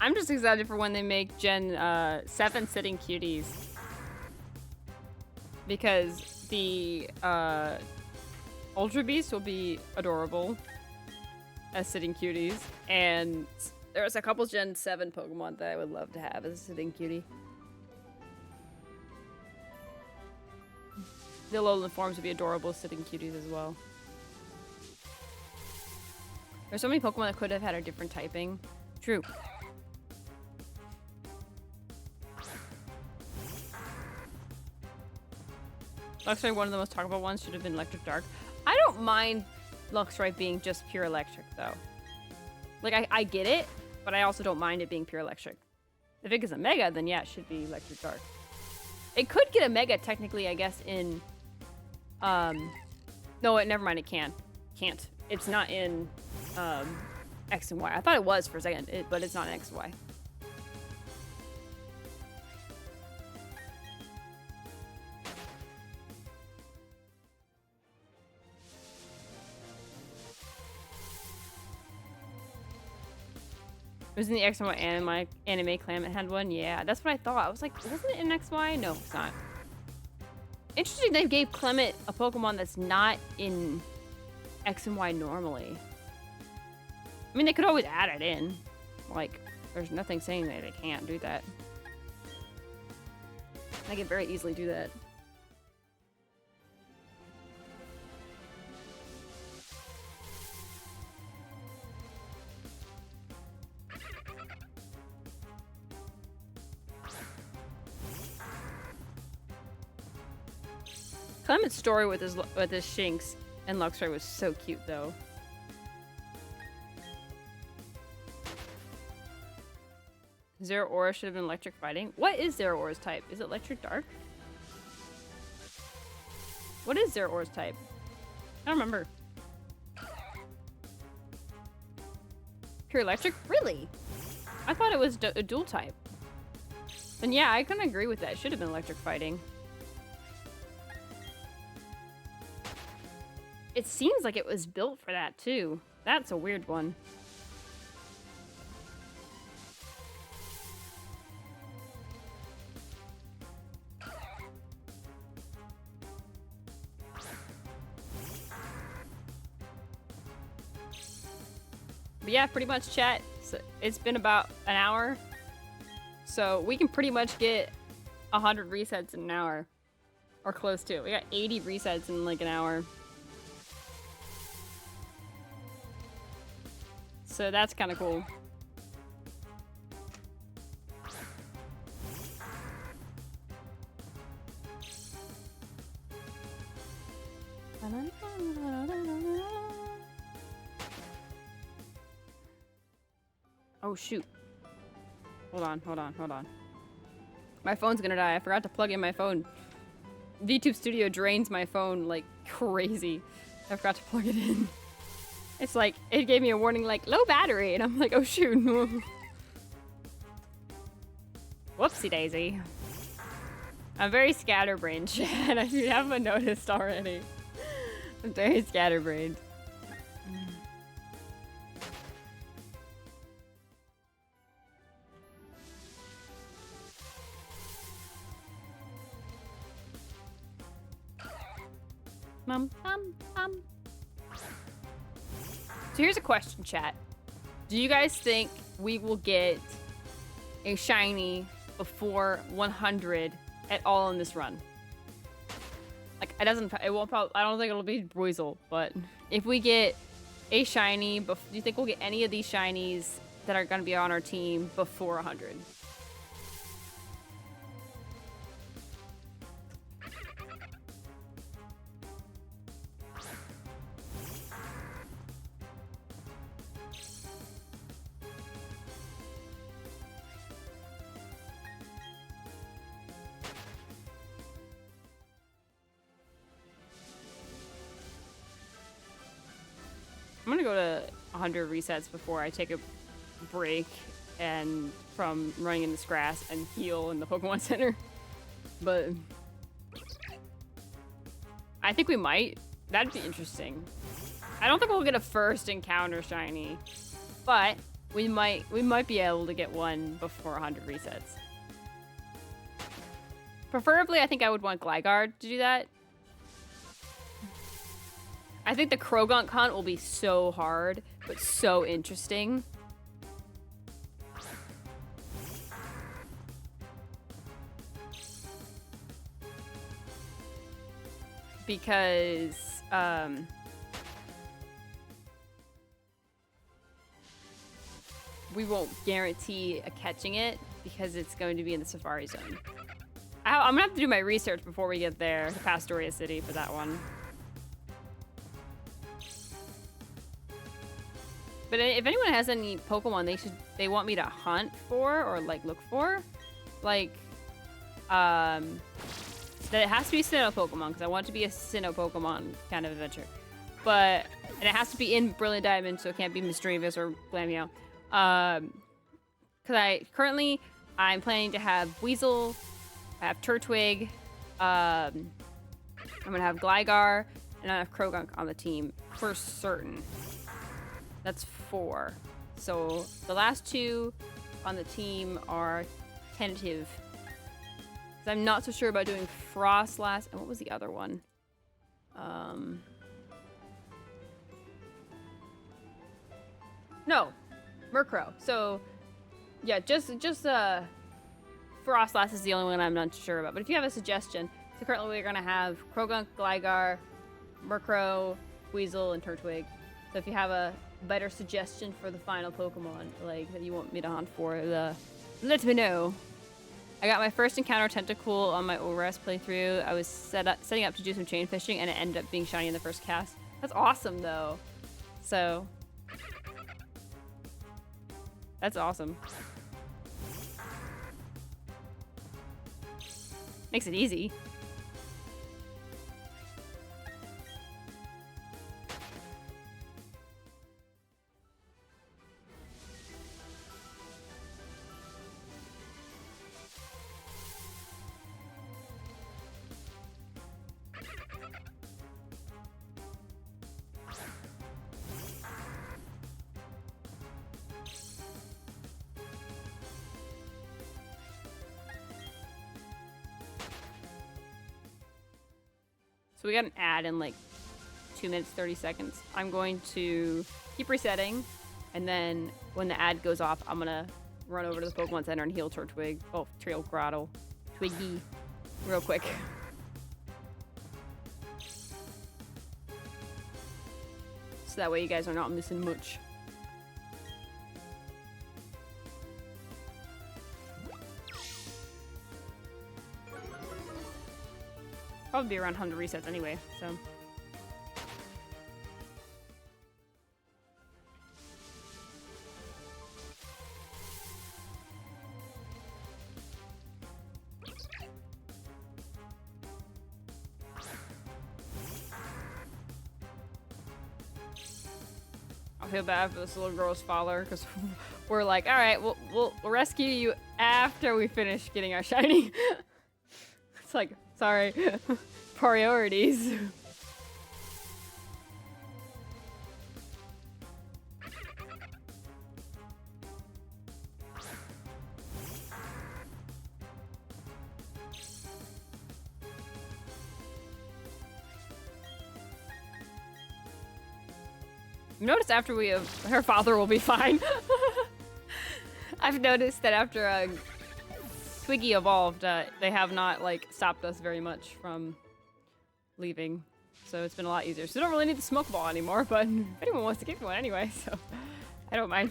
I'm just excited for when they make Gen 7 sitting cuties. Because the Ultra Beast will be adorable. as sitting cuties, and there's a couple Gen 7 Pokemon that I would love to have as a sitting cutie. The Alolan forms would be adorable sitting cuties as well. There's so many Pokemon that could have had a different typing. True. Luxray, one of the most talkable ones, should have been Electric Dark. I don't mind Luxray being just pure electric, though. Like, I get it, but I also don't mind it being pure electric. If it gets a Mega, then yeah, it should be Electric Dark. It could get a Mega, technically, I guess, in... No, never mind, it can. Can't. It's not in, X and Y. I thought it was for a second, but it's not in X and Y. It was in the X and Y anime clan that had one? Yeah, that's what I thought. I was like, wasn't it in X, Y? No, it's not. Interesting they gave Clement a Pokemon that's not in X and Y normally. I mean, they could always add it in. Like, there's nothing saying that they can't do that. I could very easily do that. Clement's story with his Shinx and Luxray was so cute, though. Zeraora should have been electric fighting. What is Zeraora's type? Is it electric dark? What is Zeraora's type? I don't remember. Pure electric? Really? I thought it was a dual type. And yeah, I can agree with that. It should have been electric fighting. It seems like it was built for that, too. That's a weird one. But yeah, pretty much, chat. So it's been about an hour. So we can pretty much get 100 resets in an hour. Or close to it. We got 80 resets in like an hour. So that's kind of cool. Oh shoot. Hold on. My phone's gonna die. I forgot to plug in my phone. VTube Studio drains my phone like crazy. I forgot to plug it in. It's like, it gave me a warning like, low battery, and I'm like, oh shoot. Whoopsie daisy. I'm very scatterbrained, Chad, if you haven't noticed already. I'm very scatterbrained. So here's a question, chat. Do you guys think we will get a shiny before 100 at all in this run? Like, I don't think it'll be Bruizel, but if we get a shiny, do you think we'll get any of these shinies that are going to be on our team before 100? I'm gonna go to 100 resets before I take a break and from running in this grass and heal in the Pokemon Center. But I think we might. That'd be interesting. I don't think we'll get a first encounter shiny, but we might be able to get one before 100 resets. Preferably, I think I would want Gligar to do that. I think the Krogunk hunt will be so hard, but so interesting. Because, we won't guarantee catching it because it's going to be in the Safari Zone. I'm gonna have to do my research before we get there to Pastoria City for that one. But if anyone has any Pokemon they want me to hunt for or like look for, like, that it has to be Sinnoh Pokemon because I want it to be a Sinnoh Pokemon kind of adventure. And it has to be in Brilliant Diamond, so it can't be Misdreavus or Glameow. Because I'm planning to have Weasel, I have Turtwig, I'm gonna have Gligar, and I have Krogunk on the team for certain. That's 4. So the last 2 on the team are tentative. Because I'm not so sure about doing Frostlass. And what was the other one? No, Murkrow. So yeah, just Frostlass is the only one I'm not sure about. But if you have a suggestion, so currently we're gonna have Krogunk, Gligar, Murkrow, Weasel, and Turtwig. So if you have a better suggestion for the final Pokemon, like, that you want me to hunt for, let me know. I got my first encounter Tentacool on my ORS playthrough. I was setting up to do some chain fishing, and it ended up being shiny in the first cast. That's awesome, though. So that's awesome. Makes it easy. So we got an ad in like 2 minutes, 30 seconds. I'm going to keep resetting, and then when the ad goes off, I'm gonna run over to the Pokemon Center and heal Turtwig. Oh, Trail Grotto. Twiggy. Real quick. So that way you guys are not missing much. Probably be around 100 resets anyway, so. I feel bad for this little girl's father because we're like, all right, we'll rescue you after we finish getting our shiny. It's like, sorry, priorities. Notice after we have her father will be fine. I've noticed that after Twiggy evolved, they have not like stopped us very much from leaving, so it's been a lot easier. So we don't really need the smoke ball anymore, but if anyone wants to get one anyway, so I don't mind.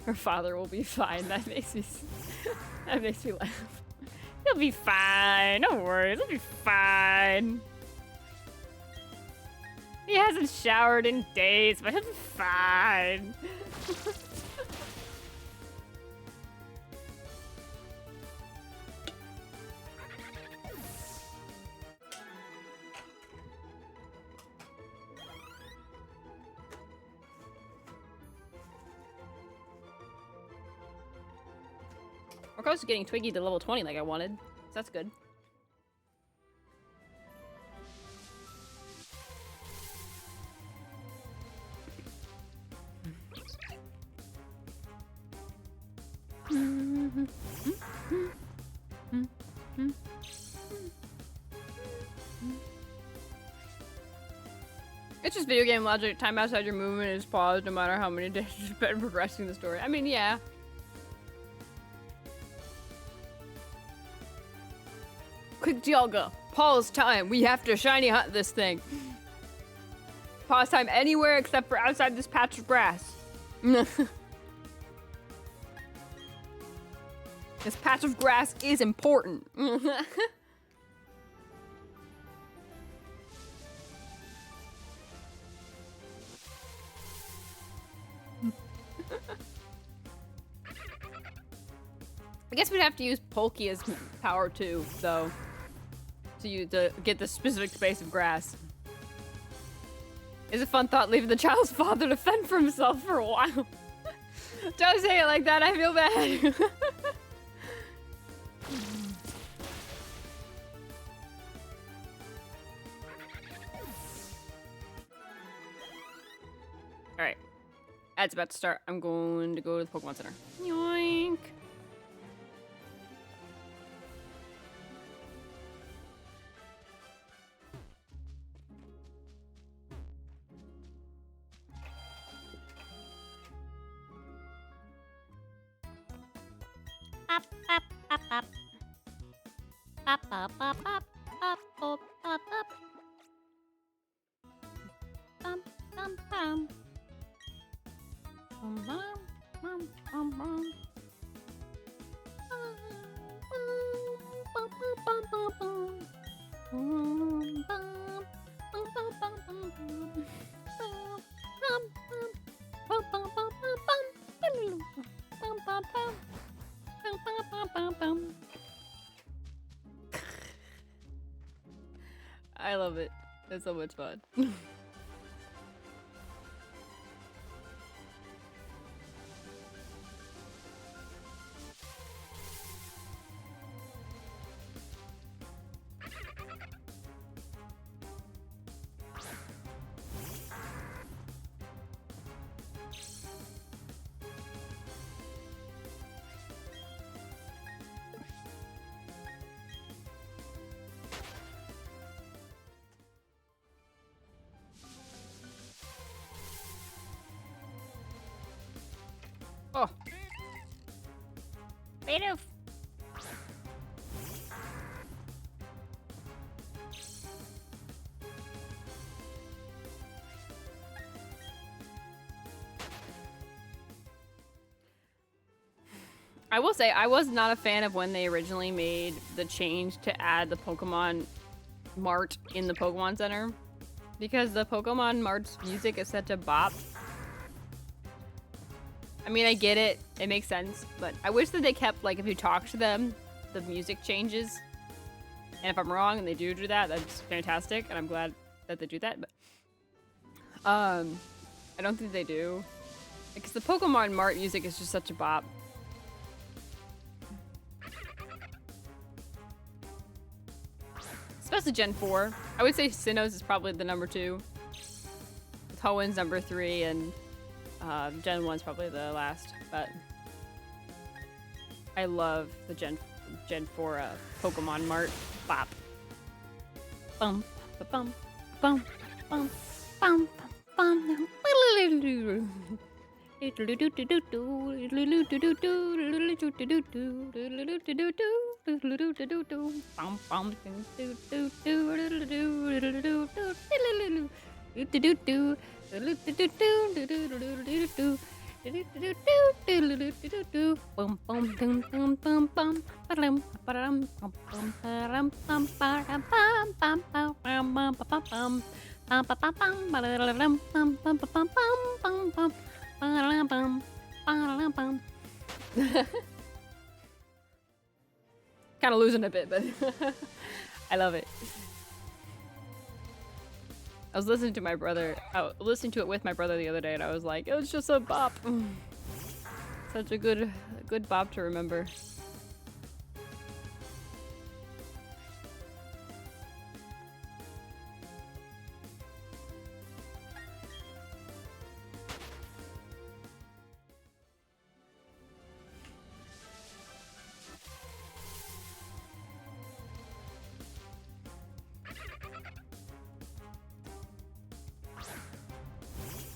Her father will be fine. That makes me laugh. He'll be fine. No worries. He'll be fine. He hasn't showered in days, but he'll be fine. We're close to getting Twiggy to level 20 like I wanted, so that's good. It's just video game logic. Time outside your movement is paused no matter how many days you spend progressing the story. I mean, yeah. Quick, Dialga. Pause time. We have to shiny hunt this thing. Pause time anywhere except for outside this patch of grass. This patch of grass is important. I guess we'd have to use Polkia's power too, though, to get the specific space of grass. It's a fun thought leaving the child's father to fend for himself for a while. Don't say it like that, I feel bad. Alright. Ad's about to start. I'm going to go to the Pokemon Center. Yoink. I love it. It's so much fun. Oh. Creative. I will say, I was not a fan of when they originally made the change to add the Pokemon Mart in the Pokemon Center. Because the Pokemon Mart's music is such a bop. I mean, I get it. It makes sense. But I wish that they kept, like, if you talk to them, the music changes. And if I'm wrong and they do that, that's fantastic. And I'm glad that they do that. But I don't think they do. Because the Pokemon Mart music is just such a bop. Especially Gen 4. I would say Sinnoh's is probably the number 2. Hoenn's number 3, and Gen 1's probably the last, but I love the Gen 4 Pokemon Mart bop. Bum bum bum bum bum bum. Kind of losing a bit, but I love it. I was listening to my brother, listening to it with my brother the other day, and I was like, it was just a bop. Such a good bop to remember.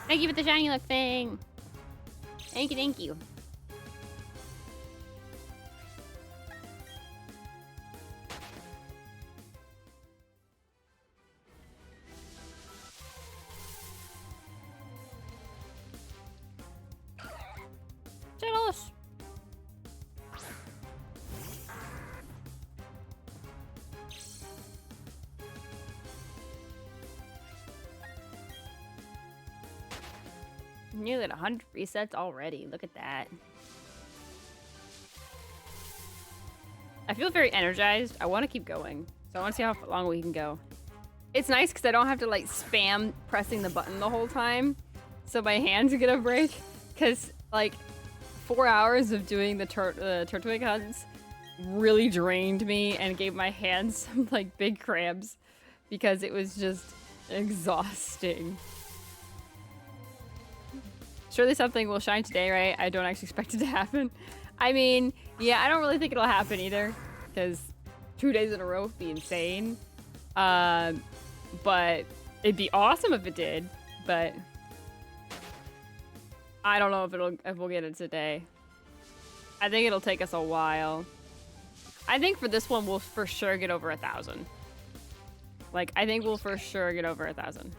Thank you for the shiny look thing. Thank you, thank you. Jealous. Nearly at 100 resets already. Look at that. I feel very energized. I want to keep going. So I want to see how long we can go. It's nice because I don't have to like spam pressing the button the whole time. So my hands are gonna break. Because like 4 hours of doing the turtwig hunts really drained me and gave my hands some like big cramps. Because it was just exhausting. Surely something will shine today, right? I don't actually expect it to happen. I mean, yeah, I don't really think it'll happen either. Because 2 days in a row would be insane. But it'd be awesome if it did. But I don't know if we'll get it today. I think it'll take us a while. I think for this one, we'll for sure get over 1,000. Like, I think we'll for sure get over 1,000.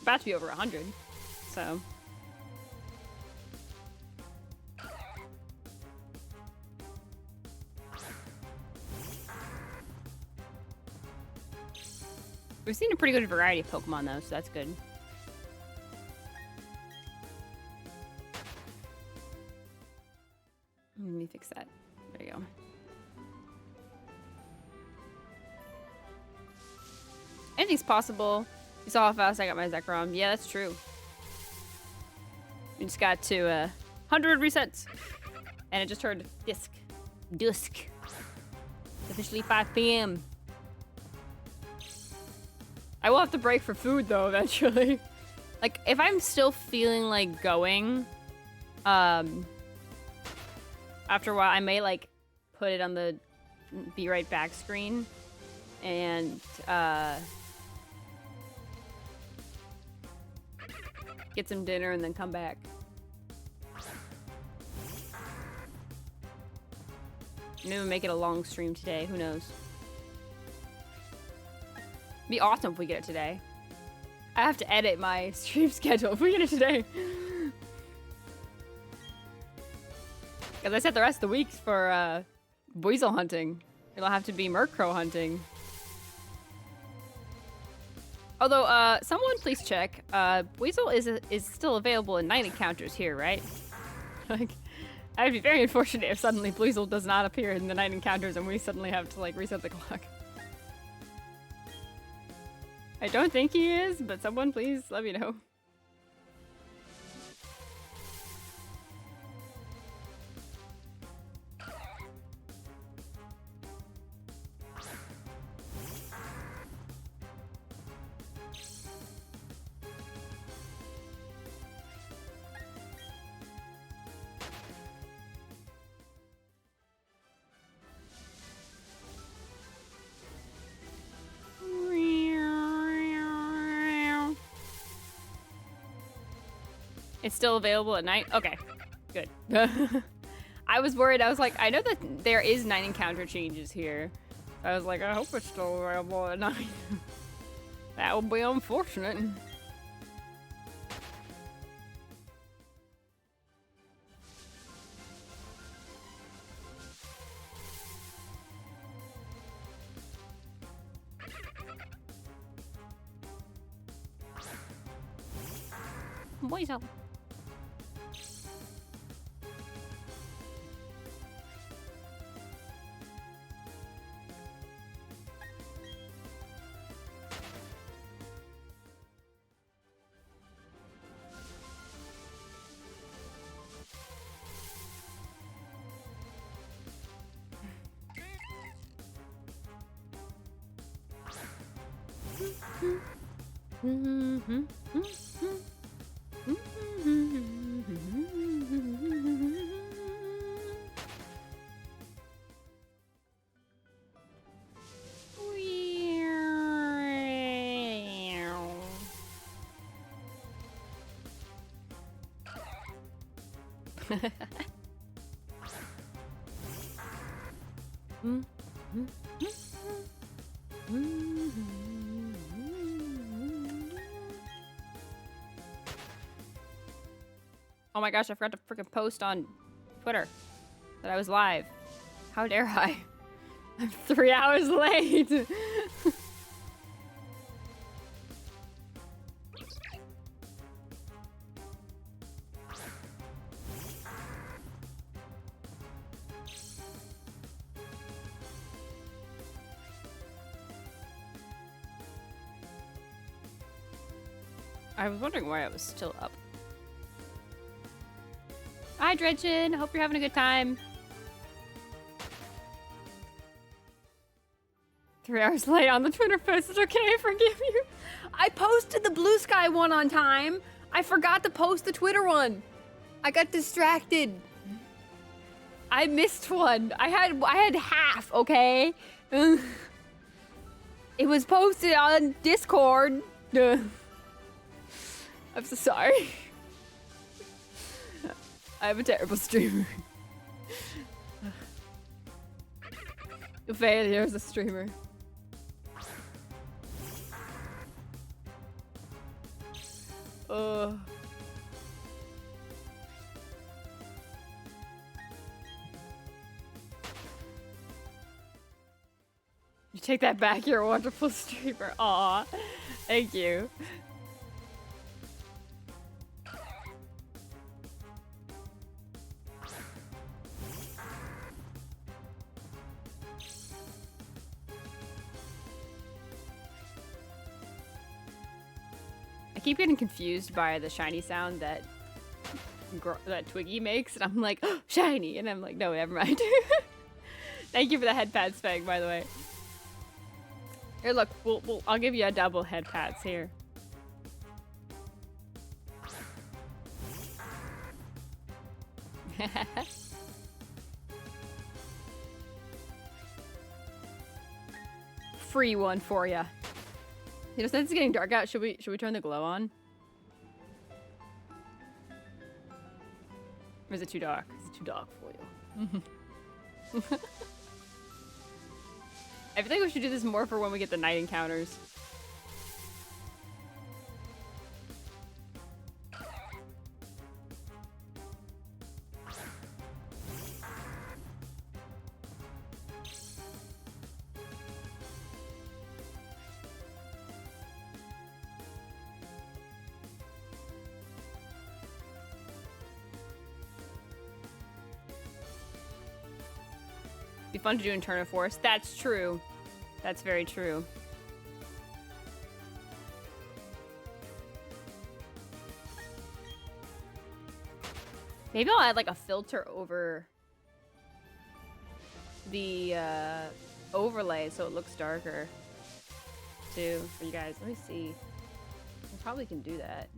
About to be over 100, so. We've seen a pretty good variety of Pokemon though, so that's good. Let me fix that. There you go. Anything's possible. You saw how fast I got my Zekrom. Yeah, that's true. We just got to 100 resets. And it just turned dusk. It's officially 5 p.m. I will have to break for food though eventually. Like if I'm still feeling like going, after a while I may like put it on the be right back screen and get some dinner and then come back. Maybe make it a long stream today, who knows. Be awesome if we get it today. I have to edit my stream schedule if we get it today. Because I set the rest of the weeks for weasel hunting. It'll have to be Murkrow hunting. Although, someone please check. Weasel is still available in night encounters here, right? Like, I'd be very unfortunate if suddenly Weasel does not appear in the night encounters and we suddenly have to like reset the clock. I don't think he is, but someone please let me know. It's still available at night? Okay, good. I was worried. I was like, I know that there is night encounter changes here. I was like, I hope it's still available at night. That would be unfortunate. Weasel. Oh my gosh, I forgot to freaking post on Twitter that I was live. How dare I? I'm 3 hours late. I was wondering why I was still up. Hi, Dredgen. Hope you're having a good time. 3 hours late on the Twitter post. It's okay, I forgive you. I posted the Blue Sky one on time. I forgot to post the Twitter one. I got distracted. I missed one. I had half, okay? It was posted on Discord. I'm so sorry. I'm a terrible streamer. A failure as a streamer. You take that back, you're a wonderful streamer. Aw, thank you. I keep getting confused by the shiny sound that Twiggy makes, and I'm like, oh, shiny, and I'm like, no, never mind. Thank you for the head pat spag, by the way. Here, look, I'll give you a double head pats here. Free one for ya. You know, since it's getting dark out, should we turn the glow on? Or is it too dark? Is it too dark for you? I feel like we should do this more for when we get the night encounters. Be fun to do in Turn of Force. That's true. That's very true. Maybe I'll add like a filter over the overlay so it looks darker too for you guys. Let me see. I probably can do that.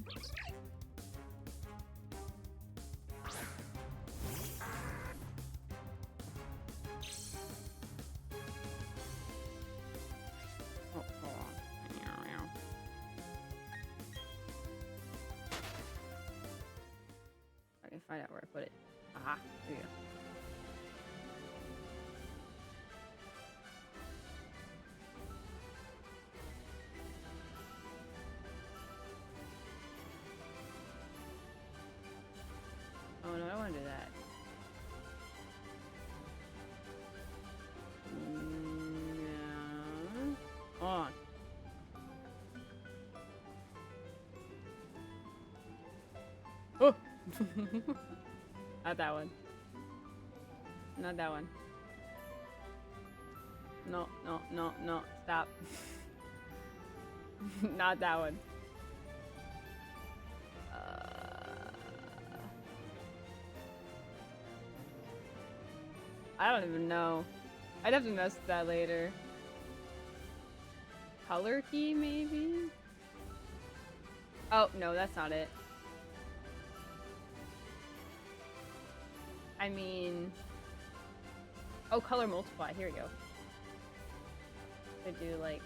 Find out where I put it. Aha, there you go. Oh no, I don't want to do that. No. Hold on. Oh! Not that one. Not that one. No, no, no, no. Stop. Not that one. I don't even know. I'd have to mess with that later. Color key, maybe? Oh, no, that's not it. I mean... Oh, color multiply. Here we go. Could do, like...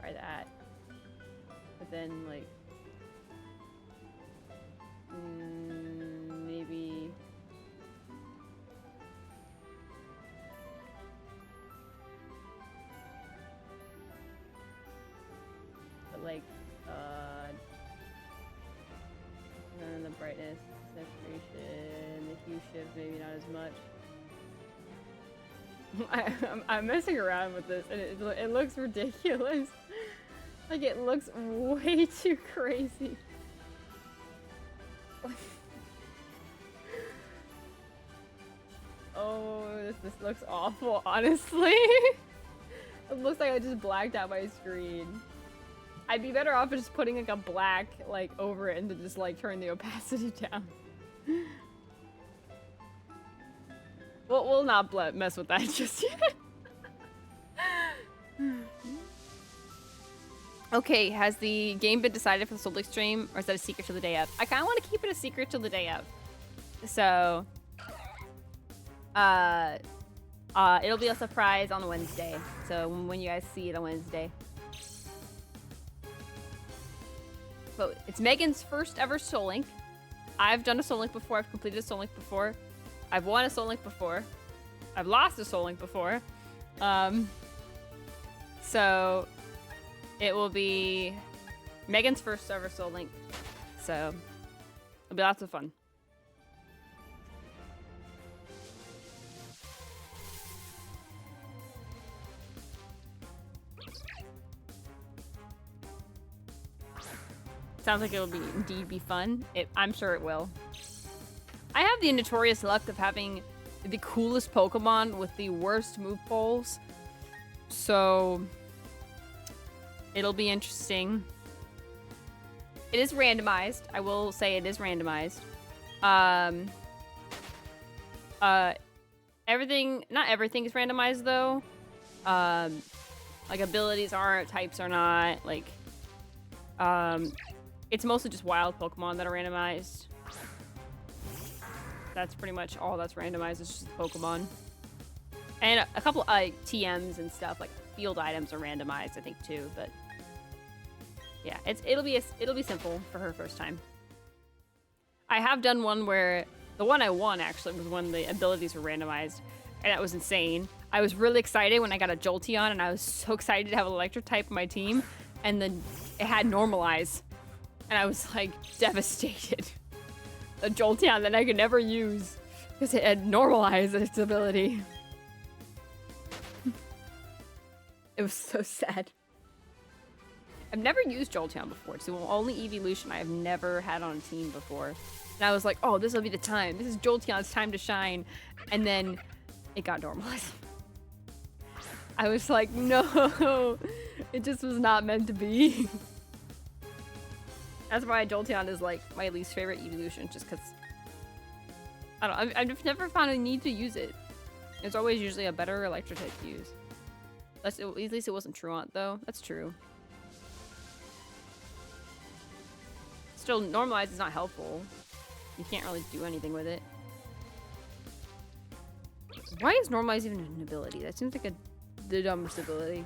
Try that. But then, like... like and the brightness, saturation, the hue shift, maybe not as much. I'm messing around with this, and it looks ridiculous. Like, it looks way too crazy. Oh, this looks awful, honestly. It looks like I just blacked out my screen. I'd be better off just putting like a black like over it and to just like turn the opacity down. We'll not mess with that just yet. Okay, has the game been decided for the Soul Lake stream, or is that a secret till the day of? I kind of want to keep it a secret till the day of. So, it'll be a surprise on Wednesday. So when you guys see it on Wednesday. But it's Megan's first ever Soul Link. I've done a Soul Link before. I've completed a Soul Link before. I've won a Soul Link before. I've lost a Soul Link before. So it will be Megan's first ever Soul Link. So it'll be lots of fun. Sounds like it will indeed be fun. I'm sure it will. I have the notorious luck of having the coolest Pokemon with the worst move poles. So it'll be interesting. It is randomized. I will say it is randomized. Everything, not everything is randomized though. Like abilities aren't, types are not, like, it's mostly just wild Pokemon that are randomized. That's pretty much all that's randomized. It's just Pokemon. And a couple TMs and stuff, like field items are randomized, I think too, but yeah, it'll be simple for her first time. I have done one where the one I won actually was when the abilities were randomized, and that was insane. I was really excited when I got a Jolteon, and I was so excited to have an electric type in my team, and then it had Normalize, and I was like devastated. A Jolteon that I could never use because it had Normalize its ability. It was so sad. I've never used Jolteon before. It's the only evolution I have never had on a team before. And I was like, oh, this will be the time. This is Jolteon's time to shine. And then it got Normalized. I was like, no, it just was not meant to be. That's why Jolteon is like my least favorite evolution, just because I've never found a need to use it. There's always usually a better electric type to use. At least it wasn't Truant though. That's true. Still, Normalize is not helpful. You can't really do anything with it. Why is Normalize even an ability? That seems like the dumbest ability.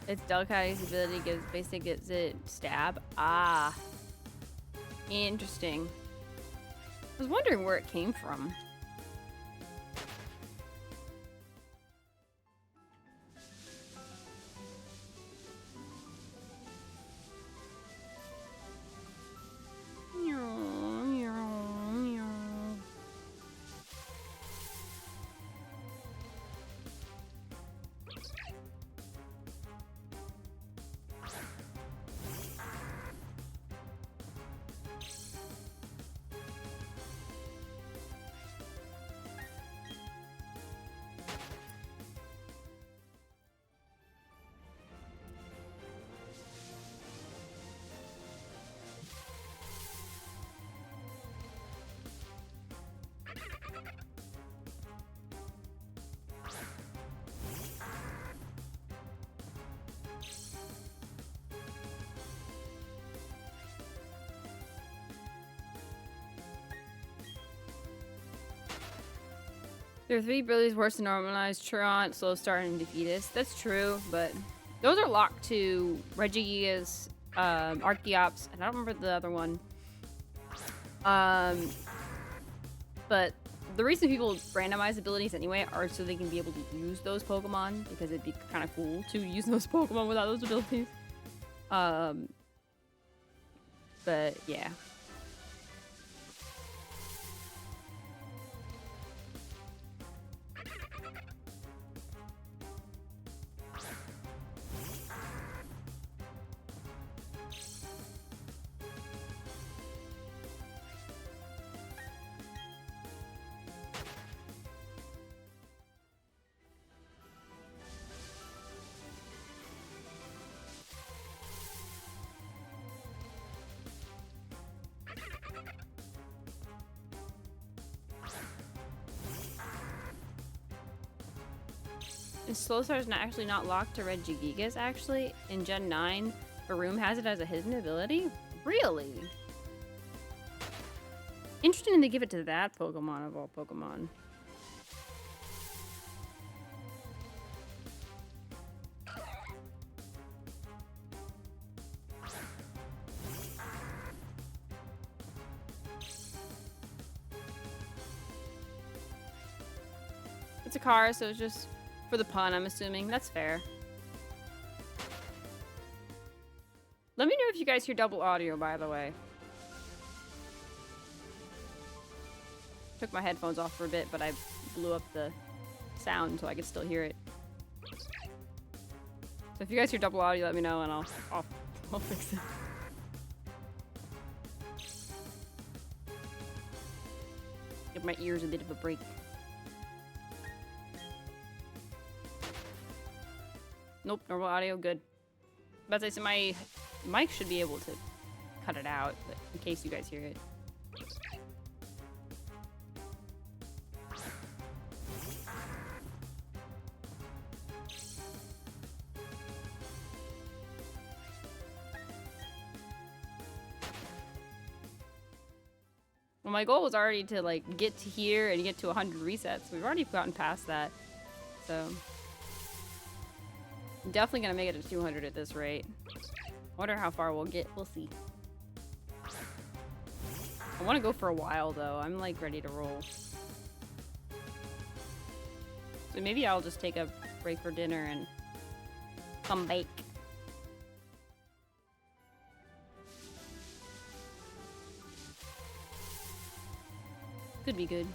Its Delcatty's ability gives it stab. Ah. Interesting. I was wondering where it came from. There are 3 abilities worse than normalized: Truant, Slow Start, and Defeatist. That's true, but those are locked to Regigigas, Archeops, and I don't remember the other one. But the reason people randomize abilities anyway are so they can be able to use those Pokemon, because it'd be kind of cool to use those Pokemon without those abilities. But yeah. And Slow Start is actually not locked to Regigigas, actually. In Gen 9, Varoom has it as a hidden ability? Really? Interesting they give it to that Pokemon of all Pokemon. It's a car, so it's just for the pun, I'm assuming. That's fair. Let me know if you guys hear double audio, by the way. Took my headphones off for a bit, but I blew up the sound so I could still hear it. So if you guys hear double audio, let me know and I'll fix it. Give my ears a bit of a break. Nope, normal audio, good. But I say my mic should be able to cut it out, but in case you guys hear it. Well, my goal was already to like get to here and get to 100 resets. We've already gotten past that, so I'm definitely gonna make it to 200 at this rate. Wonder how far we'll get. We'll see. I want to go for a while though. I'm like ready to roll. So maybe I'll just take a break for dinner and come bake. Could be good.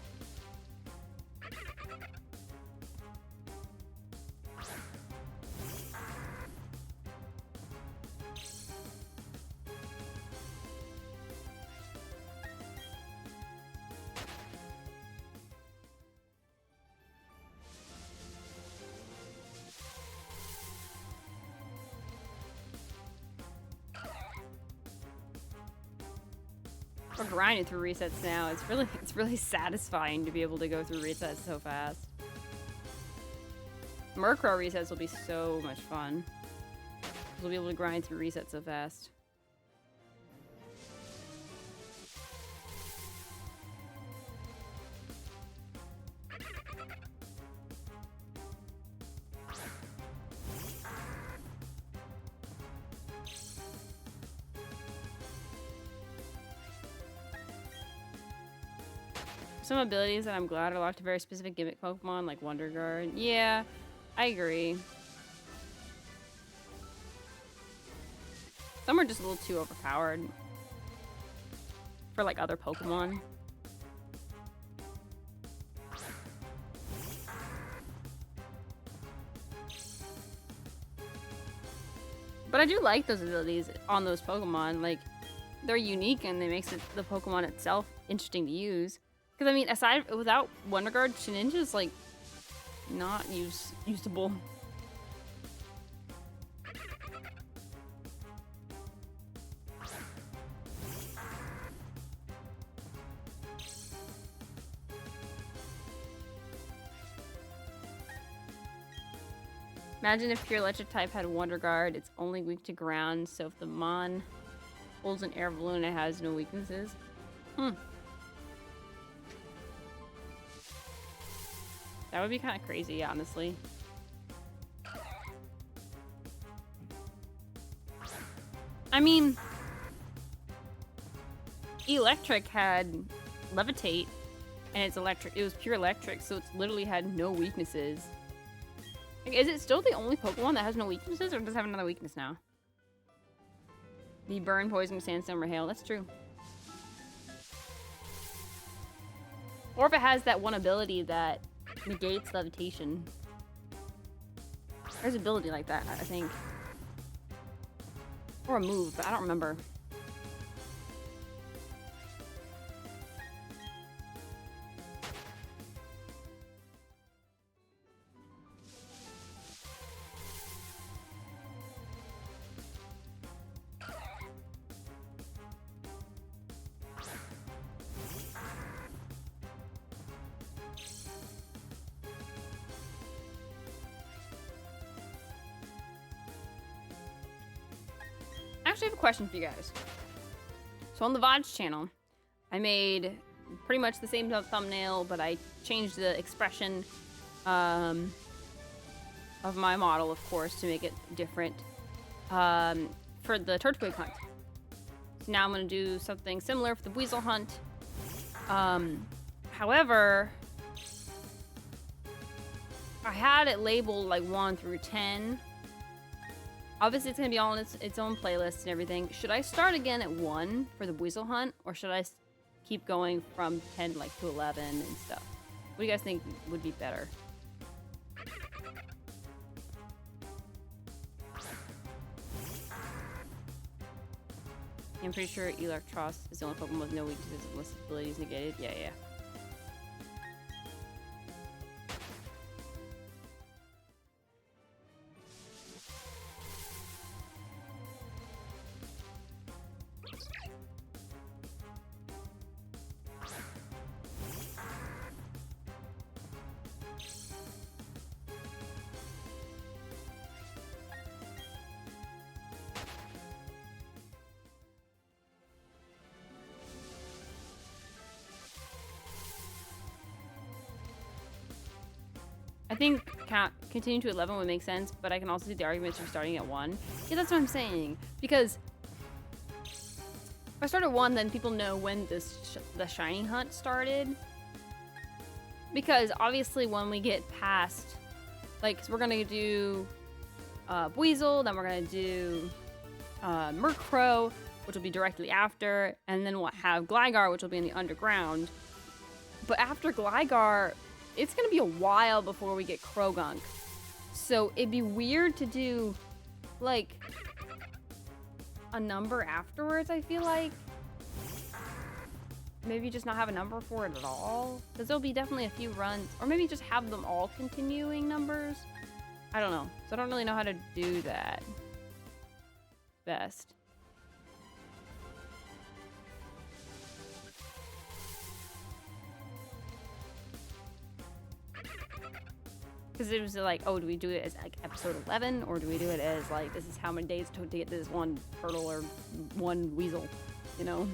We're grinding through resets now. It's really satisfying to be able to go through resets so fast. Murkrow resets will be so much fun. We'll be able to grind through resets so fast. Some abilities that I'm glad are locked to very specific gimmick Pokemon, like Wonder Guard. Yeah, I agree. Some are just a little too overpowered for like other Pokemon. But I do like those abilities on those Pokemon. Like, they're unique and it makes the Pokemon itself interesting to use. Because, I mean, without Wonder Guard, Shininja's, like, not usable. Imagine if pure electric type had Wonder Guard, it's only weak to ground, so if the Mon holds an air balloon, it has no weaknesses. That would be kind of crazy, honestly. I mean, electric had levitate, and it's electric. It was pure electric, so it's literally had no weaknesses. Like, is it still the only Pokemon that has no weaknesses, or does it have another weakness now? The burn, poison, sandstorm, or hail. That's true. Or if it has that one ability that negates levitation. There's an ability like that, I think. Or a move, but I don't remember. I actually have a question for you guys. So on the VODs channel, I made pretty much the same thumbnail, but I changed the expression of my model, of course, to make it different for the Turtwig hunt. So now I'm going to do something similar for the Weasel hunt. However, I had it labeled like 1 through 10. Obviously, it's going to be all in its own playlist and everything. Should I start again at 1 for the Weasel hunt, or should I keep going from 10 like to 11 and stuff? What do you guys think would be better? I'm pretty sure Electros is the only Pokemon with no weaknesses unless its ability is negated. Yeah, yeah. I think continue to 11 would make sense, but I can also see the arguments for starting at 1. Yeah, that's what I'm saying. Because if I start at 1, then people know when the shiny hunt started. Because obviously when we get past, like, so we're going to do Weasel, then we're going to do Murkrow, which will be directly after, and then we'll have Gligar, which will be in the underground. But after Gligar, it's gonna be a while before we get Krogunk. So it'd be weird to do, like, a number afterwards, I feel like. Maybe just not have a number for it at all. Because there'll be definitely a few runs. Or maybe just have them all continuing numbers. I don't know. So I don't really know how to do that best. Because it was like, oh, do we do it as like episode 11, or do we do it as like, this is how many days to get this one turtle or one weasel, you know?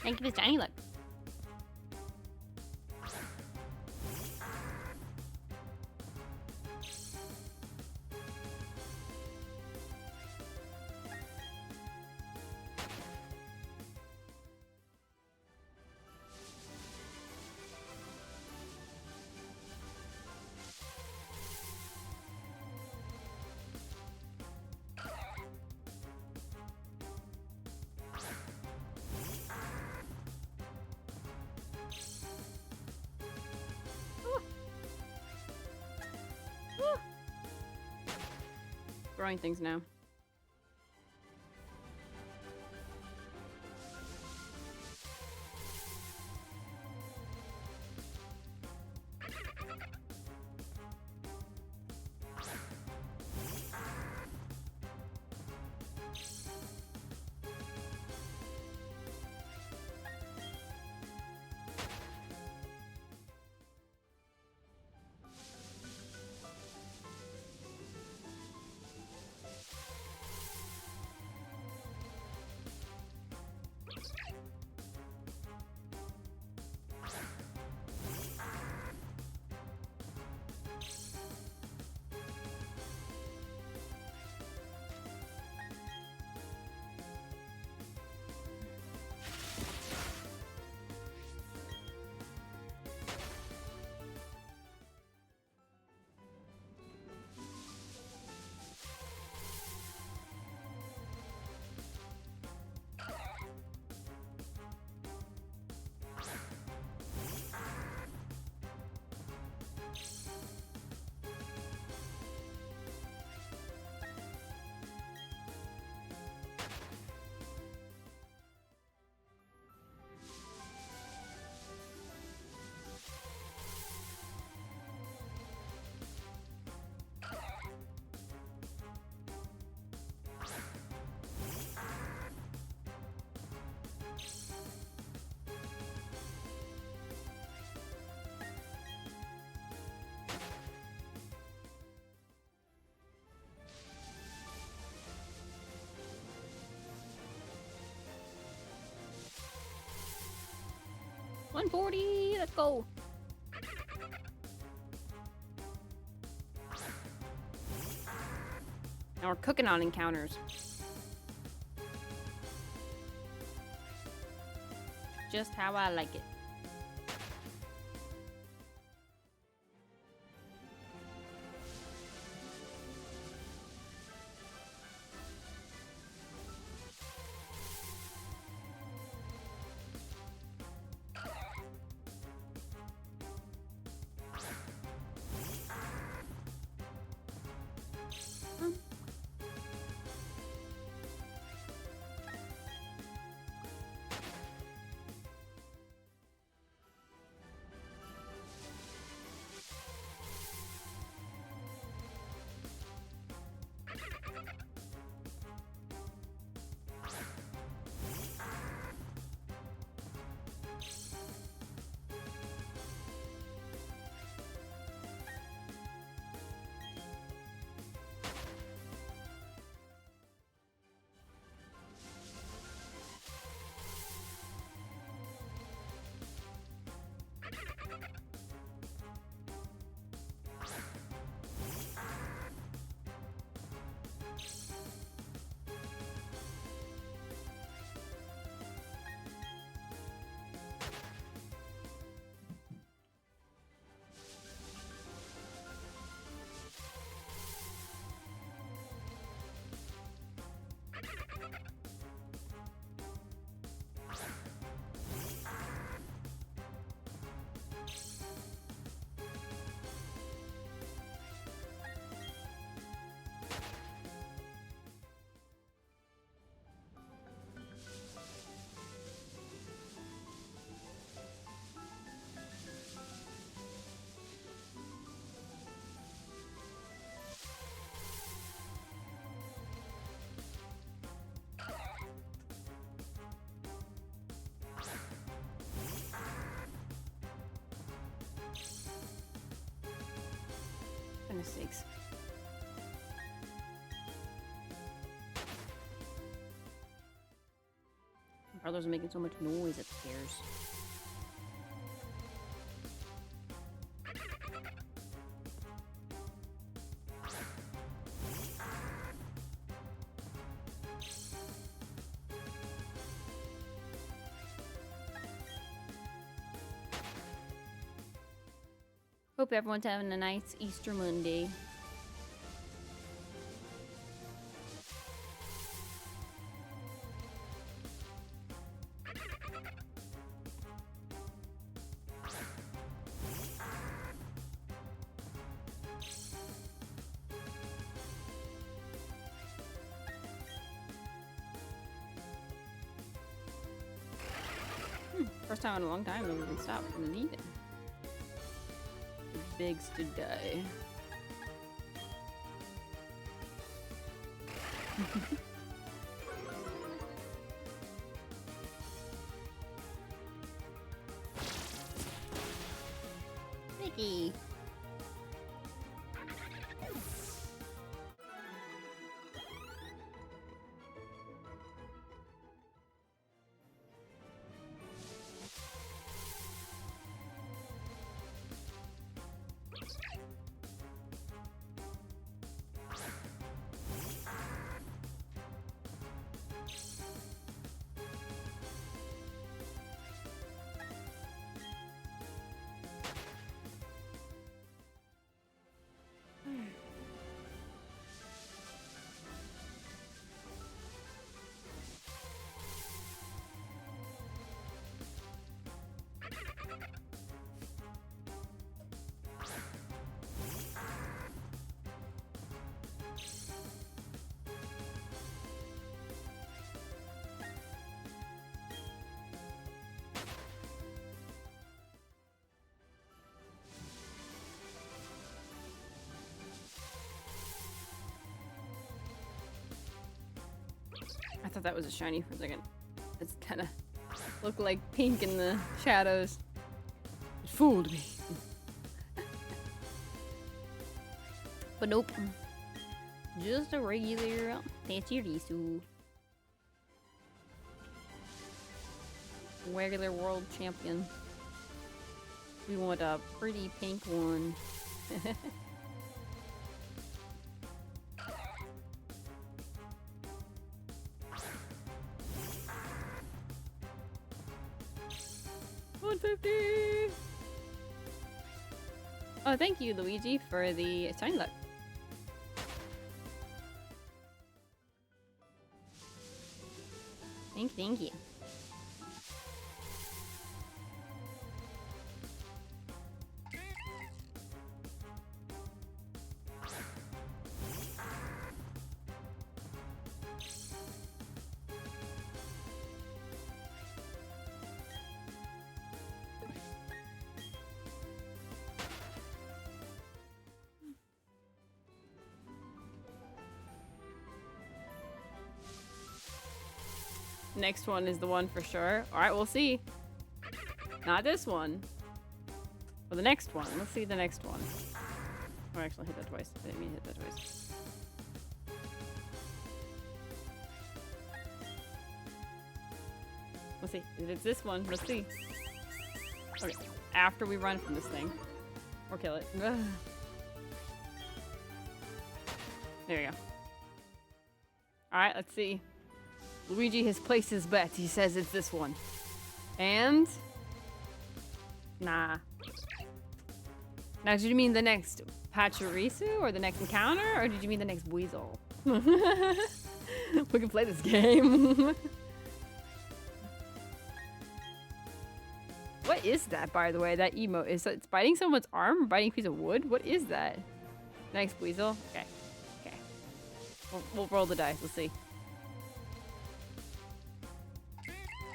Thank you for the shiny look. Throwing things now. $140. Let's go. Now we're cooking on encounters. Just how I like it. Goodness sakes. I'm Carlos are making so much noise upstairs. Hope everyone's having a nice Easter Monday. First time in a long time that we've been stopped from the eating. The bigs to die. Mickey. I thought that was a shiny for a second. It's kind of looked like pink in the shadows. It fooled me. But nope. Just a regular Pachirisu. Regular world champion. We want a pretty pink one. $150. Oh, thank you, Luigi, for the shiny luck. Thank you. Next one is the one for sure. Alright, we'll see. Not this one. Well, the next one. Let's see the next one. Oh, actually, I hit that twice. I didn't mean to hit that twice. Let's see. If it's this one, let's see. Okay, after we run from this thing. Or kill it. Ugh. There we go. Alright, let's see. Luigi has placed his bet. He says it's this one. And... nah. Now, did you mean the next Pachirisu or the next encounter? Or did you mean the next Weasel? We can play this game. What is that, by the way? That emote is it's biting someone's arm or biting a piece of wood? What is that? Next Weasel? Okay. Okay. We'll roll the dice. Let's see.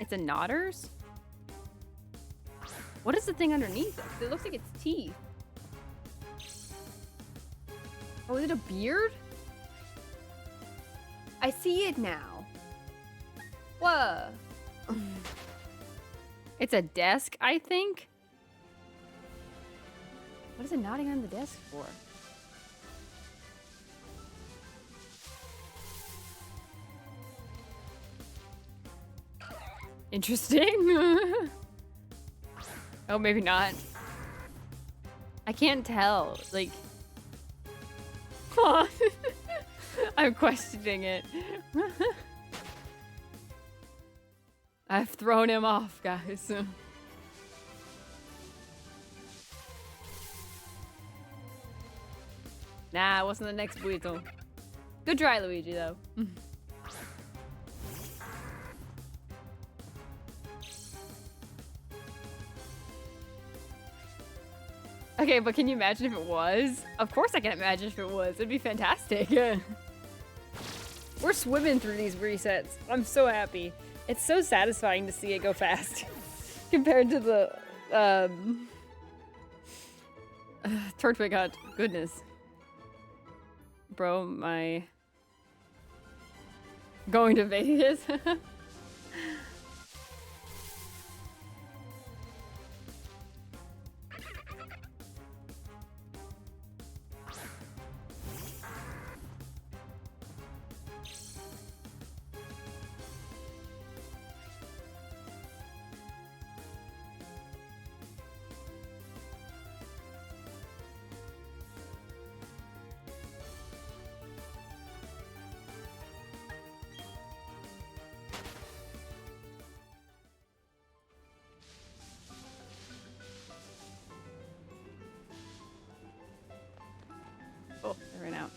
It's a Knotters? What is the thing underneath it? It looks like it's teeth. Oh, is it a beard? I see it now. Whoa. It's a desk, I think. What is it nodding on the desk for? Interesting. Oh, maybe not. I can't tell. Like, I'm questioning it. I've thrown him off, guys. Nah, it wasn't the next burrito. Good try, Luigi, though. Okay, but can you imagine if it was? Of course I can imagine if it was. It'd be fantastic. We're swimming through these resets. I'm so happy. It's so satisfying to see it go fast. Compared to the, Turtwig Hunt. Goodness. Bro, my... Going to Vegas? Oh, I ran out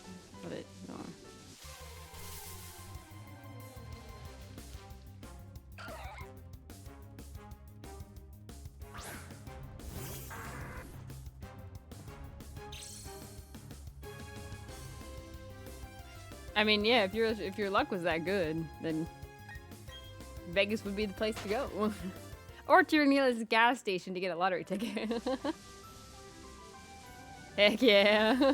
of it. No. I mean, yeah, if your luck was that good, then Vegas would be the place to go. Or to your nearest gas station to get a lottery ticket. Heck yeah.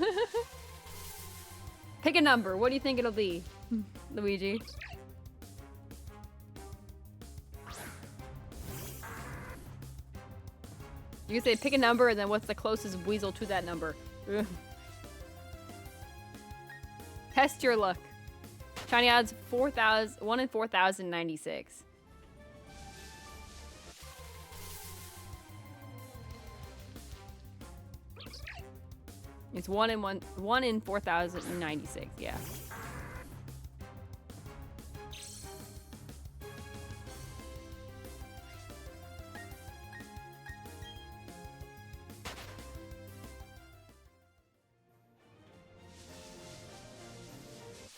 Pick a number. What do you think it'll be, Luigi? You can say pick a number and then what's the closest weasel to that number. Ugh. Test your luck. Shiny odds 1 in 4,096. It's 1 in 4,096, yeah.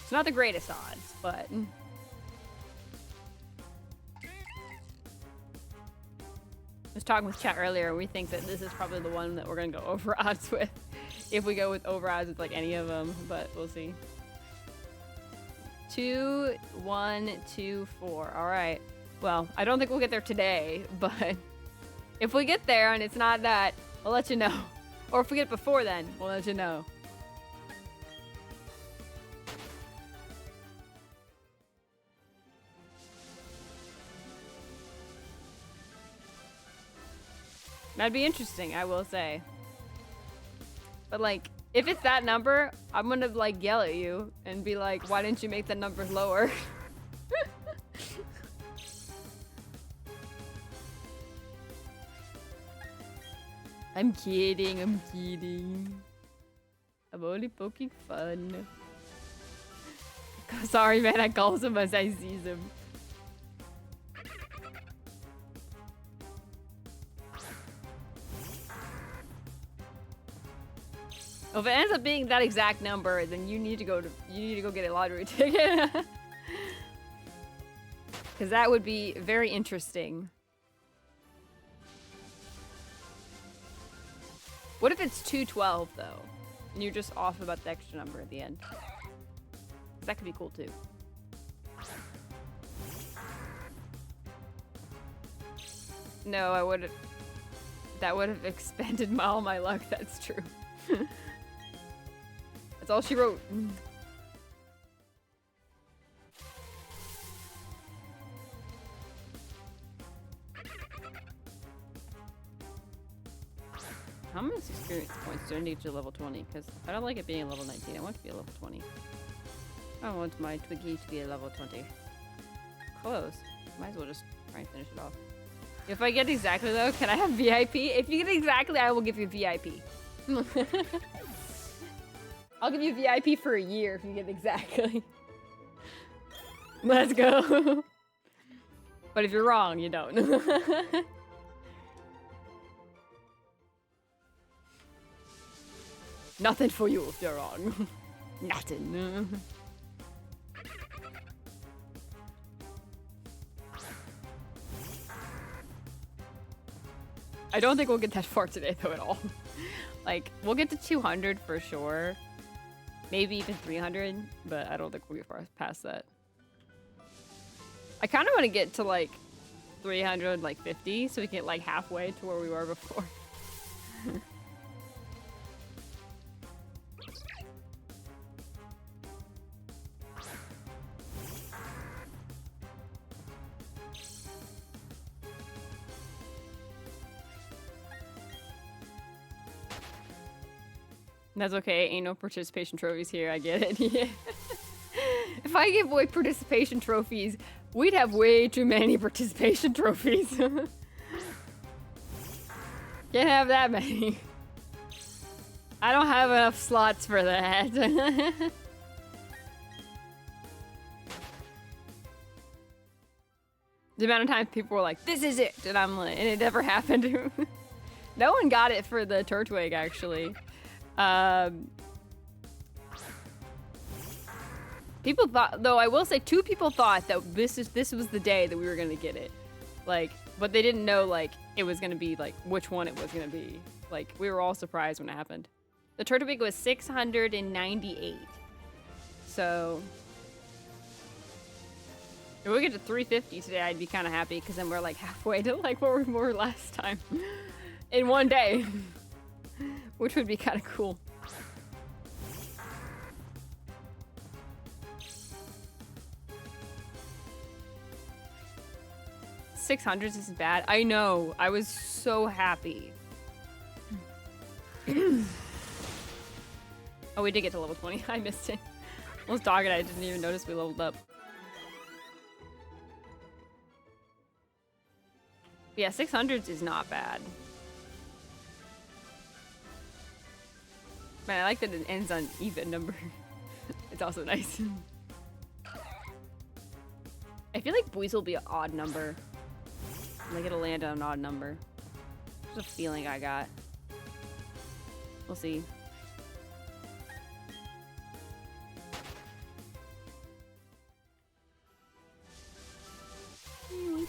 It's not the greatest odds, but I was talking with chat earlier, and we think that this is probably the one that we're gonna go over odds with. If we go with over odds with like any of them, but we'll see. 2, 1, 2, 4. All right. Well, I don't think we'll get there today, but if we get there and it's not that, we'll let you know. Or if we get before then, we'll let you know. That'd be interesting, I will say. But like, if it's that number, I'm gonna like yell at you and be like, why didn't you make the numbers lower? I'm kidding, I'm kidding. I'm only poking fun. Sorry man, I calls him as I sees him. If it ends up being that exact number, then you need to go get a lottery ticket. Because that would be very interesting. What if it's 212 though, and you're just off about the extra number at the end? 'Cause that could be cool too. No, I would. That would have expended all my luck. That's true. That's all she wrote. How many experience points do I need to level 20? Because I don't like it being a level 19. I want it to be a level 20. I want my Twiggy to be a level 20. Close. Might as well just try and finish it off. If I get exactly though, can I have VIP? If you get exactly, I will give you VIP. I'll give you VIP for a year if you get exactly. Let's go. But if you're wrong, you don't. Nothing for you if you're wrong. Nothing. I don't think we'll get that far today though at all. Like, we'll get to 200 for sure. Maybe even 300, but I don't think we'll get far past that. I kind of want to get to like 300, like 50, so we can get like halfway to where we were before. That's okay, ain't no participation trophies here, I get it. Yeah. If I give away participation trophies, we'd have way too many participation trophies. Can't have that many. I don't have enough slots for that. The amount of times people were like, this is it! And I'm like, and it never happened. No one got it for the Turtwig, actually. People thought, though, I will say 2 people thought that this was the day that we were gonna get it. Like, but they didn't know, like, it was gonna be, like, which one it was gonna be. Like, we were all surprised when it happened. The Turtwig was 698. So, if we get to 350 today, I'd be kind of happy, because then we're, like, halfway to, like, where we were last time. In one day. Which would be kind of cool. $600 isn't bad. I know. I was so happy. Oh, we did get to level 20. I missed it. Almost dogged it. I didn't even notice we leveled up. But yeah, 600s is not bad. Man, I like that it ends on even number. It's also nice. I feel like boys will be an odd number. Like it'll land on an odd number. There's a feeling I got. We'll see. Yoink.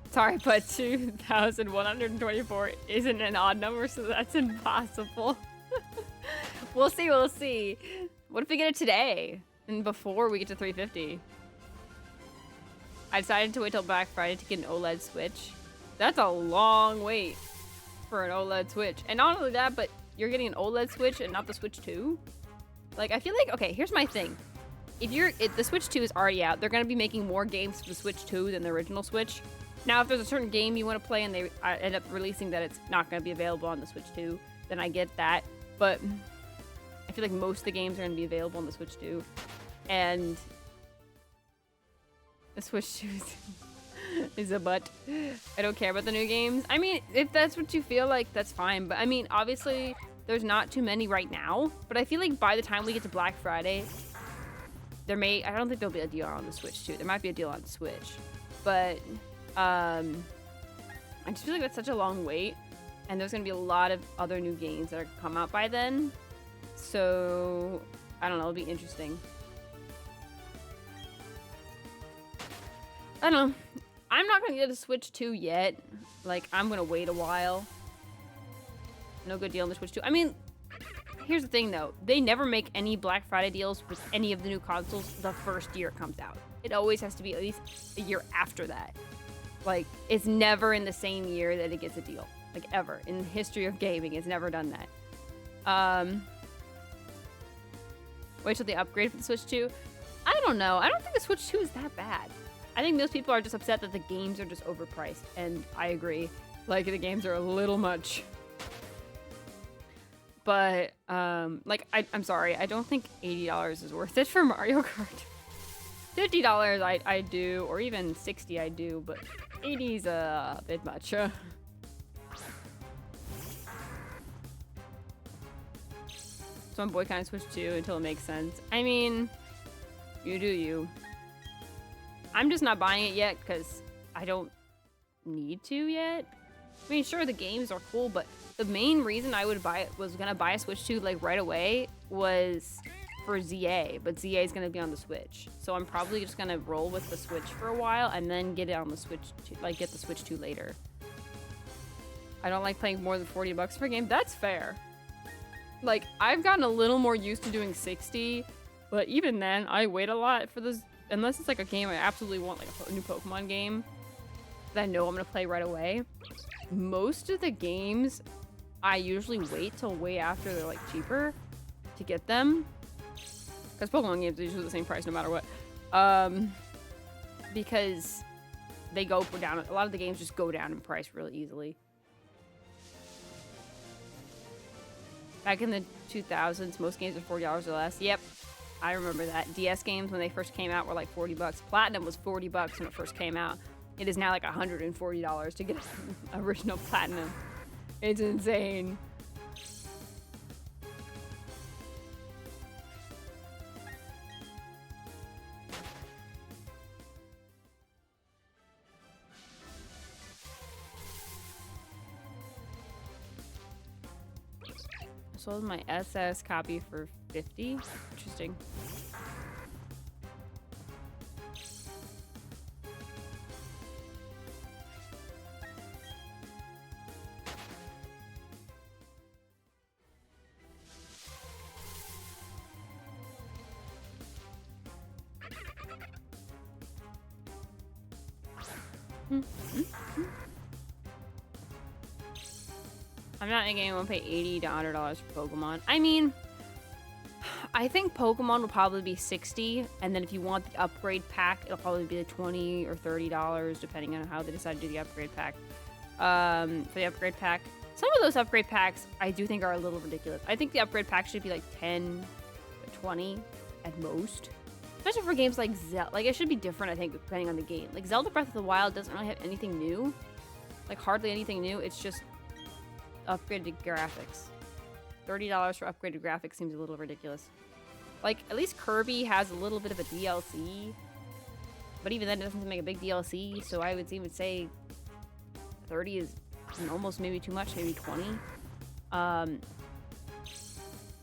Sorry, but 2,124 isn't an odd number, so that's impossible. We'll see, we'll see. What if we get it today? And before we get to 350? I decided to wait till Black Friday to get an OLED Switch. That's a long wait for an OLED Switch. And not only that, but you're getting an OLED Switch and not the Switch 2? Like, I feel like, okay, here's my thing. If the Switch 2 is already out, they're gonna be making more games for the Switch 2 than the original Switch. Now, if there's a certain game you want to play and they end up releasing that it's not going to be available on the Switch 2, then I get that. But I feel like most of the games are going to be available on the Switch 2. And the Switch 2 is a butt. I don't care about the new games. I mean, if that's what you feel like, that's fine. But I mean, obviously, there's not too many right now. But I feel like by the time we get to Black Friday, I don't think there'll be a deal on the Switch 2. There might be a deal on the Switch. But I just feel like that's such a long wait, and there's gonna be a lot of other new games that are gonna come out by then. So I don't know, it'll be interesting. I don't know. I'm not gonna get a Switch 2 yet. Like, I'm gonna wait a while. No good deal on the Switch 2. I mean, here's the thing though. They never make any Black Friday deals with any of the new consoles the first year it comes out. It always has to be at least a year after that. Like, it's never in the same year that it gets a deal. Like, ever. In the history of gaming, it's never done that. Wait till they upgrade for the Switch 2? I don't know. I don't think the Switch 2 is that bad. I think most people are just upset that the games are just overpriced. And I agree. Like, the games are a little much. But like I'm sorry, I don't think $80 is worth it for Mario Kart. $50 I do, or even 60 I do, but 80's a bit much. So I'm boycotting Switch 2 until it makes sense. I mean, you do you. I'm just not buying it yet because I don't need to yet. I mean, sure, the games are cool, but the main reason I was gonna buy a Switch 2 like right away was for ZA, but ZA is gonna be on the Switch. So I'm probably just gonna roll with the Switch for a while and then get it on the Switch, like get the Switch 2 later. I don't like playing more than $40 for a game. That's fair. Like, I've gotten a little more used to doing 60, but even then, I wait a lot for this, unless it's like a game I absolutely want, like a new Pokemon game that I know I'm gonna play right away. Most of the games, I usually wait till way after they're like cheaper to get them. Because Pokemon games are usually the same price no matter what. Because they go down, a lot of the games just go down in price really easily. Back in the 2000s, most games were $40 or less. Yep, I remember that. DS games, when they first came out, were like $40. Platinum was $40 when it first came out. It is now like $140 to get an original Platinum. It's insane. I sold my SS copy for $50. Interesting. I'm not in a game I won't pay $80 to $100 for Pokemon. I mean, I think Pokemon will probably be $60, and then if you want the upgrade pack, it'll probably be like $20 or $30, depending on how they decide to do the upgrade pack. For the upgrade pack, some of those upgrade packs I do think are a little ridiculous. I think the upgrade pack should be like 10 to 20 at most. Especially for games like Zelda. Like, it should be different, I think, depending on the game. Like, Zelda Breath of the Wild doesn't really have anything new. Like, hardly anything new. It's just upgraded graphics. $30 for upgraded graphics seems a little ridiculous. Like, at least Kirby has a little bit of a DLC. But even then, it doesn't make a big DLC. So I would even say 30 is almost maybe too much, maybe 20.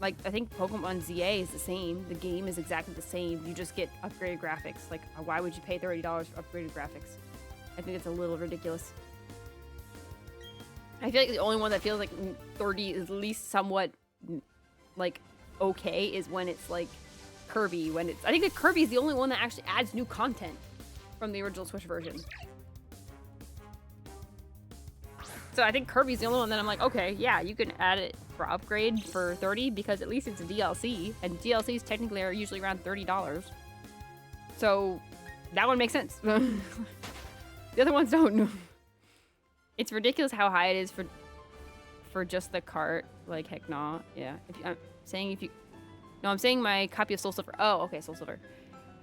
Like, I think Pokemon ZA is the same. The game is exactly the same. You just get upgraded graphics. Like, why would you pay $30 for upgraded graphics? I think it's a little ridiculous. I feel like the only one that feels like 30 is at least somewhat, like, okay is when it's, like, Kirby. When it's, I think that Kirby is the only one that actually adds new content from the original Switch version. So I think Kirby's the only one that I'm like, okay, yeah, you can add it for upgrade for 30 because at least it's a DLC, and DLCs technically are usually around $30. So that one makes sense. The other ones don't. It's ridiculous how high it is for just the cart. Like, heck nah. Yeah. I'm saying my copy of Soul Silver. Oh, okay, Soul Silver.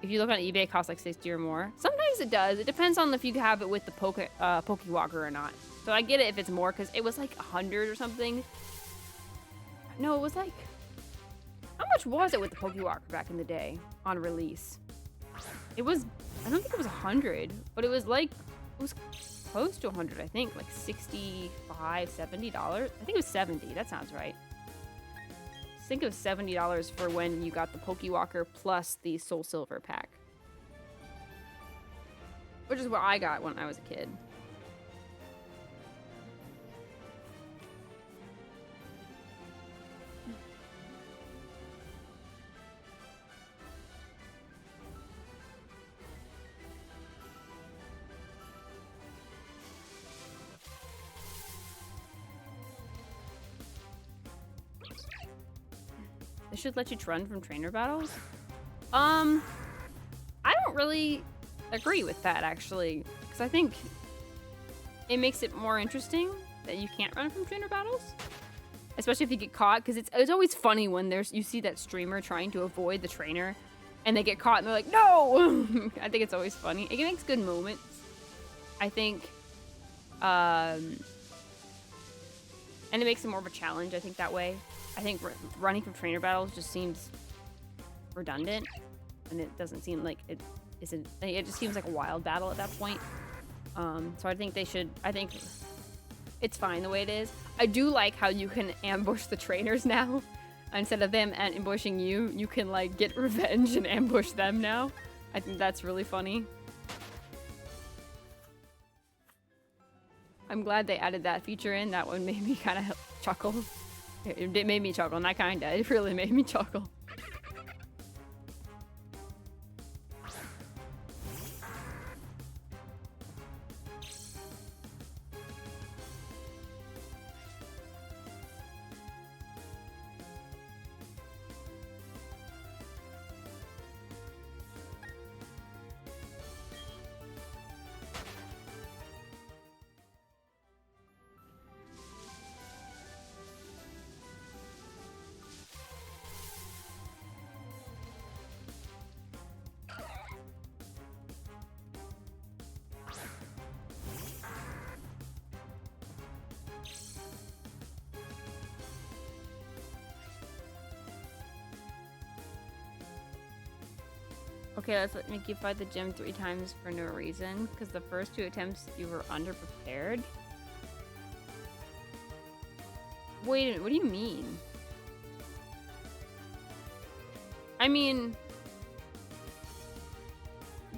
If you look on eBay, it costs like 60 or more. Sometimes it does. It depends on if you have it with the Pokewalker or not. So I get it if it's more, because it was like 100 or something. No, it was like... How much was it with the Pokewalker back in the day on release? It was... I don't think it was 100, but it was like... It was close to 100, I think. Like $65, $70. I think it was 70. That sounds right. I think it was $70 for when you got the Pokewalker plus the Soul Silver pack. Which is what I got when I was a kid. This should let you run from trainer battles? I don't really agree with that, actually. Because I think it makes it more interesting that you can't run from trainer battles. especially if you get caught, because it's always funny when you see that streamer trying to avoid the trainer, and they get caught and they're like, no! I think it's always funny. It makes good moments. I think, and it makes it more of a challenge, I think, that way. I think running from trainer battles just seems redundant, and it doesn't seem like it isn't. It just seems like a wild battle at that point. So I think I think it's fine the way it is. I do like how you can ambush the trainers now. Instead of them ambushing you, you can like get revenge and ambush them now. I think that's really funny. I'm glad they added that feature in. That one made me kind of chuckle. It made me chuckle, not kinda. It really made me chuckle. Okay, let's make you fight the gym 3 times for no reason, because the first 2 attempts you were underprepared. Wait a minute, what do you mean? I mean,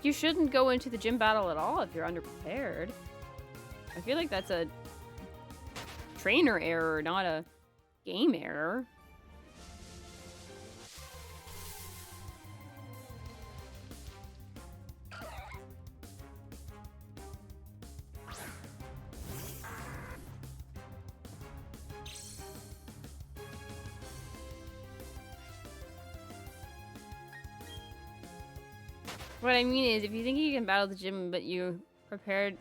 you shouldn't go into the gym battle at all if you're underprepared. I feel like that's a trainer error, not a game error. What I mean is, if you think you can battle the gym, but you're prepared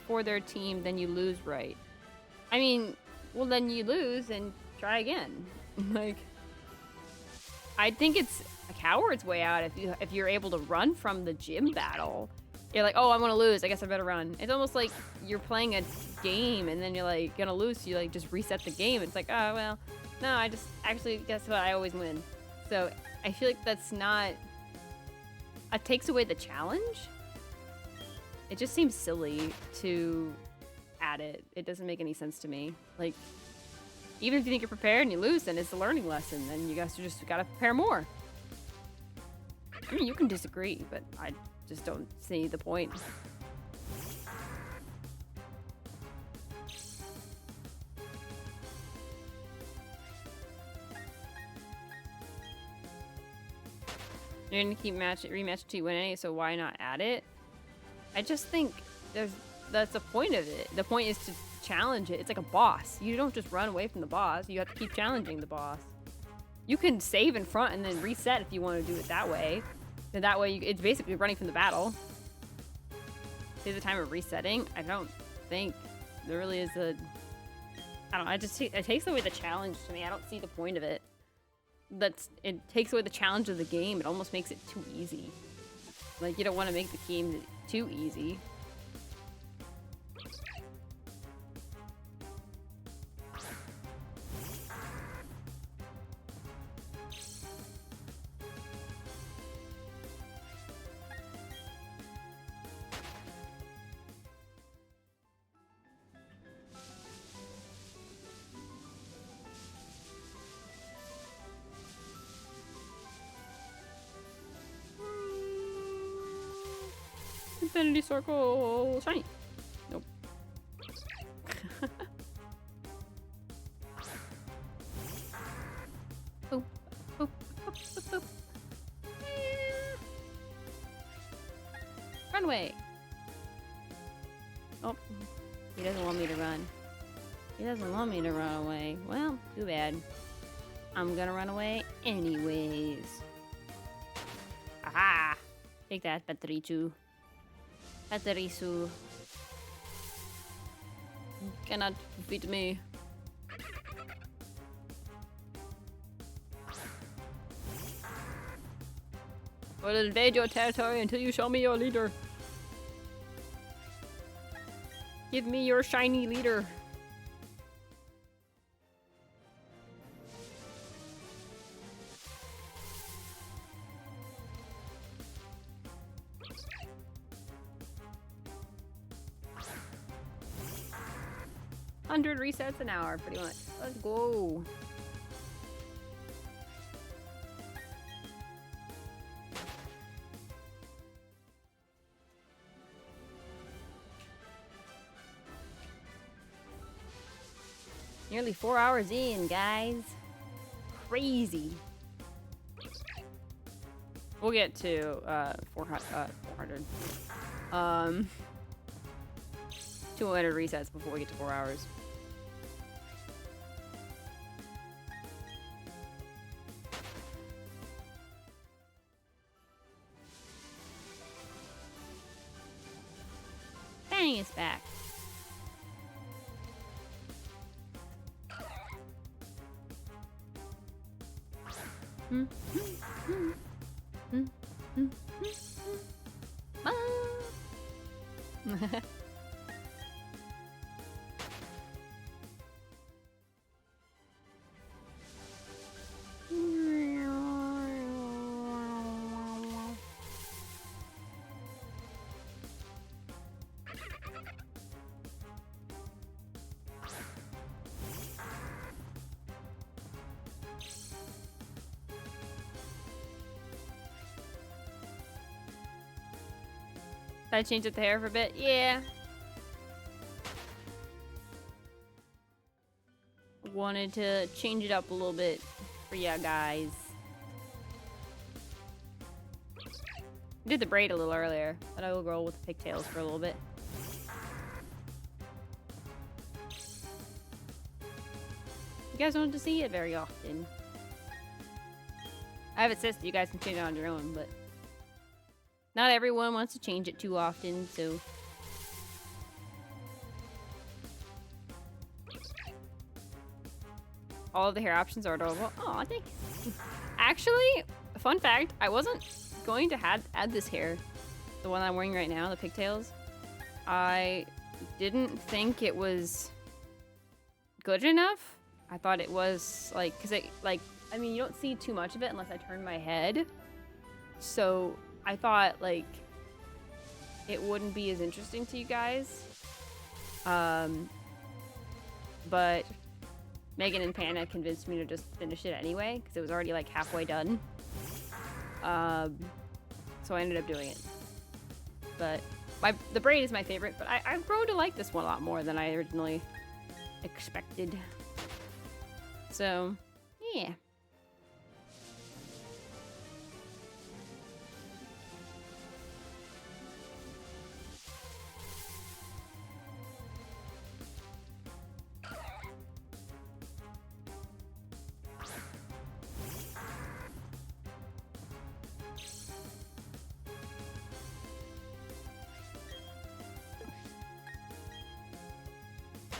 for their team, then you lose, right? I mean, well, then you lose and try again. Like, I think it's a coward's way out if you're able to run from the gym battle. You're like, oh, I'm gonna lose, I guess I better run. It's almost like you're playing a game and then you're like gonna lose, so you like just reset the game. It's like, oh well, no, I just actually, guess what, I always win. So I feel like that's not, it takes away the challenge. It just seems silly to add it. It doesn't make any sense to me. Like, even if you think you're prepared and you lose, then it's a learning lesson. Then you guys just gotta prepare more. I mean, you can disagree, but I just don't see the point. You're gonna keep rematch until you win any, so why not add it? I just think that's the point of it. The point is to challenge it. It's like a boss. You don't just run away from the boss. You have to keep challenging the boss. You can save in front and then reset if you want to do it that way. And that way, it's basically running from the battle. Save the time of resetting. I don't think there really is a. I don't know. It takes away the challenge to me. I don't see the point of it. It takes away the challenge of the game. It almost makes it too easy. Like, you don't want to make the game too easy. Infinity circle shiny. Nope. Boop, boop, boop, boop, boop. Run away. Oh, he doesn't want me to run. He doesn't want me to run away. Well, too bad. I'm gonna run away anyways. Aha! Take that, Patrichu. Patrisu. Cannot defeat me. I will invade your territory until you show me your leader. Give me your shiny leader. $100 resets an hour, pretty much. Let's go. Nearly 4 hours in, guys. Crazy. We'll get to 400. 200 resets before we get to 4 hours. Bang is back. Did I change up the hair for a bit? Yeah. Wanted to change it up a little bit for ya guys. Did the braid a little earlier, but I will roll with the pigtails for a little bit. You guys don't have to see it very often. I have it set so you guys can change it on your own, but not everyone wants to change it too often, so. All of the hair options are adorable. Oh, thanks. Actually, fun fact, I wasn't going to add this hair. The one I'm wearing right now, the pigtails. I didn't think it was good enough. I thought it was, like, because it, like, I mean, you don't see too much of it unless I turn my head. So I thought, like, it wouldn't be as interesting to you guys. But Megan and Panna convinced me to just finish it anyway, because it was already, like, halfway done. So I ended up doing it. But the braid is my favorite, but I've grown to like this one a lot more than I originally expected. So, yeah.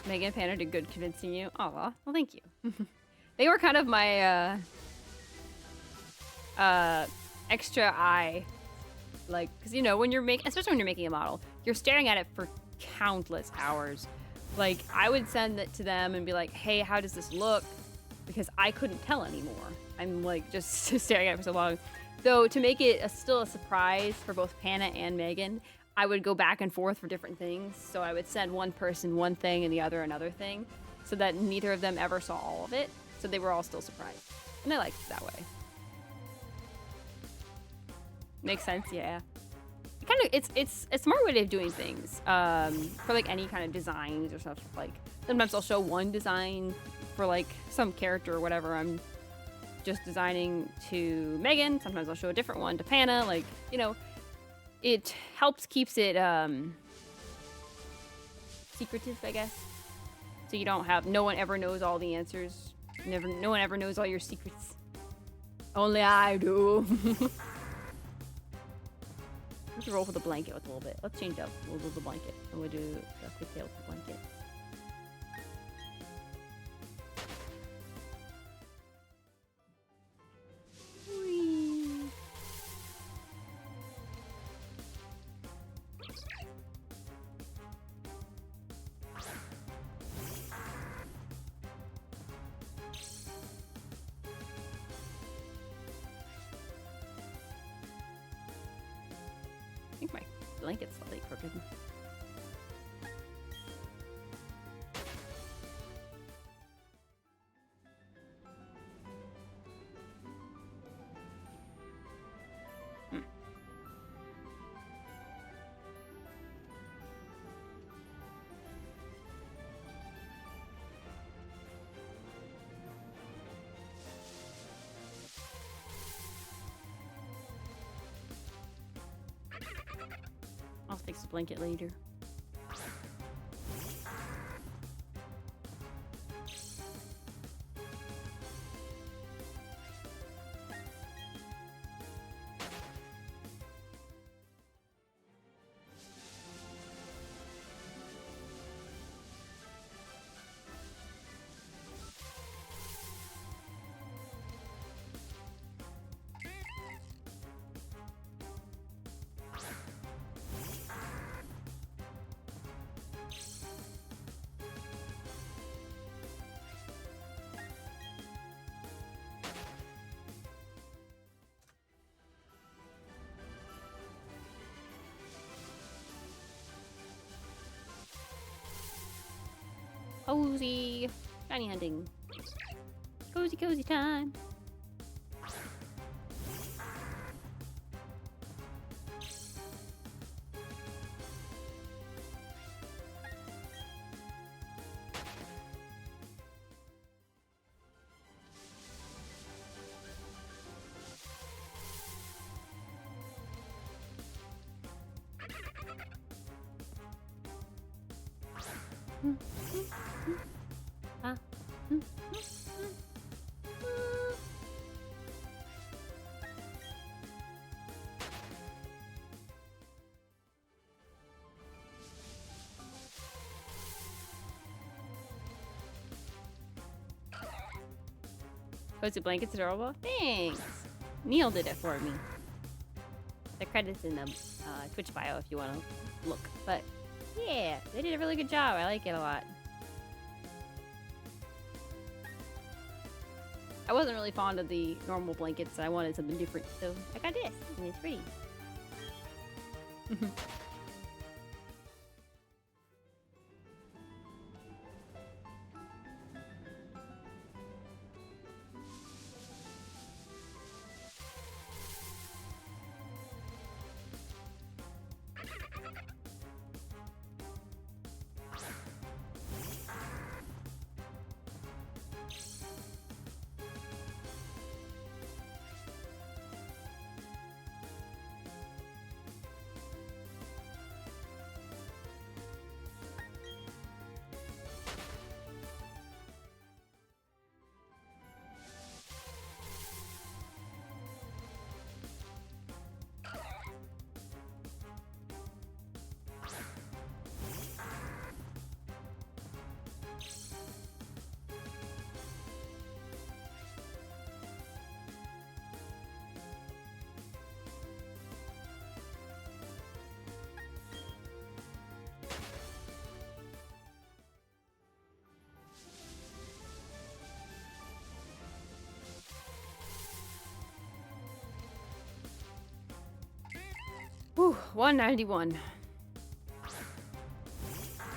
Megan and Panna did good convincing you. Oh, well, thank you. They were kind of my extra eye, like, because you know when you're especially when you're making a model, you're staring at it for countless hours. Like, I would send it to them and be like, "Hey, how does this look?" Because I couldn't tell anymore. I'm like just staring at it for so long. Though to make it still a surprise for both Panna and Megan, I would go back and forth for different things. So I would send one person one thing and the other another thing, so that neither of them ever saw all of it. So they were all still surprised. And I liked it that way. Makes sense, yeah. Kind of, it's a smart way of doing things. For like any kind of designs or stuff. Like sometimes I'll show one design for like some character or whatever I'm just designing to Megan. Sometimes I'll show a different one to Panna. Like, you know, it keeps it secretive, I guess. So you don't have, no one ever knows all the answers. No one ever knows all your secrets. Only I do. Let's roll for the blanket with a little bit. Let's change up. We'll do the blanket, and we'll do the pigtail with the blanket. blanket's slightly crooked. I'll fix the blanket later. Cozy. Shiny hunting. Cozy, cozy time. Cozy blanket's adorable. Thanks. Neil did it for me. The credits in the Twitch bio if you want to look. But yeah, they did a really good job. I like it a lot. I wasn't really fond of the normal blankets. I wanted something different, so I got this, and it's pretty. Whew, 191.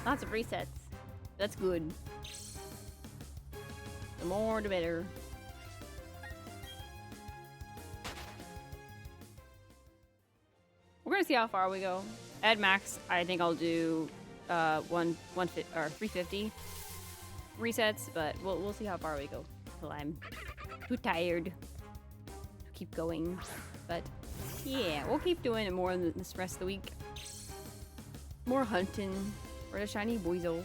Lots of resets. That's good. The more, the better. We're gonna see how far we go. At max, I think I'll do 350 resets, but we'll see how far we go till I'm too tired to keep going. But yeah, we'll keep doing it more in this rest of the week. More hunting for the shiny boyzo.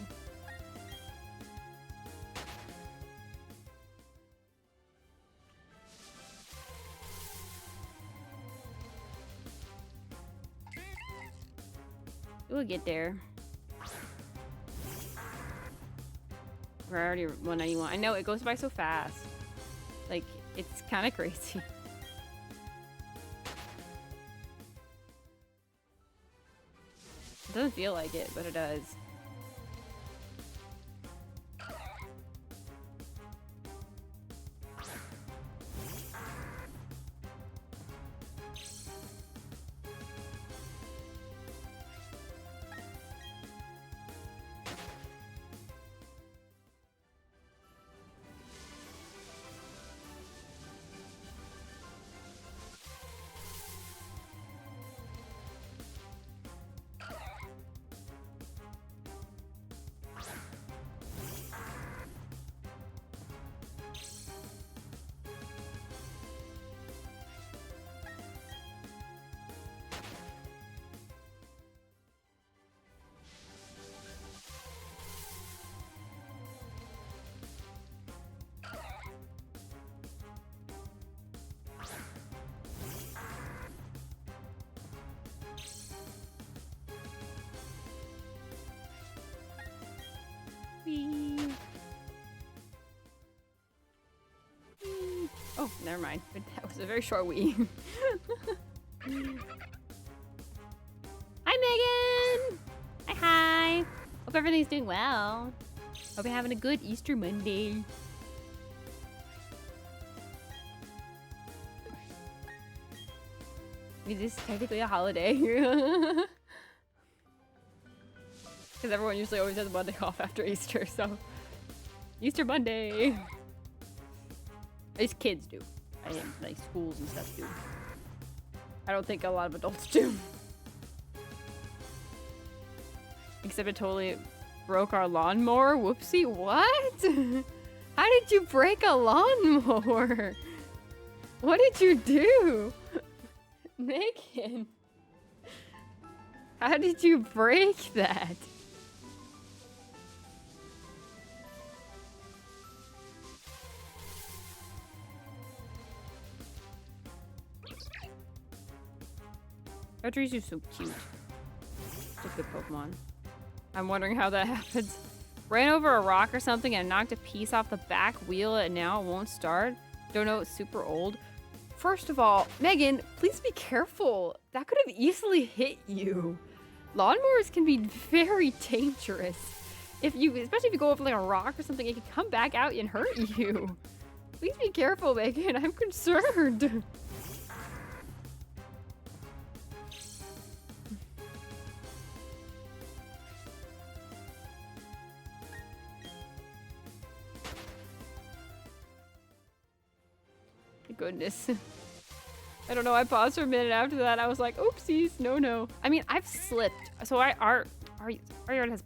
We'll get there. We're already 191. I know, it goes by so fast. Like, it's kind of crazy. It doesn't feel like it, but it does. Whee! Whee! Oh, never mind. That was a very short wee. Hi, Megan! Hi! Hope everything's doing well. Hope you're having a good Easter Monday. Is this technically a holiday? Because everyone usually always has a Monday off after Easter, so... Easter Monday! At least kids do. I mean, like schools and stuff do. I don't think a lot of adults do. Except it totally broke our lawnmower. Whoopsie, what? How did you break a lawnmower? What did you do? Megan, how did you break that? Audrey's are so cute. It's a good Pokemon. I'm wondering how that happens. Ran over a rock or something and knocked a piece off the back wheel and now it won't start. Don't know, it's super old. First of all, Megan, please be careful. That could have easily hit you. Lawnmowers can be very dangerous. Especially if you go over like a rock or something, it can come back out and hurt you. Please be careful, Megan. I'm concerned. Goodness. I don't know, I paused for a minute after that. I was like, oopsies, no. I mean, I've slipped. So our yard has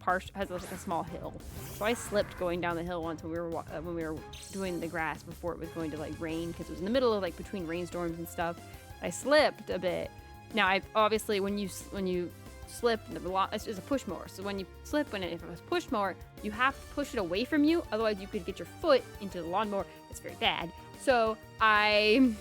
like a small hill. So I slipped going down the hill once when we were doing the grass before it was going to like rain, because it was in the middle of like between rainstorms and stuff. I slipped a bit. Now, I obviously when you slip, it's a push mower. So when you slip, if it was push mower, you have to push it away from you. Otherwise, you could get your foot into the lawnmower. It's very bad. So I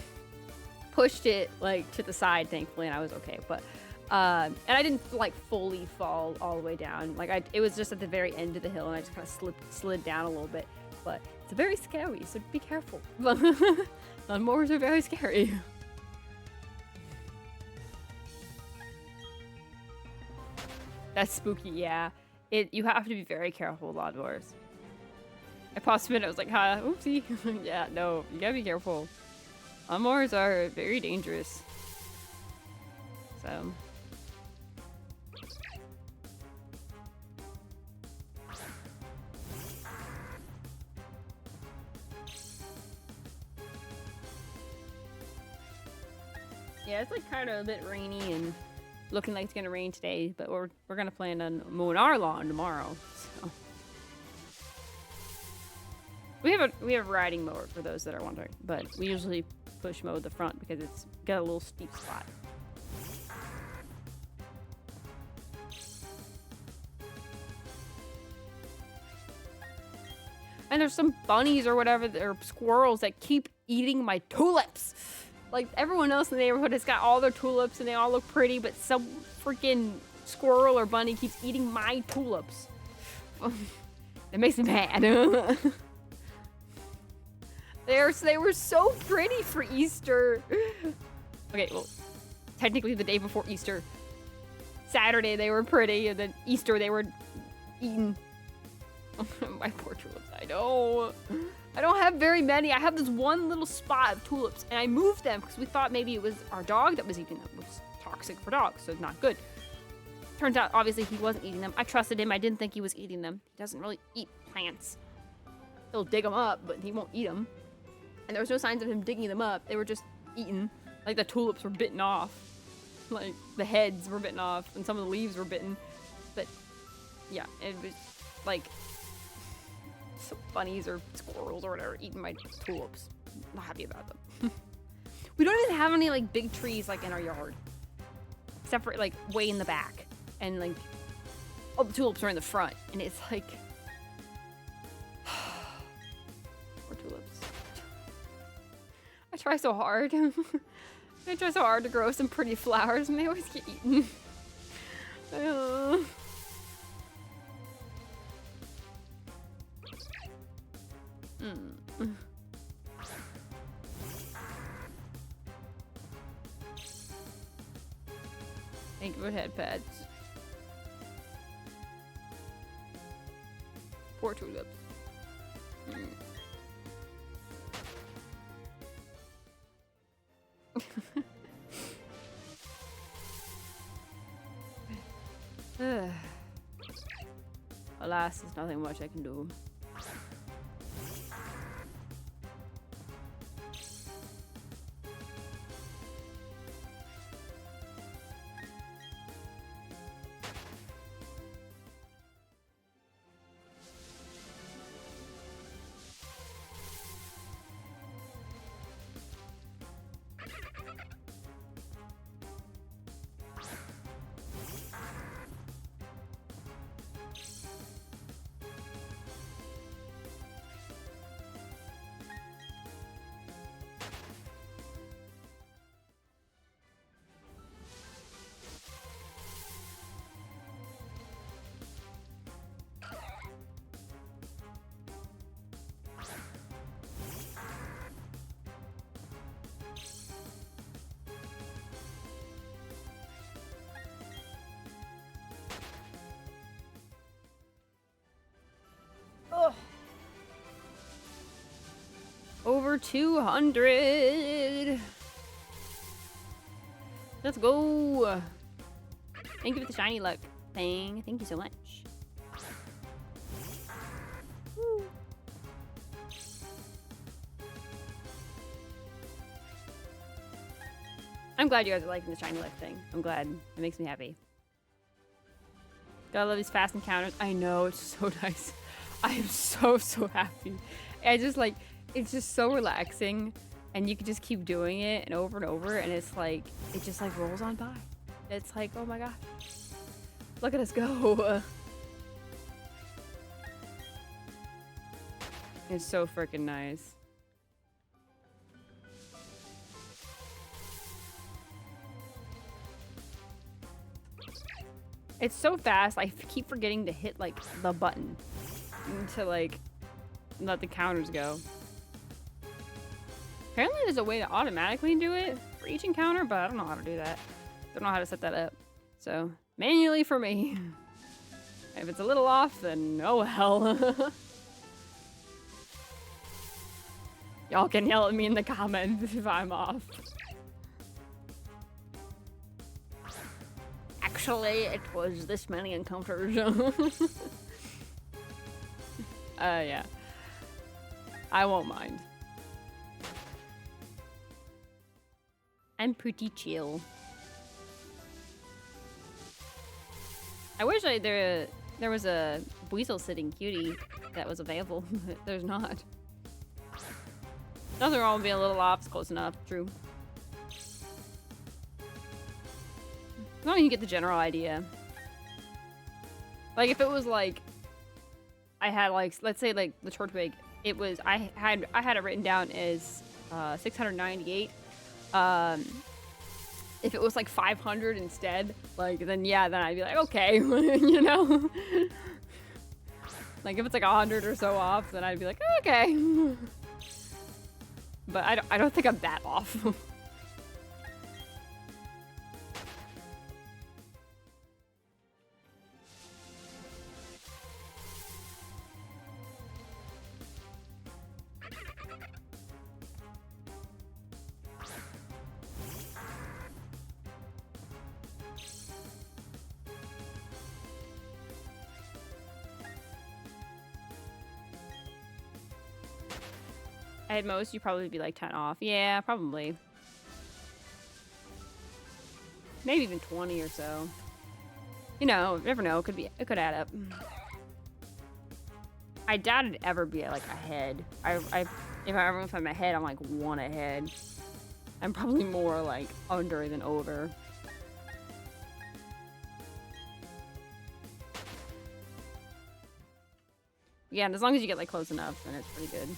pushed it like to the side, thankfully, and I was okay. But and I didn't like fully fall all the way down. Like it was just at the very end of the hill, and I just kind of slid down a little bit. But it's very scary, so be careful. Lawnmowers are very scary. That's spooky, yeah. You have to be very careful with lawnmowers. I paused a minute, I was like, oopsie. Yeah, no, you gotta be careful. Lawnmowers are very dangerous. So. Yeah, it's like kind of a bit rainy and looking like it's gonna rain today, but we're gonna plan on mowing our lawn tomorrow. So. We have a riding mower for those that are wondering, but we usually push mow the front because it's got a little steep spot. And there's some bunnies or whatever, or squirrels that keep eating my tulips. Like everyone else in the neighborhood has got all their tulips and they all look pretty, but some freaking squirrel or bunny keeps eating my tulips. It makes me mad. They were so pretty for Easter. Okay, well, technically the day before Easter. Saturday they were pretty, and then Easter they were eaten. My poor tulips, I know. I don't have very many. I have this one little spot of tulips, and I moved them because we thought maybe it was our dog that was eating them, which is toxic for dogs, so it's not good. Turns out, obviously, he wasn't eating them. I trusted him. I didn't think he was eating them. He doesn't really eat plants. He'll dig them up, but he won't eat them. And there was no signs of him digging them up. They were just eaten. Like the tulips were bitten off. Like the heads were bitten off, and some of the leaves were bitten. But yeah, it was like some bunnies or squirrels or whatever eating my tulips. I'm not happy about them. We don't even have any like big trees like in our yard, except for like way in the back, and like all the tulips are in the front, and it's like poor tulips. I try so hard. I try so hard to grow some pretty flowers, and they always get eaten. would had pets. Poor tulips. Alas, there's nothing much I can do. Over 200. Let's go. Thank you for the shiny luck thing. Thank you so much. Woo. I'm glad you guys are liking the shiny luck thing. I'm glad. It makes me happy. Gotta love these fast encounters. I know, it's so nice. I am so happy. I just like, it's just so relaxing, and you can just keep doing it and over, and it's like, it just like rolls on by. It's like, oh my gosh, look at us go. It's so freaking nice. It's so fast, I keep forgetting to hit like the button to like let the counters go. Apparently there's a way to automatically do it for each encounter, but I don't know how to do that. Don't know how to set that up. So, manually for me. If it's a little off, then oh well. Y'all can yell at me in the comments if I'm off. Actually, it was this many encounters. Yeah. I won't mind. I'm pretty chill. I wish there was a weasel sitting cutie that was available. There's not. Those are all be a little off. It's close enough. True. As long as you get the general idea. Like if it was like I had like, let's say like the Tortwig, it was I had it written down as 698. If it was like 500 instead, like then yeah, then I'd be like okay, you know. Like if it's like 100 or so off, then I'd be like okay. But I don't think I'm that off. At most, you'd probably be like 10 off. Yeah, probably. Maybe even 20 or so. You know, never know. It could add up. I doubt it'd ever be like ahead. If I'm ahead, I'm like one ahead. I'm probably more like under than over. Yeah, and as long as you get like close enough, then it's pretty good.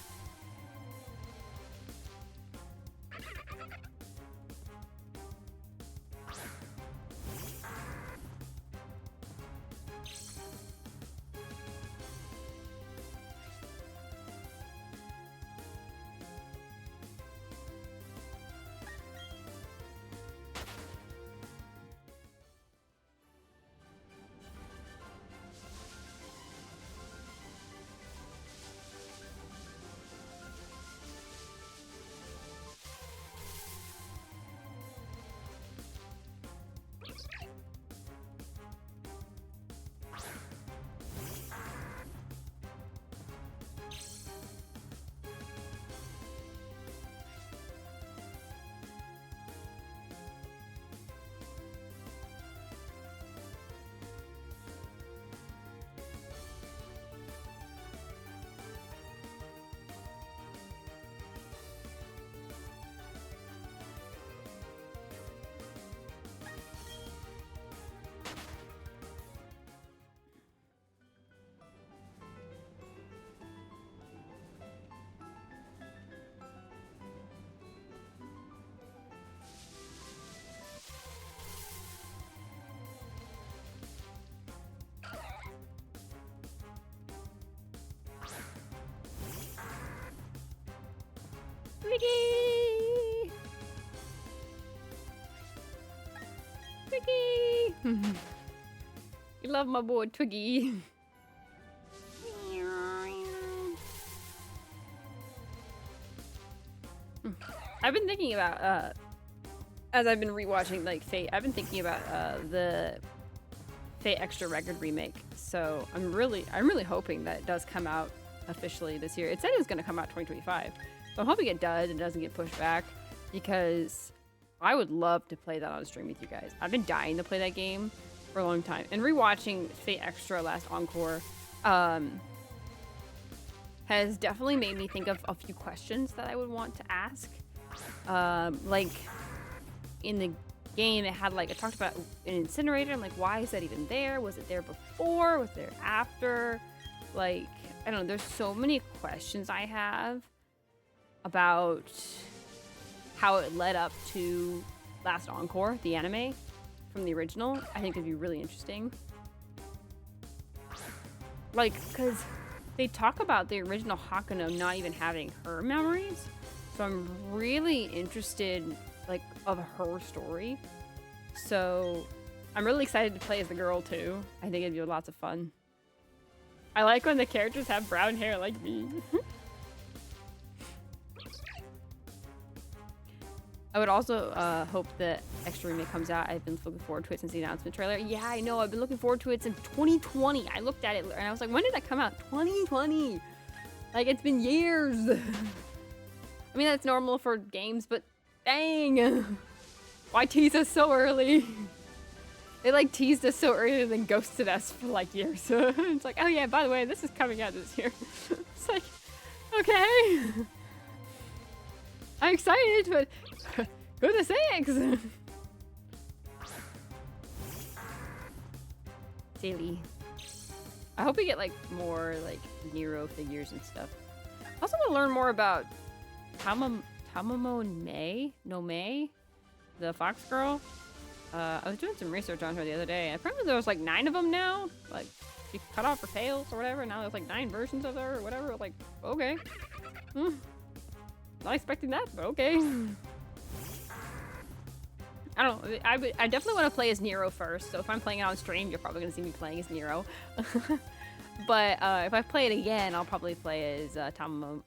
Twiggy! Twiggy! You love my boy Twiggy. I've been thinking about, as I've been rewatching like Fate, I've been thinking about the Fate Extra Record remake. So I'm really hoping that it does come out officially this year. It said it was going to come out 2025, so I'm hoping it does and doesn't get pushed back, because I would love to play that on stream with you guys. I've been dying to play that game for a long time, and rewatching Fate Extra Last Encore has definitely made me think of a few questions that I would want to ask. Like in the game, it had like, it talked about an incinerator. I'm like, why is that even there? Was it there before? Was it there after? Like, I don't know. There's so many questions I have about how it led up to Last Encore, the anime from the original. I think it'd be really interesting. Like, because they talk about the original Hakuno not even having her memories. So I'm really interested, like, of her story. So I'm really excited to play as the girl, too. I think it'd be lots of fun. I like when the characters have brown hair like me. I would also hope the extra remake comes out. I've been looking forward to it since the announcement trailer. Yeah, I know. I've been looking forward to it since 2020. I looked at it and I was like, when did that come out? 2020. Like, it's been years. I mean, that's normal for games, but dang. Why tease us so early? They like teased us so early and then ghosted us for like years. It's like, oh yeah, by the way, this is coming out this year. It's like, okay. I'm excited, but goodness sakes. Silly. I hope we get like more like Nero figures and stuff. I also want to learn more about Tamamo May, the fox girl. I was doing some research on her the other day. Apparently there was like 9 of them now. Like, she cut off her tails or whatever. Now there's like 9 versions of her or whatever. Like, okay. Not expecting that, but okay. I don't know. I definitely want to play as Nero first. So if I'm playing it on stream, you're probably going to see me playing as Nero. But if I play it again, I'll probably play as Tamamo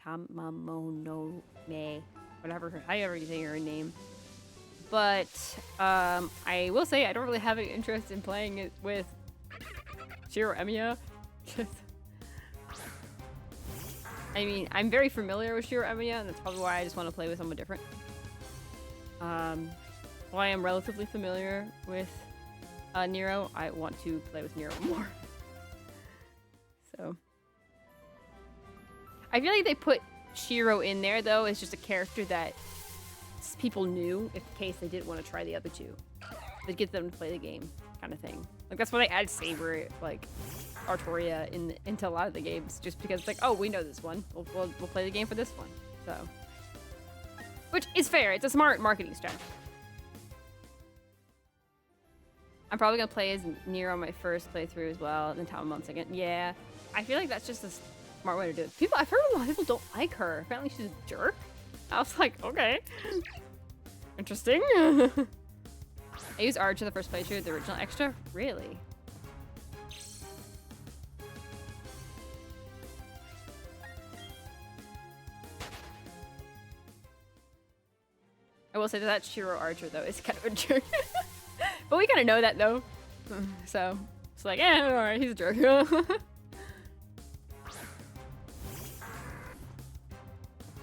no Me. Whatever, however you say her name. But I will say I don't really have any interest in playing it with Shiro Emiya. I mean, I'm very familiar with Shiro Emiya, and that's probably why I just want to play with someone different. While I am relatively familiar with Nero, I want to play with Nero more. So I feel like they put Shiro in there, though, as just a character that people knew in case they didn't want to try the other two. They get them to play the game, kind of thing. Like, that's why they add Saber, like Artoria, into a lot of the games, just because it's like, oh, we know this one. We'll play the game for this one. So, which is fair. It's a smart marketing strategy. I'm probably gonna play as Nero on my first playthrough as well, and then Tamamo on second. Yeah, I feel like that's just a smart way to do it. I've heard a lot of people don't like her. Apparently she's a jerk. I was like, okay. Interesting. I used Archer the first playthrough, the original extra? Really? I will say that Shiro Archer, though, is kind of a jerk. But we kind of know that, though. So, it's like, eh, alright, he's a jerk.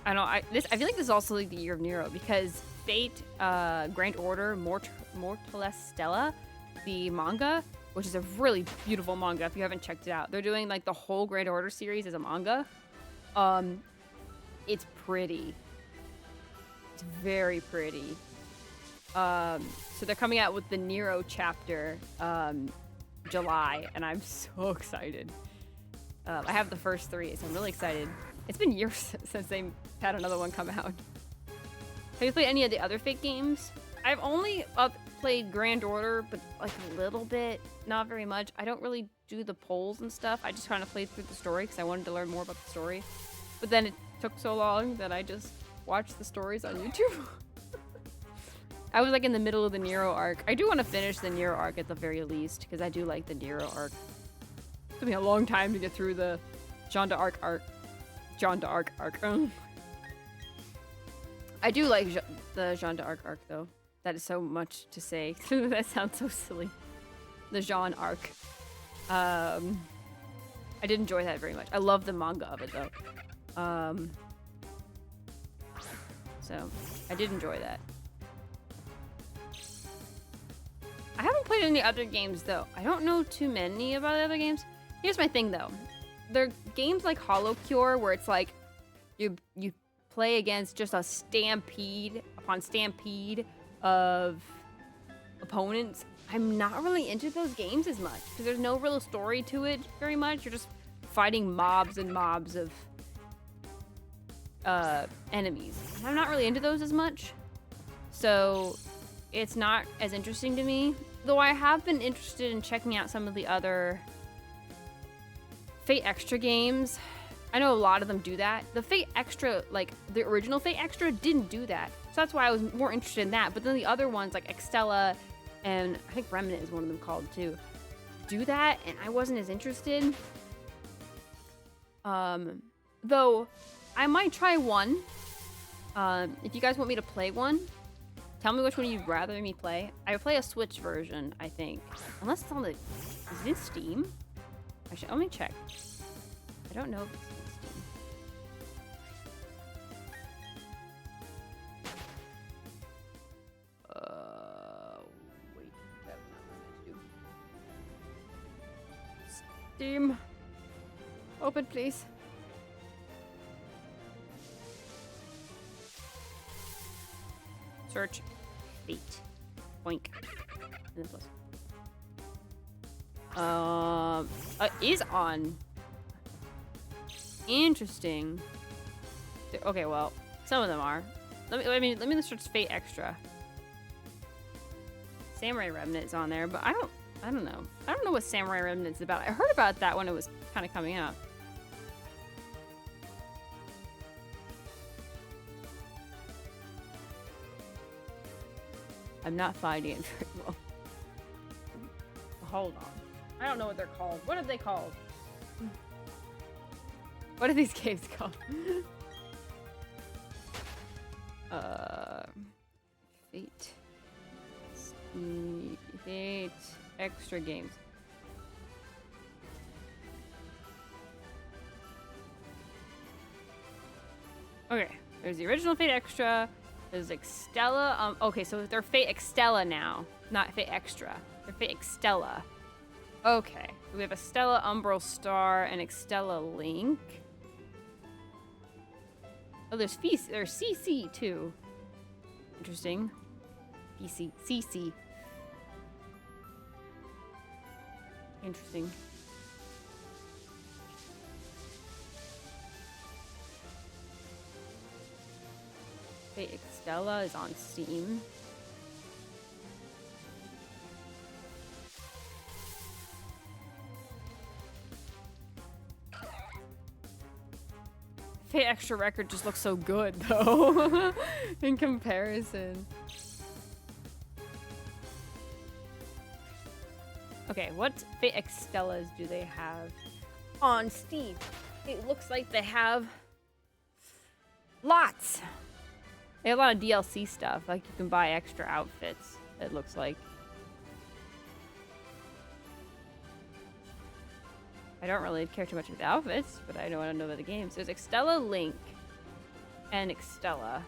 I know. I feel like this is also like the year of Nero, because Fate, Grand Order, Mortales Stella, the manga, which is a really beautiful manga if you haven't checked it out. They're doing like the whole Grand Order series as a manga. It's pretty. It's very pretty. So they're coming out with the Nero chapter July, and I'm so excited. I have the first 3, so I'm really excited. It's been years since they had another one come out. Have you played any of the other Fate games? I've only played Grand Order, but like a little bit, not very much. I don't really do the polls and stuff. I just kind of played through the story because I wanted to learn more about the story. But then it took so long that I just watch the stories on YouTube. I was like in the middle of the Nero arc. I do want to finish the Nero arc at the very least, because I do like the Nero arc. It took me a long time to get through the Jeanne d'Arc arc. Jeanne d'Arc arc. I do like the Jeanne d'Arc arc, though. That is so much to say. That sounds so silly. The Jeanne arc. I did enjoy that very much. I love the manga of it, though. So, I did enjoy that. I haven't played any other games, though. I don't know too many about the other games. Here's my thing, though. There are games like Hollow Cure, where it's like you play against just a stampede upon stampede of opponents. I'm not really into those games as much, because there's no real story to it very much. You're just fighting mobs and mobs of enemies. I'm not really into those as much. So it's not as interesting to me. Though I have been interested in checking out some of the other Fate Extra games. I know a lot of them do that. The Fate Extra, like the original Fate Extra, didn't do that. So that's why I was more interested in that. But then the other ones, like Extella and I think Remnant is one of them called too, do that, and I wasn't as interested. Though I might try one. If you guys want me to play one, tell me which one you'd rather me play. I would play a Switch version, I think. Unless it's on the... Is it in Steam? Actually, let me check. I don't know if it's in Steam. Wait. That's not what I meant to do. Steam. Open, please. Search Fate. Boink. And then plus. Is on. Interesting. Okay, well, some of them are. Let me search Fate Extra. Samurai Remnant is on there, but I don't know. I don't know what Samurai Remnant's about. I heard about that when it was kind of coming out. I'm not finding it very well. Hold on. I don't know what they're called. What are they called? What are these games called? Fate. Fate Extra games. Okay, there's the original Fate Extra. There's Extella. Okay, so they're Fate Extella now, not Fate Extra. They're Fate Extella. Okay, we have Extella Umbral Star and Extella Link. Oh, there's CC too. Interesting. CC. Interesting. Fate Extella is on Steam. Fate Extra Record just looks so good, though, in comparison. Okay, what Fate Extellas do they have on Steam? It looks like they have lots. They have a lot of DLC stuff, like you can buy extra outfits, it looks like. I don't really care too much about the outfits, but I know about the games. There's Extella Link and Extella.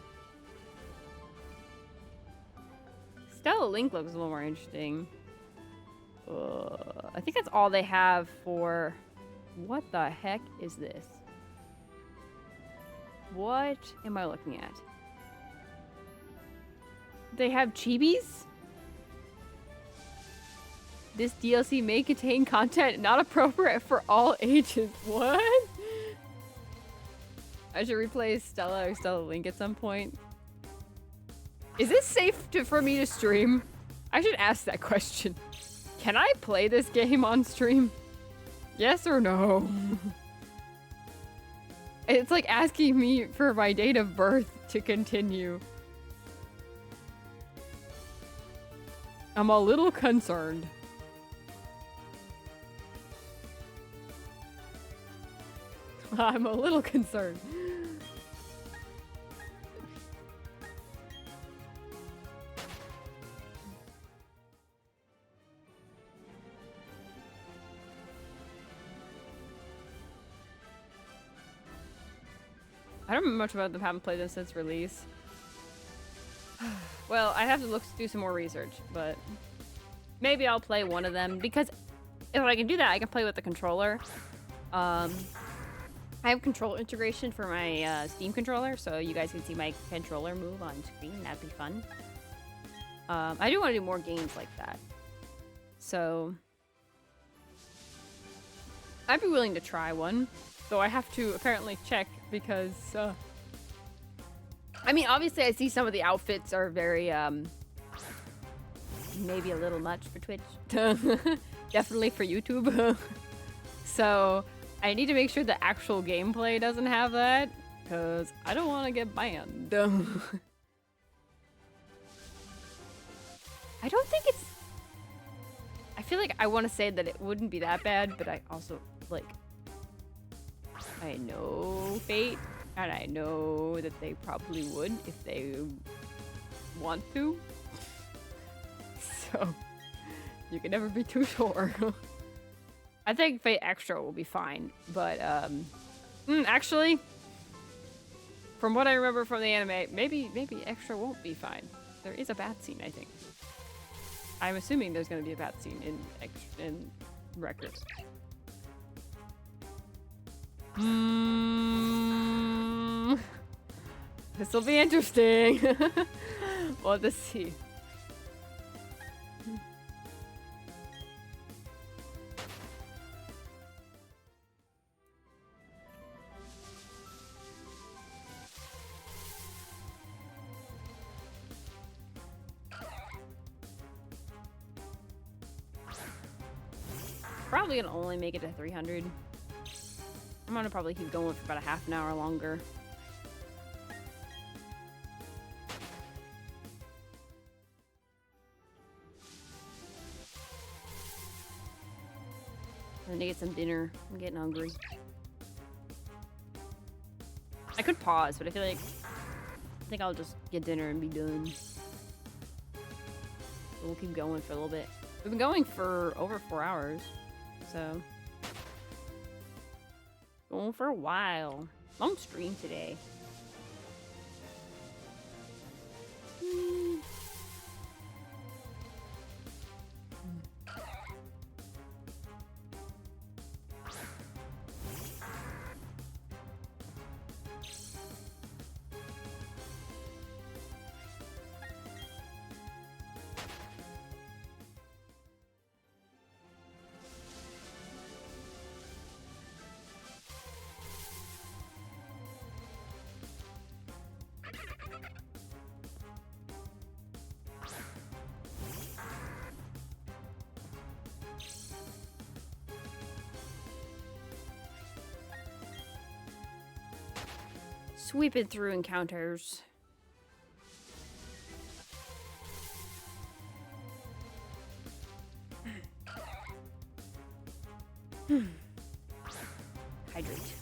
Extella Link looks a little more interesting. I think that's all they have for... What the heck is this? What am I looking at? They have chibis? This DLC may contain content not appropriate for all ages. What? I should replay Stella or Stella Link at some point. Is this safe for me to stream? I should ask that question. Can I play this game on stream? Yes or no? It's like asking me for my date of birth to continue. I'm a little concerned. I'm a little concerned. I don't remember much about them. Haven't played them since release. Well, I have to do some more research, but maybe I'll play one of them because if I can do that, I can play with the controller. I have control integration for my Steam controller, so you guys can see my controller move on screen. That'd be fun. I do want to do more games like that, so I'd be willing to try one. Though I have to apparently check because, I mean, obviously I see some of the outfits are very, maybe a little much for Twitch. Definitely for YouTube. So I need to make sure the actual gameplay doesn't have that, because I don't want to get banned. I don't think it's... I feel like I want to say that it wouldn't be that bad, but I also, like... I know Fate, and I know that they probably would if they want to. So, you can never be too sure. I think Fate Extra will be fine, but, actually, from what I remember from the anime, maybe Extra won't be fine. There is a bat scene, I think. I'm assuming there's gonna be a bat scene in Record. This will be interesting. We'll have to see. Probably gonna only make it to 300. I'm gonna probably keep going for about a half an hour longer. I need to get some dinner. I'm getting hungry. I could pause, but I feel like I think I'll just get dinner and be done. So we'll keep going for a little bit. We've been going for over 4 hours, so going for a while. Long stream today. Sweeping through encounters. Hydrate.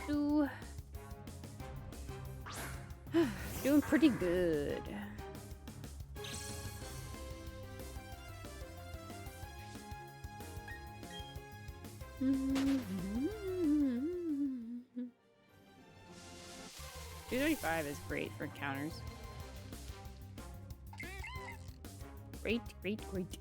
do. Doing pretty good. Mm-hmm. 235 is great for encounters. Great, great, great.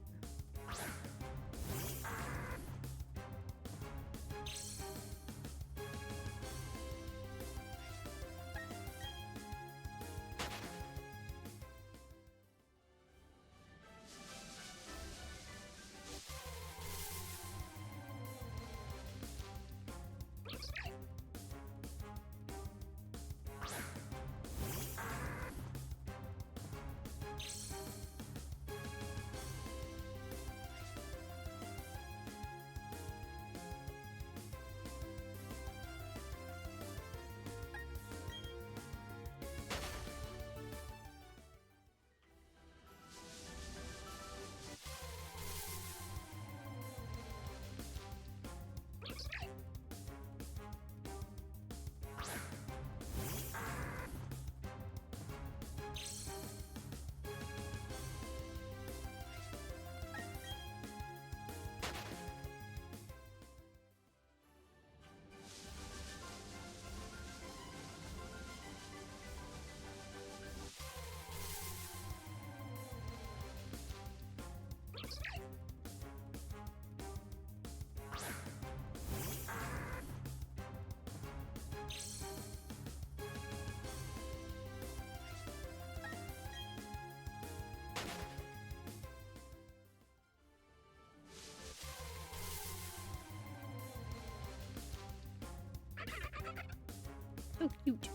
So cute.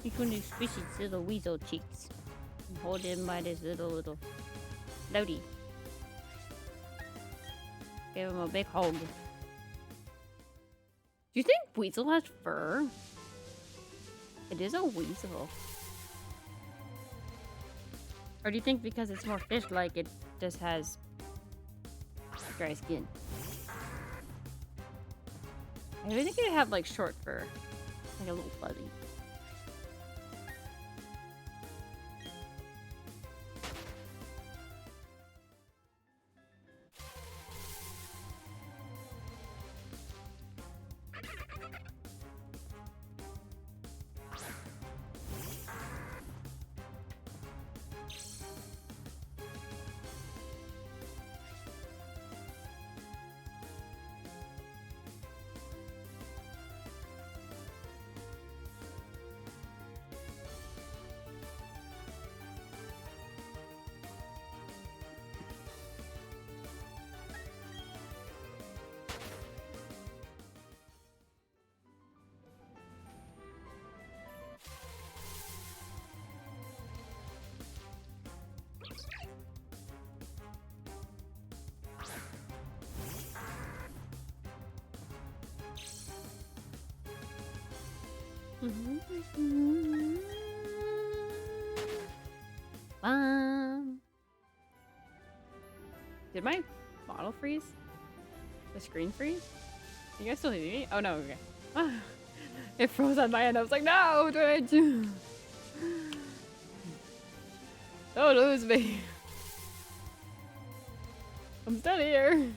Each one of these squishy little weasel cheeks. And hold him by this little floaty. Give him a big hug. Do you think weasel has fur? It is a weasel. Or do you think because it's more fish-like, it just has dry skin? I really think it'd have like short fur, like a little fuzzy. Did my model freeze? The screen freeze? You guys still hear me? Oh no, okay. It froze on my end. I was like, no, what do I do? Don't lose me. I'm still here.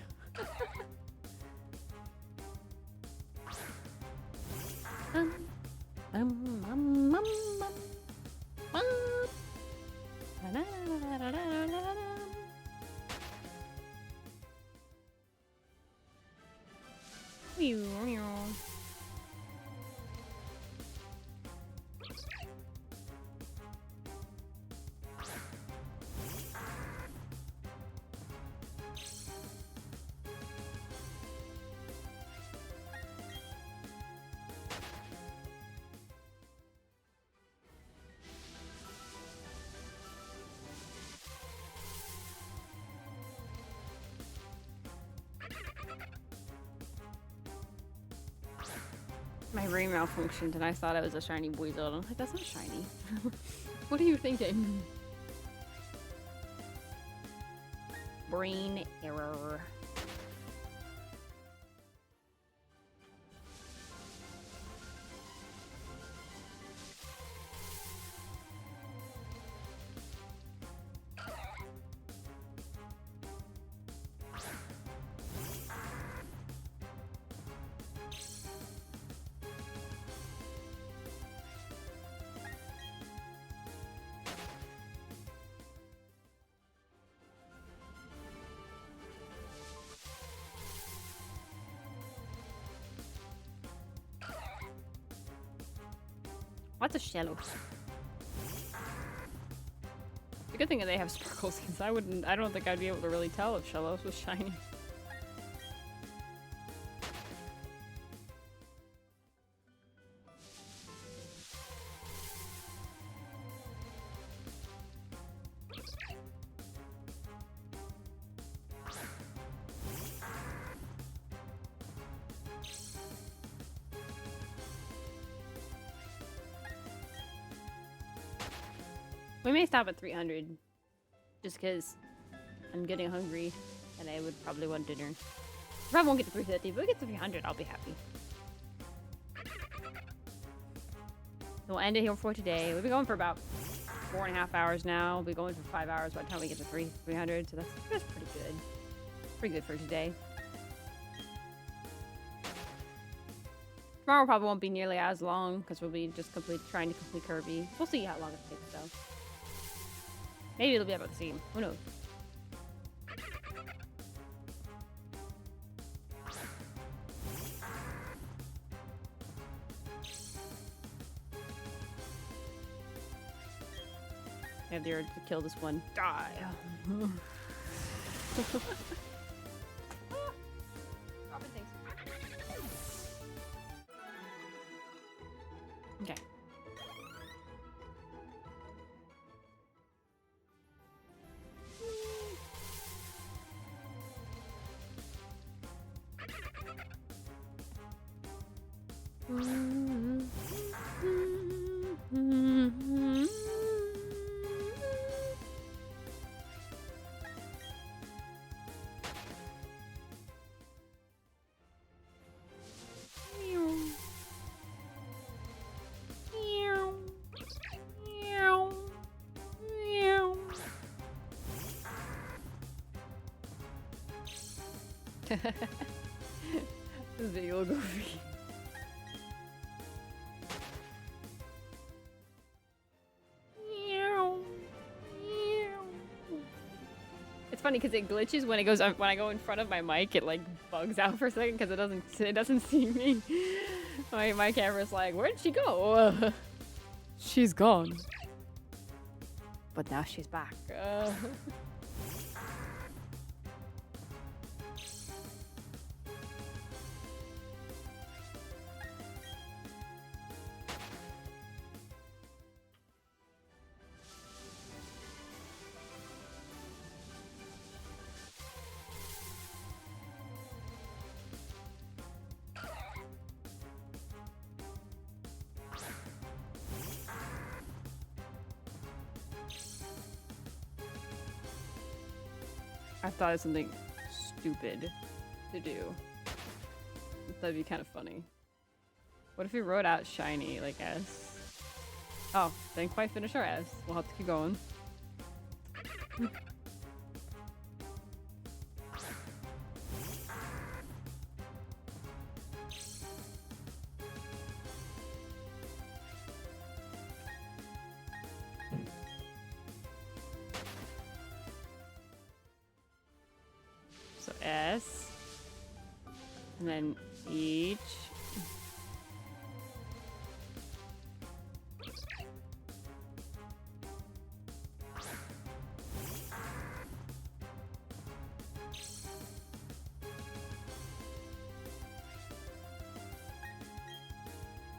My ring malfunctioned and I thought it was a shiny Weasel. And I'm like, that's not shiny. What are you thinking? Brain error. Lots of shallows. The good thing that they have sparkles, because I don't think I'd be able to really tell if shallows was shiny. We may stop at 300, just because I'm getting hungry, and I would probably want dinner. Probably won't get to 350, but if we get to 300, I'll be happy. So we'll end it here for today. We've been going for about 4.5 hours now. We'll be going for 5 hours by the time we get to 300, so that's pretty good. Pretty good for today. Tomorrow probably won't be nearly as long, because we'll be just trying to complete Kirby. We'll see how long it takes, though. Maybe it'll be about the same. Who knows? I have the urge to kill this one. Die! Okay. This video will go free. It's funny because it glitches when it goes when I go in front of my mic. It like bugs out for a second because it doesn't see me. My camera's like, where'd she go? She's gone. But now she's back. I thought of something stupid to do. That'd be kind of funny. What if we wrote out shiny, like S? Oh, didn't quite finish our S. We'll have to keep going. So S, and then H.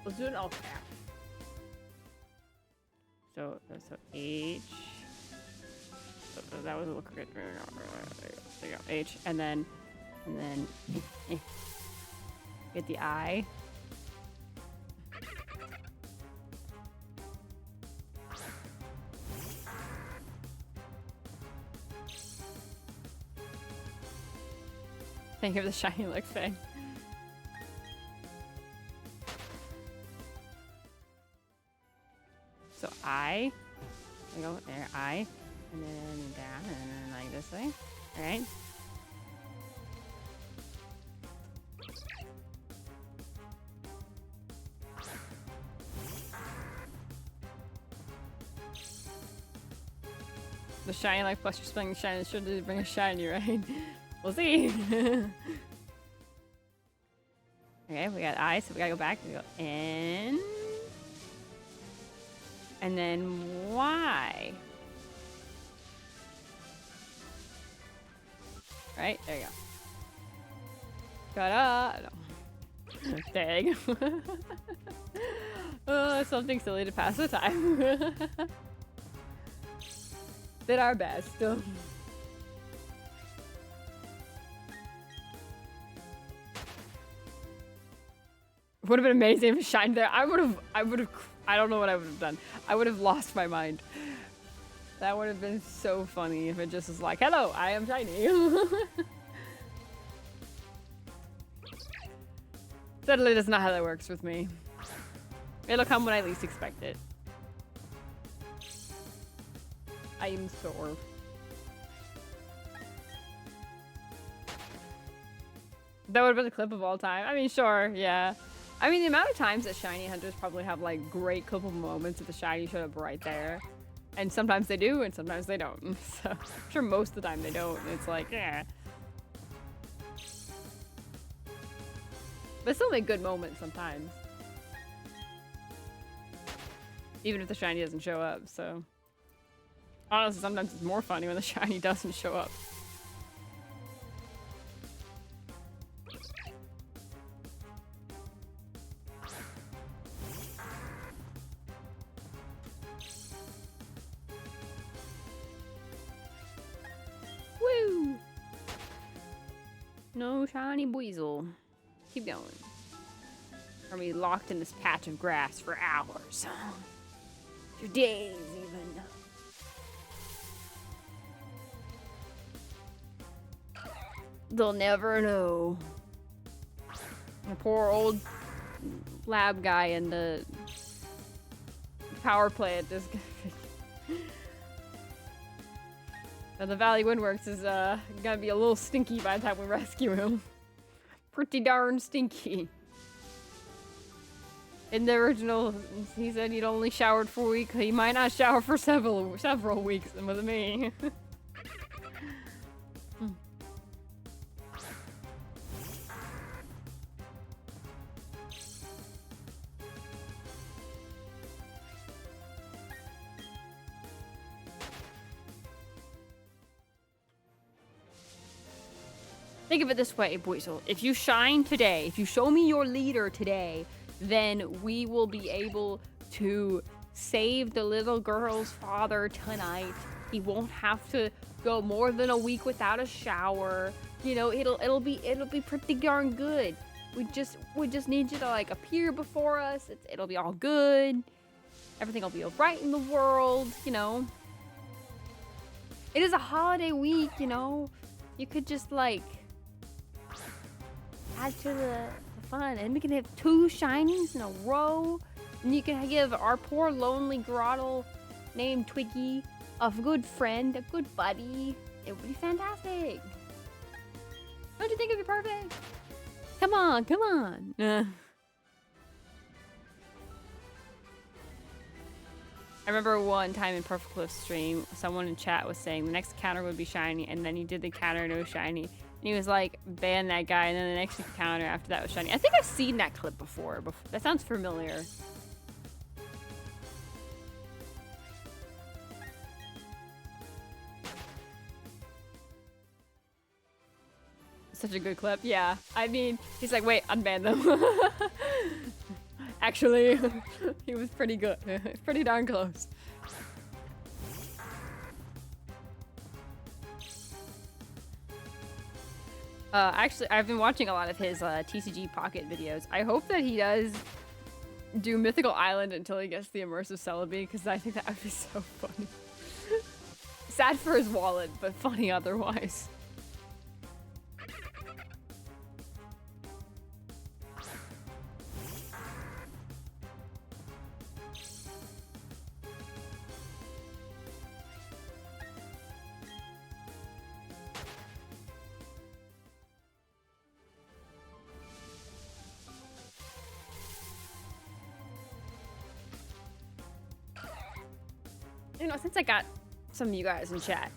Let's do it all cap. So H. So that was a look good. There you go. H, and then get the I. Thank you for the shiny look thing. So I go there, I, and then down, and then like this way. All right. The shiny like plus you're spelling shiny should bring a shiny, right? We'll see. Okay, we got I, so we gotta go back. We go N. And then why? Right? There you go. Ta-da! No. Dang. Something silly to pass the time. Did our best. Would have been amazing if it shined there. I don't know what I would have done. I would have lost my mind. That would have been so funny if it just was like, hello, I am shiny. Sadly, that's not how that works with me. It'll come when I least expect it. I am sore. That would have been the clip of all time. I mean, sure, yeah. I mean, the amount of times that shiny hunters probably have like great clipable moments if the shiny showed up right there. And sometimes they do, and sometimes they don't. So I'm sure most of the time they don't. And it's like, yeah. But still make good moments sometimes. Even if the shiny doesn't show up, so. Honestly, sometimes it's more funny when the shiny doesn't show up. Woo! No shiny weasel. Keep going. Are we locked in this patch of grass for hours? For days, even. They'll never know. The poor old lab guy in the power plant is now the Valley Windworks is gonna be a little stinky by the time we rescue him. Pretty darn stinky. In the original, he said he'd only showered for a week. He might not shower for several weeks with me. Think of it this way, Boisel. If you shine today, if you show me your leader today, then we will be able to save the little girl's father tonight. He won't have to go more than a week without a shower. You know, it'll be pretty darn good. We just need you to like appear before us. It'll be all good. Everything will be all right in the world, you know. It is a holiday week, you know. You could just like add to the fun, and we can have 2 shinies in a row, and you can give our poor lonely grottle named Twiggy a good friend, a good buddy. It would be fantastic. Don't you think it'd be perfect? Come on, come on. I remember one time in Perfect Cliff stream, someone in chat was saying the next counter would be shiny, and then you did the counter, no shiny. And he was like, ban that guy, and then the next encounter after that was shiny. I think I've seen that clip before. That sounds familiar. Such a good clip, yeah. I mean, he's like, wait, unban them. Actually, he was pretty good. Pretty darn close. Actually, I've been watching a lot of his TCG Pocket videos. I hope that he does do Mythical Island until he gets the immersive Celebi, because I think that would be so funny. Sad for his wallet, but funny otherwise. You know, since I got some of you guys in chat,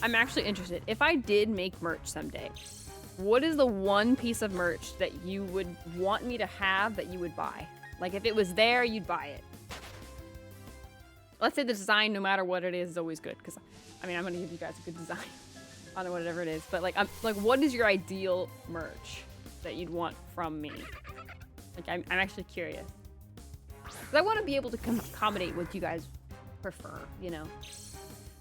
I'm actually interested. If I did make merch someday, what is the one piece of merch that you would want me to have that you would buy? Like, if it was there, you'd buy it. let's say the design, no matter what it is always good. Because, I mean, I'm going to give you guys a good design on whatever it is. But, like, what is your ideal merch that you'd want from me? Like, I'm actually curious. Because I want to be able to accommodate what you guys prefer, you know?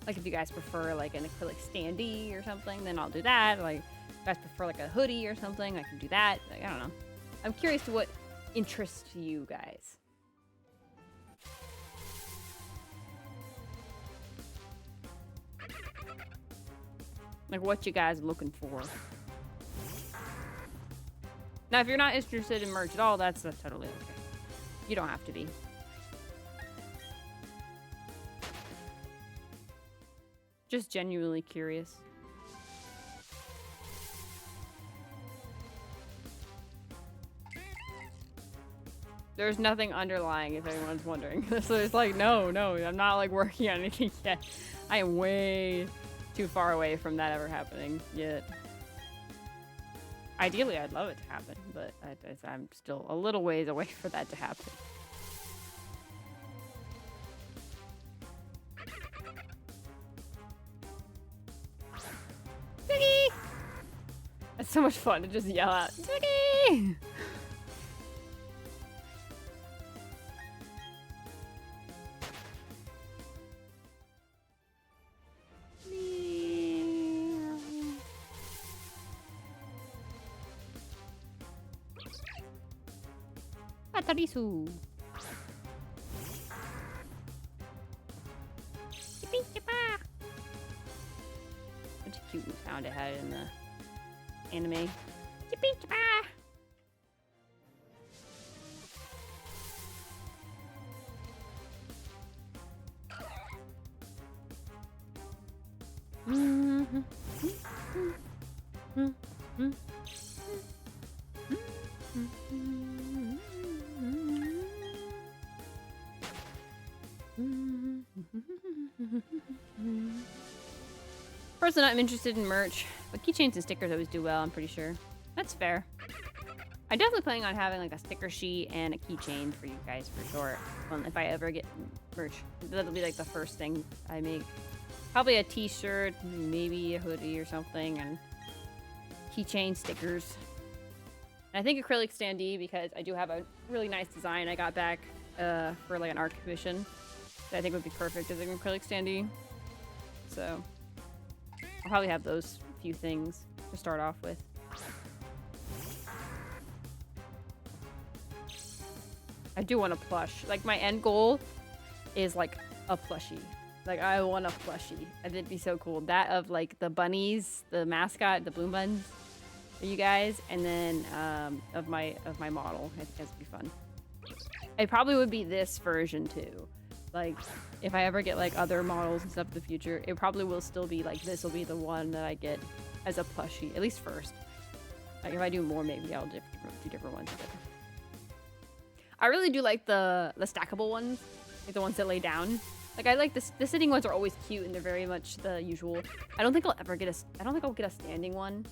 Like, if you guys prefer, like, an acrylic standee or something, then I'll do that. Like, if you guys prefer, like, a hoodie or something, I can do that. Like, I don't know. I'm curious to what interests you guys. Like, what you guys are looking for. Now, if you're not interested in merch at all, that's totally okay. You don't have to be. Just genuinely curious. There's nothing underlying, if anyone's wondering. So it's like, no, I'm not like working on anything yet. I am way too far away from that ever happening yet. Ideally, I'd love it to happen, but I'm still a little ways away for that to happen. Twiggy! That's so much fun to just yell out, Twiggy! Atarisu. Such a cute sound it had in the anime. Personally, I'm interested in merch, but keychains and stickers always do well, I'm pretty sure. That's fair. I'm definitely planning on having like a sticker sheet and a keychain for you guys for sure. Well, if I ever get merch, that'll be like the first thing I make. Probably a t-shirt, maybe a hoodie or something, and keychain, stickers. And I think acrylic standee, because I do have a really nice design I got back for like an art commission that I think would be perfect as an acrylic standee. So I'll probably have those few things to start off with. I do want a plush. Like, my end goal is like a plushie. Like, I want a plushie. I think it'd be so cool. That of like the bunnies, the mascot, the Bloom Buns for you guys, and then of my model. I think that'd be fun. It probably would be this version too. Like, if I ever get like other models and stuff in the future, it probably will still be like this will be the one that I get as a plushie, at least first. Like, if I do more, maybe I'll do different ones. But I really do like the stackable ones, like the ones that lay down. Like, I like the sitting ones are always cute and they're very much the usual. I don't think I'll ever get a standing one,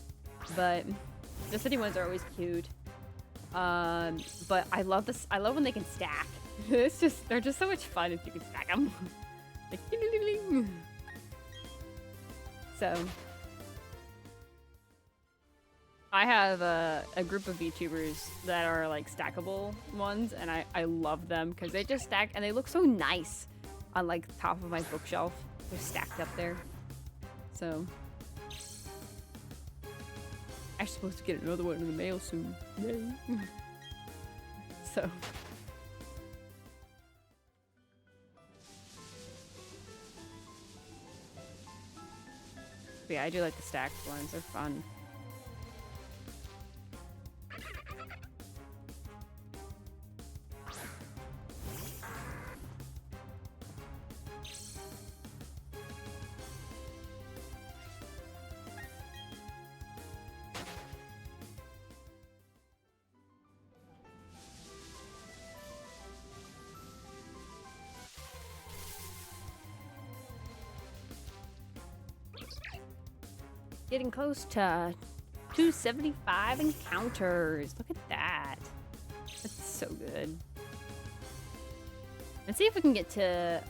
but the sitting ones are always cute. But I love this. I love when they can stack. They're just so much fun if you can stack them. Like, so I have a group of VTubers that are like stackable ones, and I love them because they just stack and they look so nice on like the top of my bookshelf. They're stacked up there. So I'm supposed to get another one in the mail soon. Yay. So but yeah, I do like the stacked ones. They're fun. Getting close to 275 encounters. Look at that. That's so good. Let's see if we can get to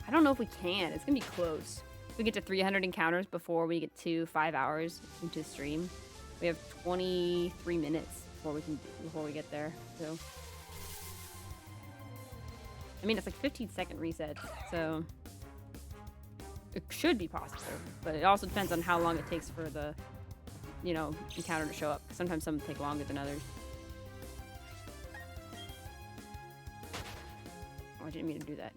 I don't know if we can. It's gonna be close. If we get to 300 encounters before we get to 5 hours into stream. We have 23 minutes before we get there. So I mean, it's like 15-second reset, so it should be possible. But it also depends on how long it takes for the, you know, encounter to show up. Sometimes some take longer than others. Oh, I didn't mean to do that.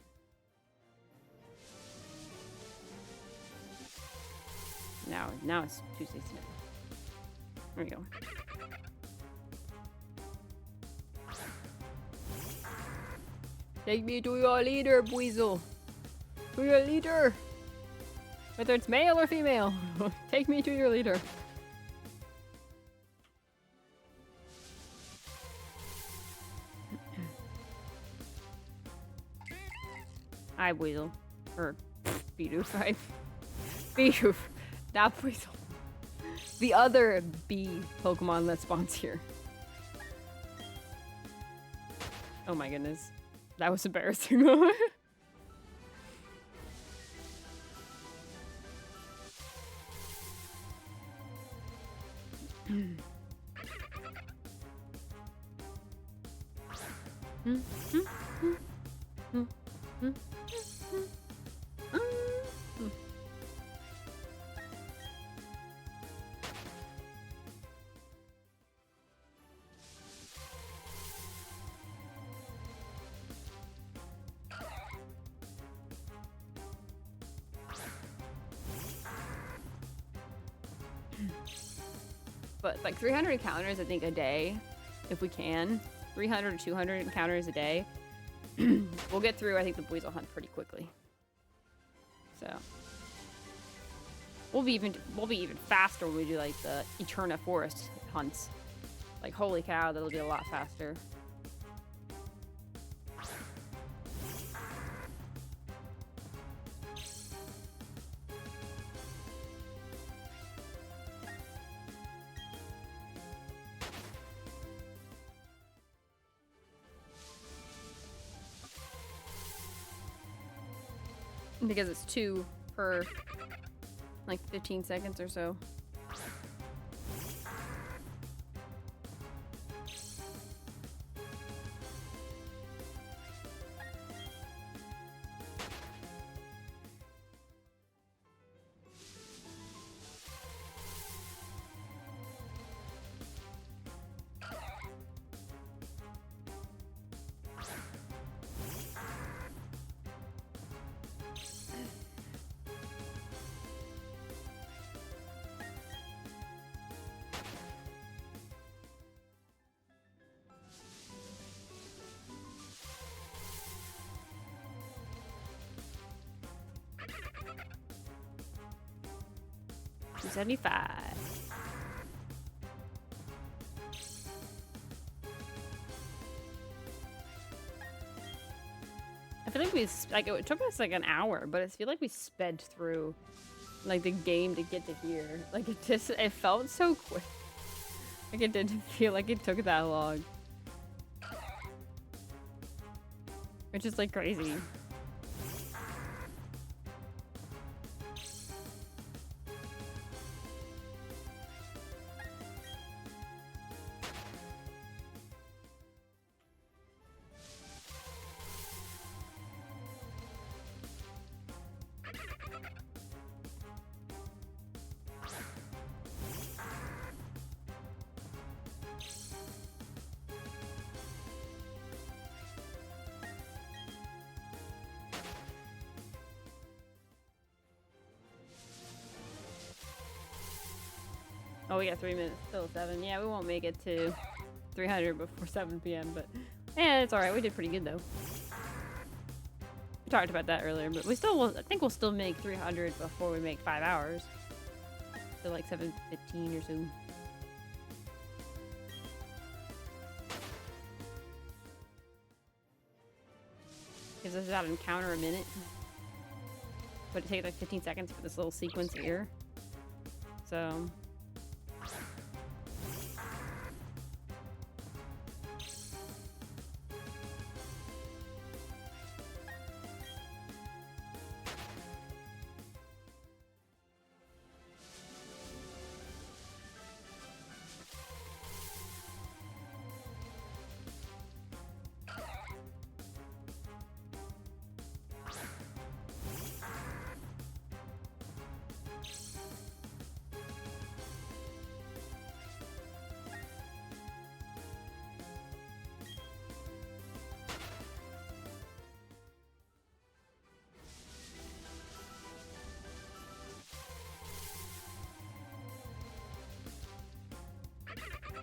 Now it's 269. There we go. Take me to your leader, Buizel. To your leader. Whether it's male or female. Take me to your leader. Hi, Buizel. Or Bidoof. Bidoof. Not Buizel. The other bee Pokemon that spawns here. Oh my goodness. That was embarrassing. But like 300 encounters, I think, a day, if we can. 300 or 200 encounters a day. We'll get through, I think, the Buizel hunt pretty quickly. So we'll be even faster when we do like the Eterna Forest hunts. Like, holy cow, that'll be a lot faster. Because it's 2 per like 15 seconds or so. $275. I feel like like it took us like an hour, but I feel like we sped through like the game to get to here. Like it felt so quick. Like it didn't feel like it took that long. Which is like crazy. Oh, we got 3 minutes till 7. Yeah, we won't make it to 300 before 7 p.m. But yeah, it's all right. We did pretty good though. We talked about that earlier, but we still will. I think we'll still make 300 before we make 5 hours. So like 7:15 or so. Gives us about an encounter a minute. But it takes like 15 seconds for this little sequence here. So.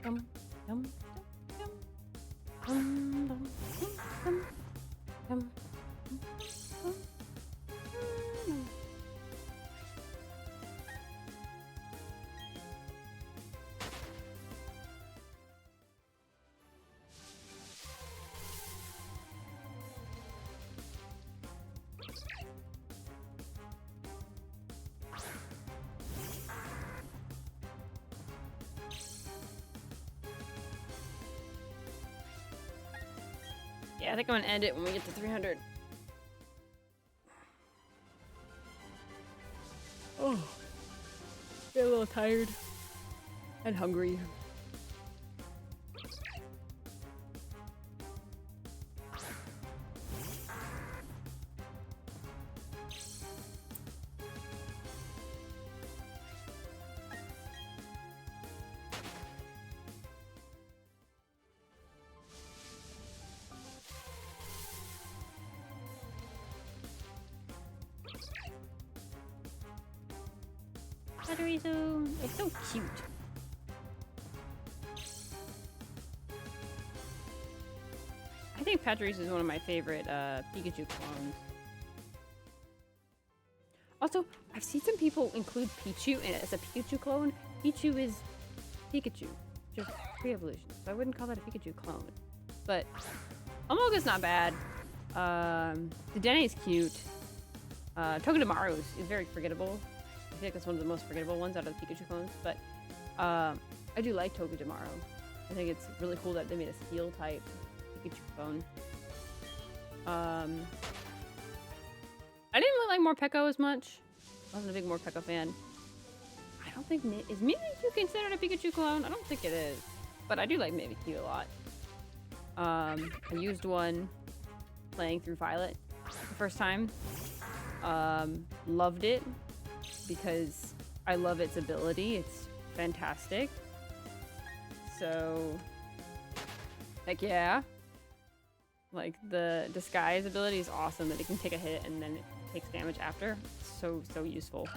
Dum, dum, dum, dum, dum, dum, dum, dum, dum, dum. Yeah, I think I'm gonna end it when we get to 300. Oh, get a little tired and hungry. Patarizo, it's so cute. I think Patarizo is one of my favorite Pikachu clones. Also, I've seen some people include Pichu as a Pikachu clone. Pichu is Pikachu, just pre-evolution, so I wouldn't call that a Pikachu clone. But Amoga's not bad. Dedenne is cute. Togedemaru is very forgettable. I feel like that's one of the most forgettable ones out of the Pikachu clones, but I do like Togedemaru. I think it's really cool that they made a steel type Pikachu clone. I didn't really like Morpeko as much. I wasn't a big Morpeko fan. I don't think is Mimikyu considered a Pikachu clone? I don't think it is, but I do like Mimikyu a lot. I used one playing through Violet the first time. Loved it because I love its ability. It's fantastic. So, heck yeah. Like, the disguise ability is awesome that it can take a hit and then it takes damage after. So useful.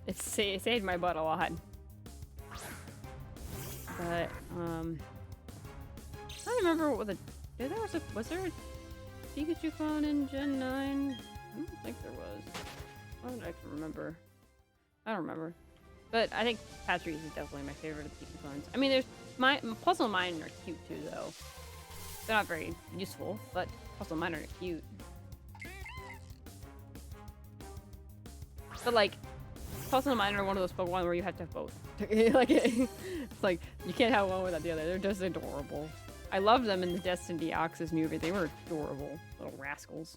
It saved my butt a lot. But, I don't remember what was there a Pikachu clone in Gen 9? I don't think there was. Why don't I can remember? I don't remember. But I think Patries is definitely my favorite of the Pikachu clones. I mean, there's Puzzle Mine are cute too, though. They're not very useful, but Puzzle Mine are cute. But like, Puzzle Mine are one of those Pokemon where you have to have both. Like, it's like you can't have one without the other. They're just adorable. I loved them in the Destined Deoxys movie. They were adorable little rascals.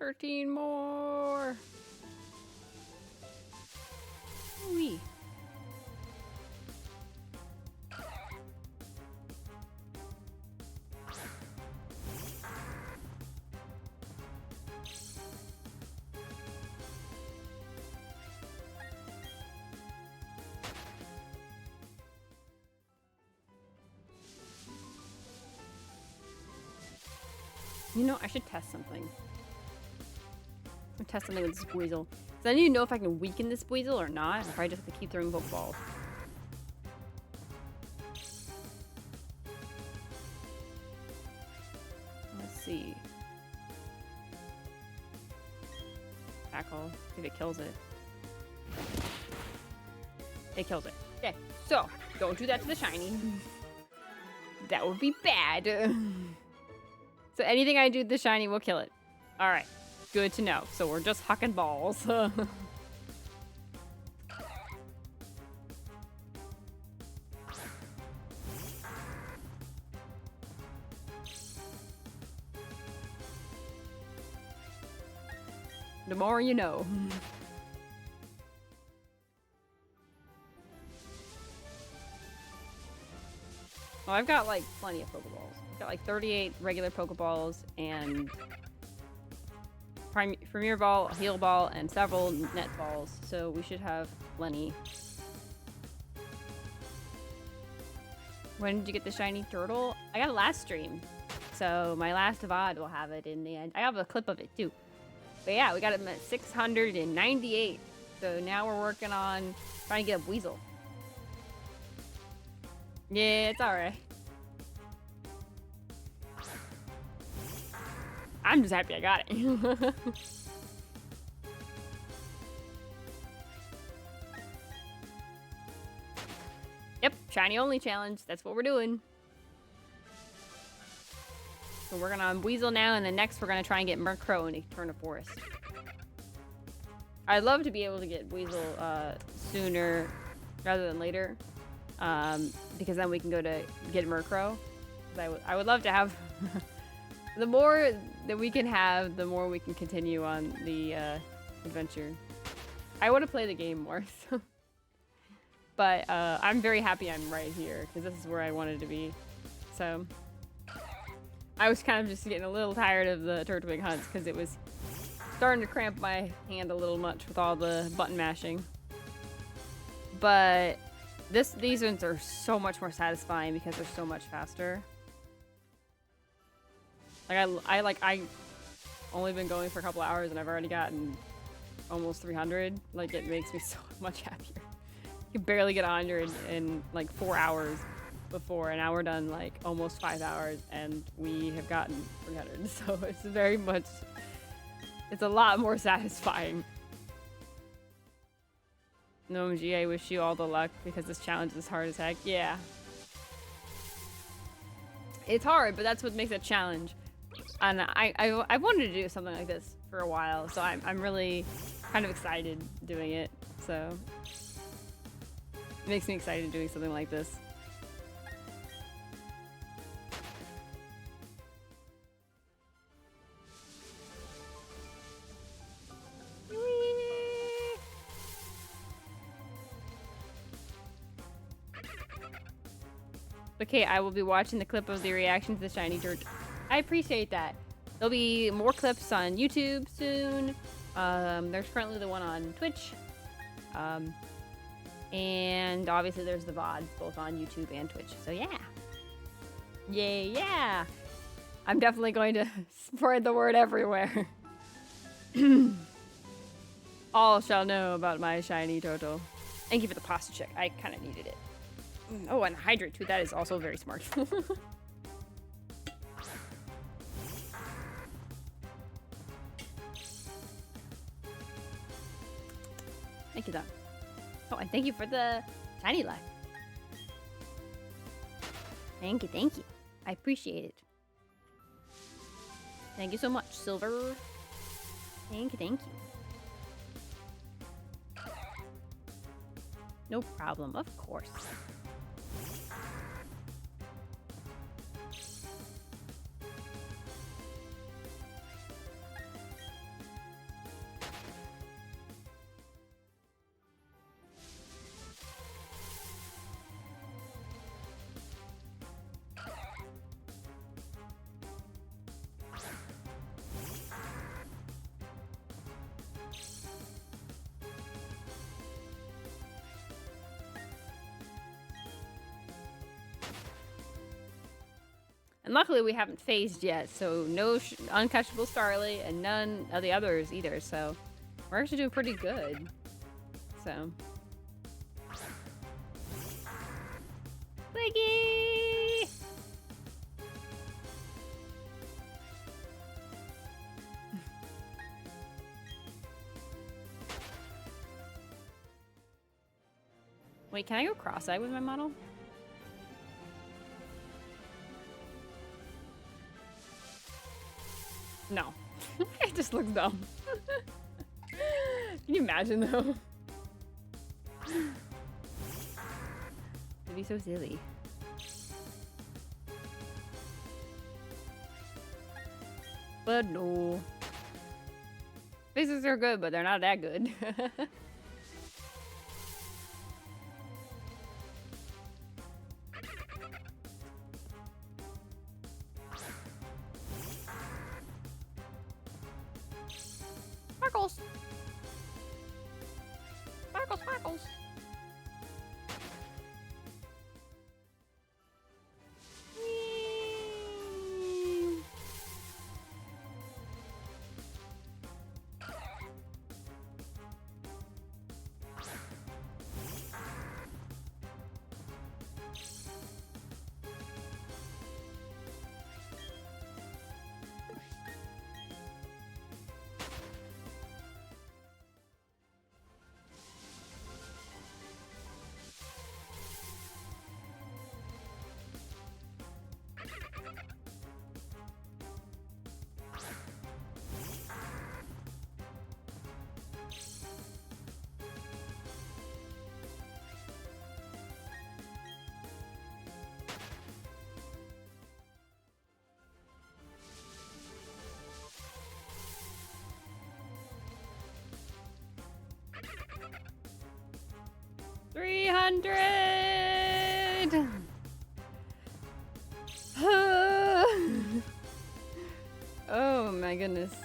13 more. Wee. You know, I should test something. I'll test something with this Weasel. So I need to know if I can weaken this Weasel or not. If I just have to keep throwing Pokeballs. Let's see. Tackle. See if it kills it. It kills it. Okay, so don't do that to the shiny. That would be bad. So anything I do to the shiny will kill it. All right, good to know. So we're just hucking balls. The more you know. Well, I've got like plenty of Pokeballs. I've got like 38 regular Pokeballs and Premier Ball, Heal Ball, and several Net Balls. So we should have plenty. When did you get the shiny turtle? I got it last stream. So my last VOD will have it in the end. I have a clip of it too. But yeah, we got it at 698. So now we're working on trying to get a Weasel. Yeah, it's alright. I'm just happy I got it. Yep, shiny only challenge. That's what we're doing. So we're working on Weasel now, and then next we're gonna try and get Murkrow in Eterna Forest. I'd love to be able to get Weasel sooner rather than later, because then we can go to get Murkrow. I would love to have. The more that we can have, the more we can continue on the adventure. I want to play the game more, so. But I'm very happy I'm right here, because this is where I wanted to be. So I was kind of just getting a little tired of the Turtwig hunts, because it was starting to cramp my hand a little much with all the button mashing. But these ones are so much more satisfying because they're so much faster. Like I only been going for a couple hours and I've already gotten almost 300. Like, it makes me so much happier. You can barely get 100 in like 4 hours before, and now we're done like almost 5 hours and we have gotten 300. So it's very much, it's a lot more satisfying. No, MG, I wish you all the luck because this challenge is hard as heck. Yeah. It's hard, but that's what makes it a challenge. And I wanted to do something like this for a while, so I'm really kind of excited doing it. So it makes me excited doing something like this. Okay, I will be watching the clip of the reaction to the shiny dirt. I appreciate that. There'll be more clips on YouTube soon. There's currently the one on Twitch. And obviously there's the VODs, both on YouTube and Twitch. So yeah. Yay, yeah. I'm definitely going to spread the word everywhere. All shall know about my shiny turtle. Thank you for the posture check. I kind of needed it. Oh, and hydrate too. That is also very smart. Thank you, Doc. Oh, and thank you for the shiny life. Thank you, thank you. I appreciate it. Thank you so much, Silver. Thank you, thank you. No problem, of course. And luckily we haven't phased yet, so no uncatchable Starly and none of the others either, so we're actually doing pretty good. So. Wiggy! Wait, can I go cross-eyed with my model? No. It just looks dumb. Can you imagine though? It'd be so silly. But no. Faces are good, but they're not that good. Sparkles! Sparkles, sparkles! $300! Oh my goodness.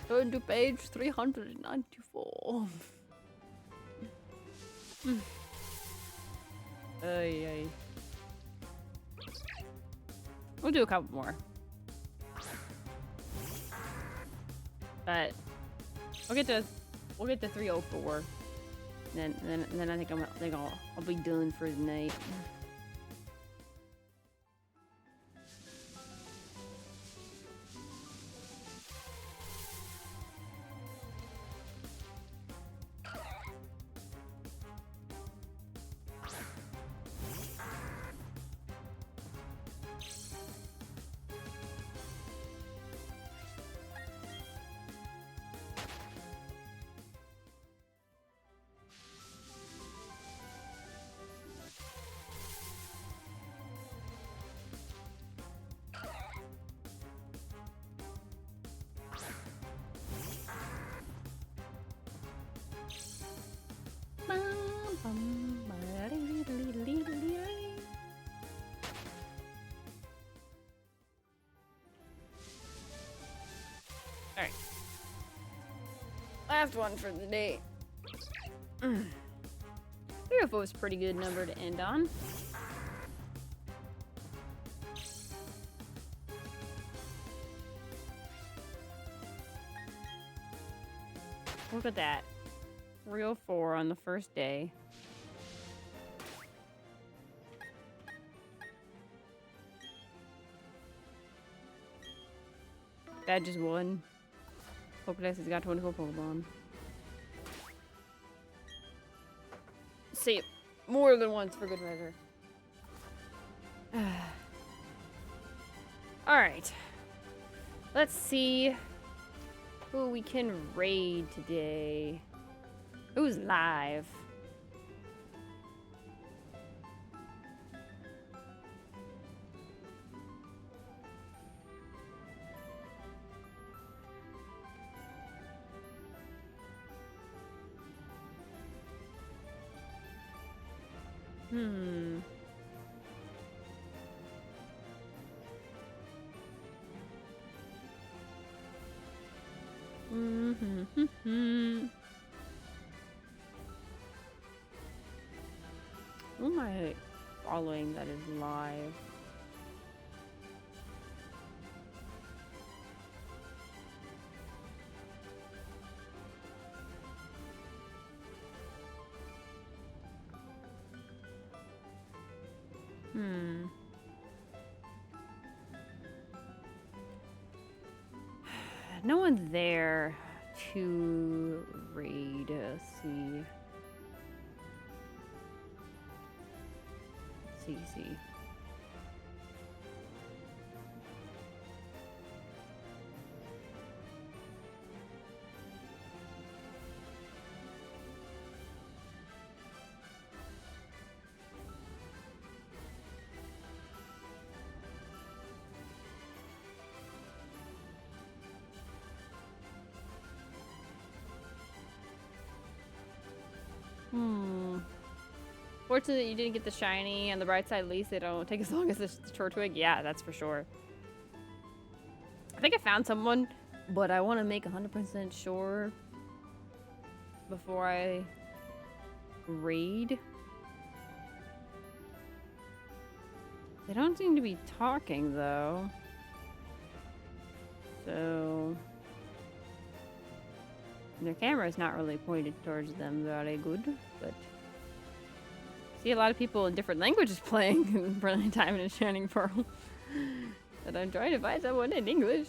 Going to page 394. Ay. We'll do a couple more. But we'll get to 304. Then I think I'll be done for the night. Alright. Last one for the day. 304 is a pretty good number to end on. Look at that. 304 on the first day. That just won. Pokedex has got 24 Pokemon. Say it more than once for good measure. Alright. Let's see who we can raid today. Who's live? Who am I following that is live? No one there to raid. Let's see. See. Fortunately, you didn't get the shiny. On the bright side, at least they don't take as long as the Turtwig. Yeah, that's for sure. I think I found someone, but I want to make 100% sure before I raid. They don't seem to be talking, though. So... their camera is not really pointed towards them very good, but... see a lot of people in different languages playing Brilliant Diamond and Shining Pearl. And I'm trying to find someone in English.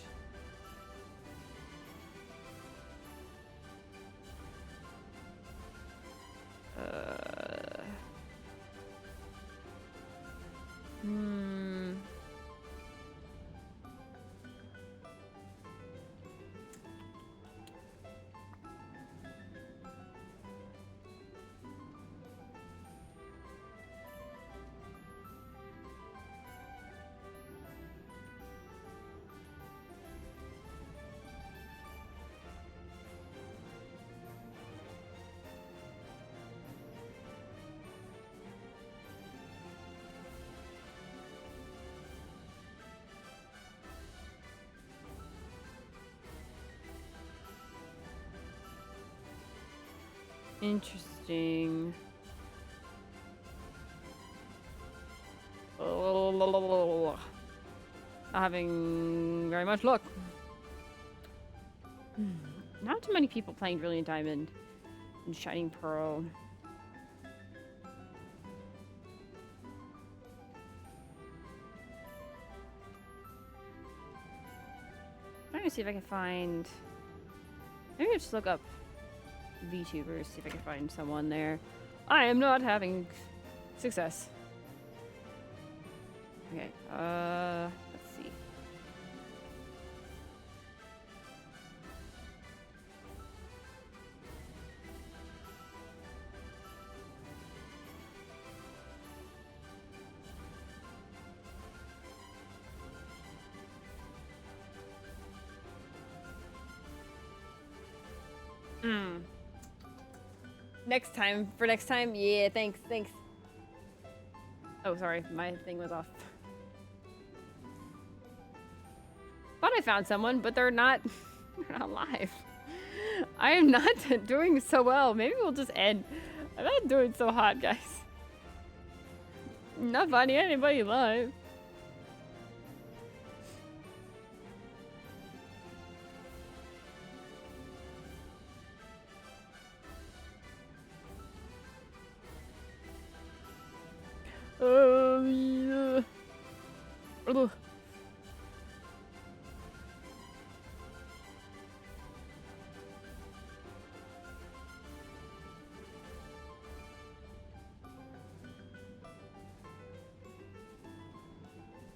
Interesting. Not having very much luck. Not too many people playing Brilliant Diamond and Shining Pearl. I'm trying to see if I can find... maybe I'll just look up VTubers, see if I can find someone there. I am not having success. Okay, let's see. Next time, yeah, thanks. Oh, sorry, my thing was off. Thought I found someone, but they're not live. I am not doing so well. Maybe we'll just end. I'm not doing so hot, guys. I'm not finding anybody live.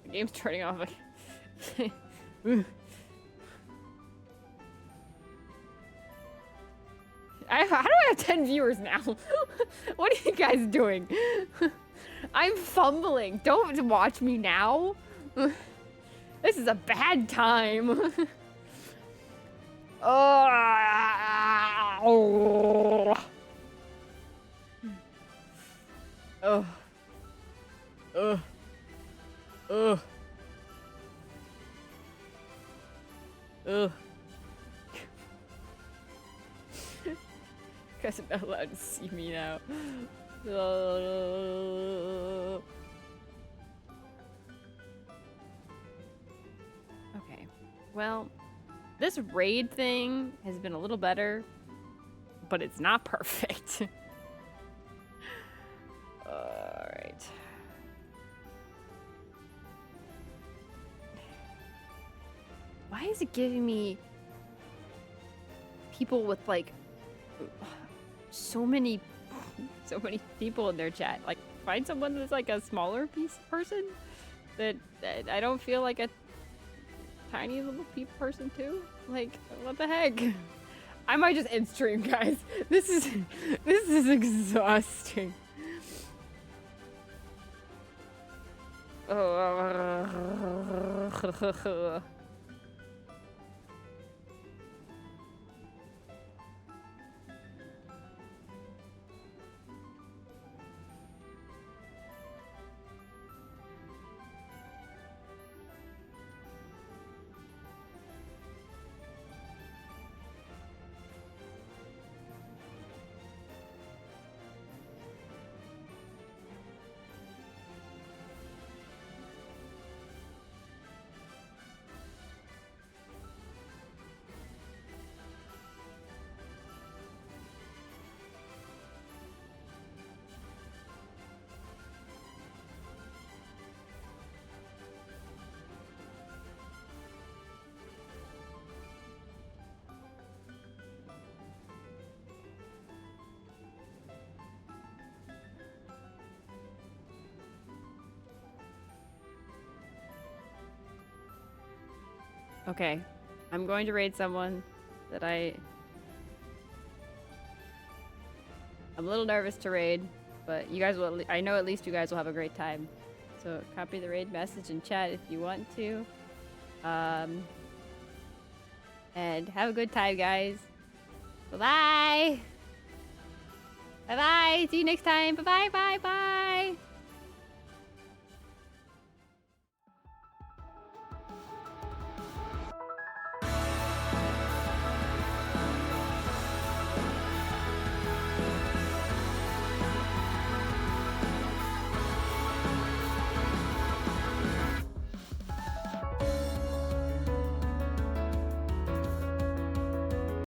The game's turning off. How do I have 10 viewers now? What are you guys doing? I'm fumbling. Don't watch me now. This is a bad time. Oh. Guys are not allowed to see me now. Okay, well, this raid thing has been a little better, but it's not perfect. Alright. Why is it giving me people with like so many people in their chat? Like, find someone that's like a smaller person that I don't feel like a tiny little person too. Like, what the heck? I might just end stream, guys. This is exhausting. Oh. Okay, I'm going to raid someone that I'm a little nervous to raid, but you guys will, I know at least you guys will have a great time. So copy the raid message in chat if you want to. And have a good time, guys. Bye-bye! Bye-bye! See you next time! Bye-bye! Bye-bye!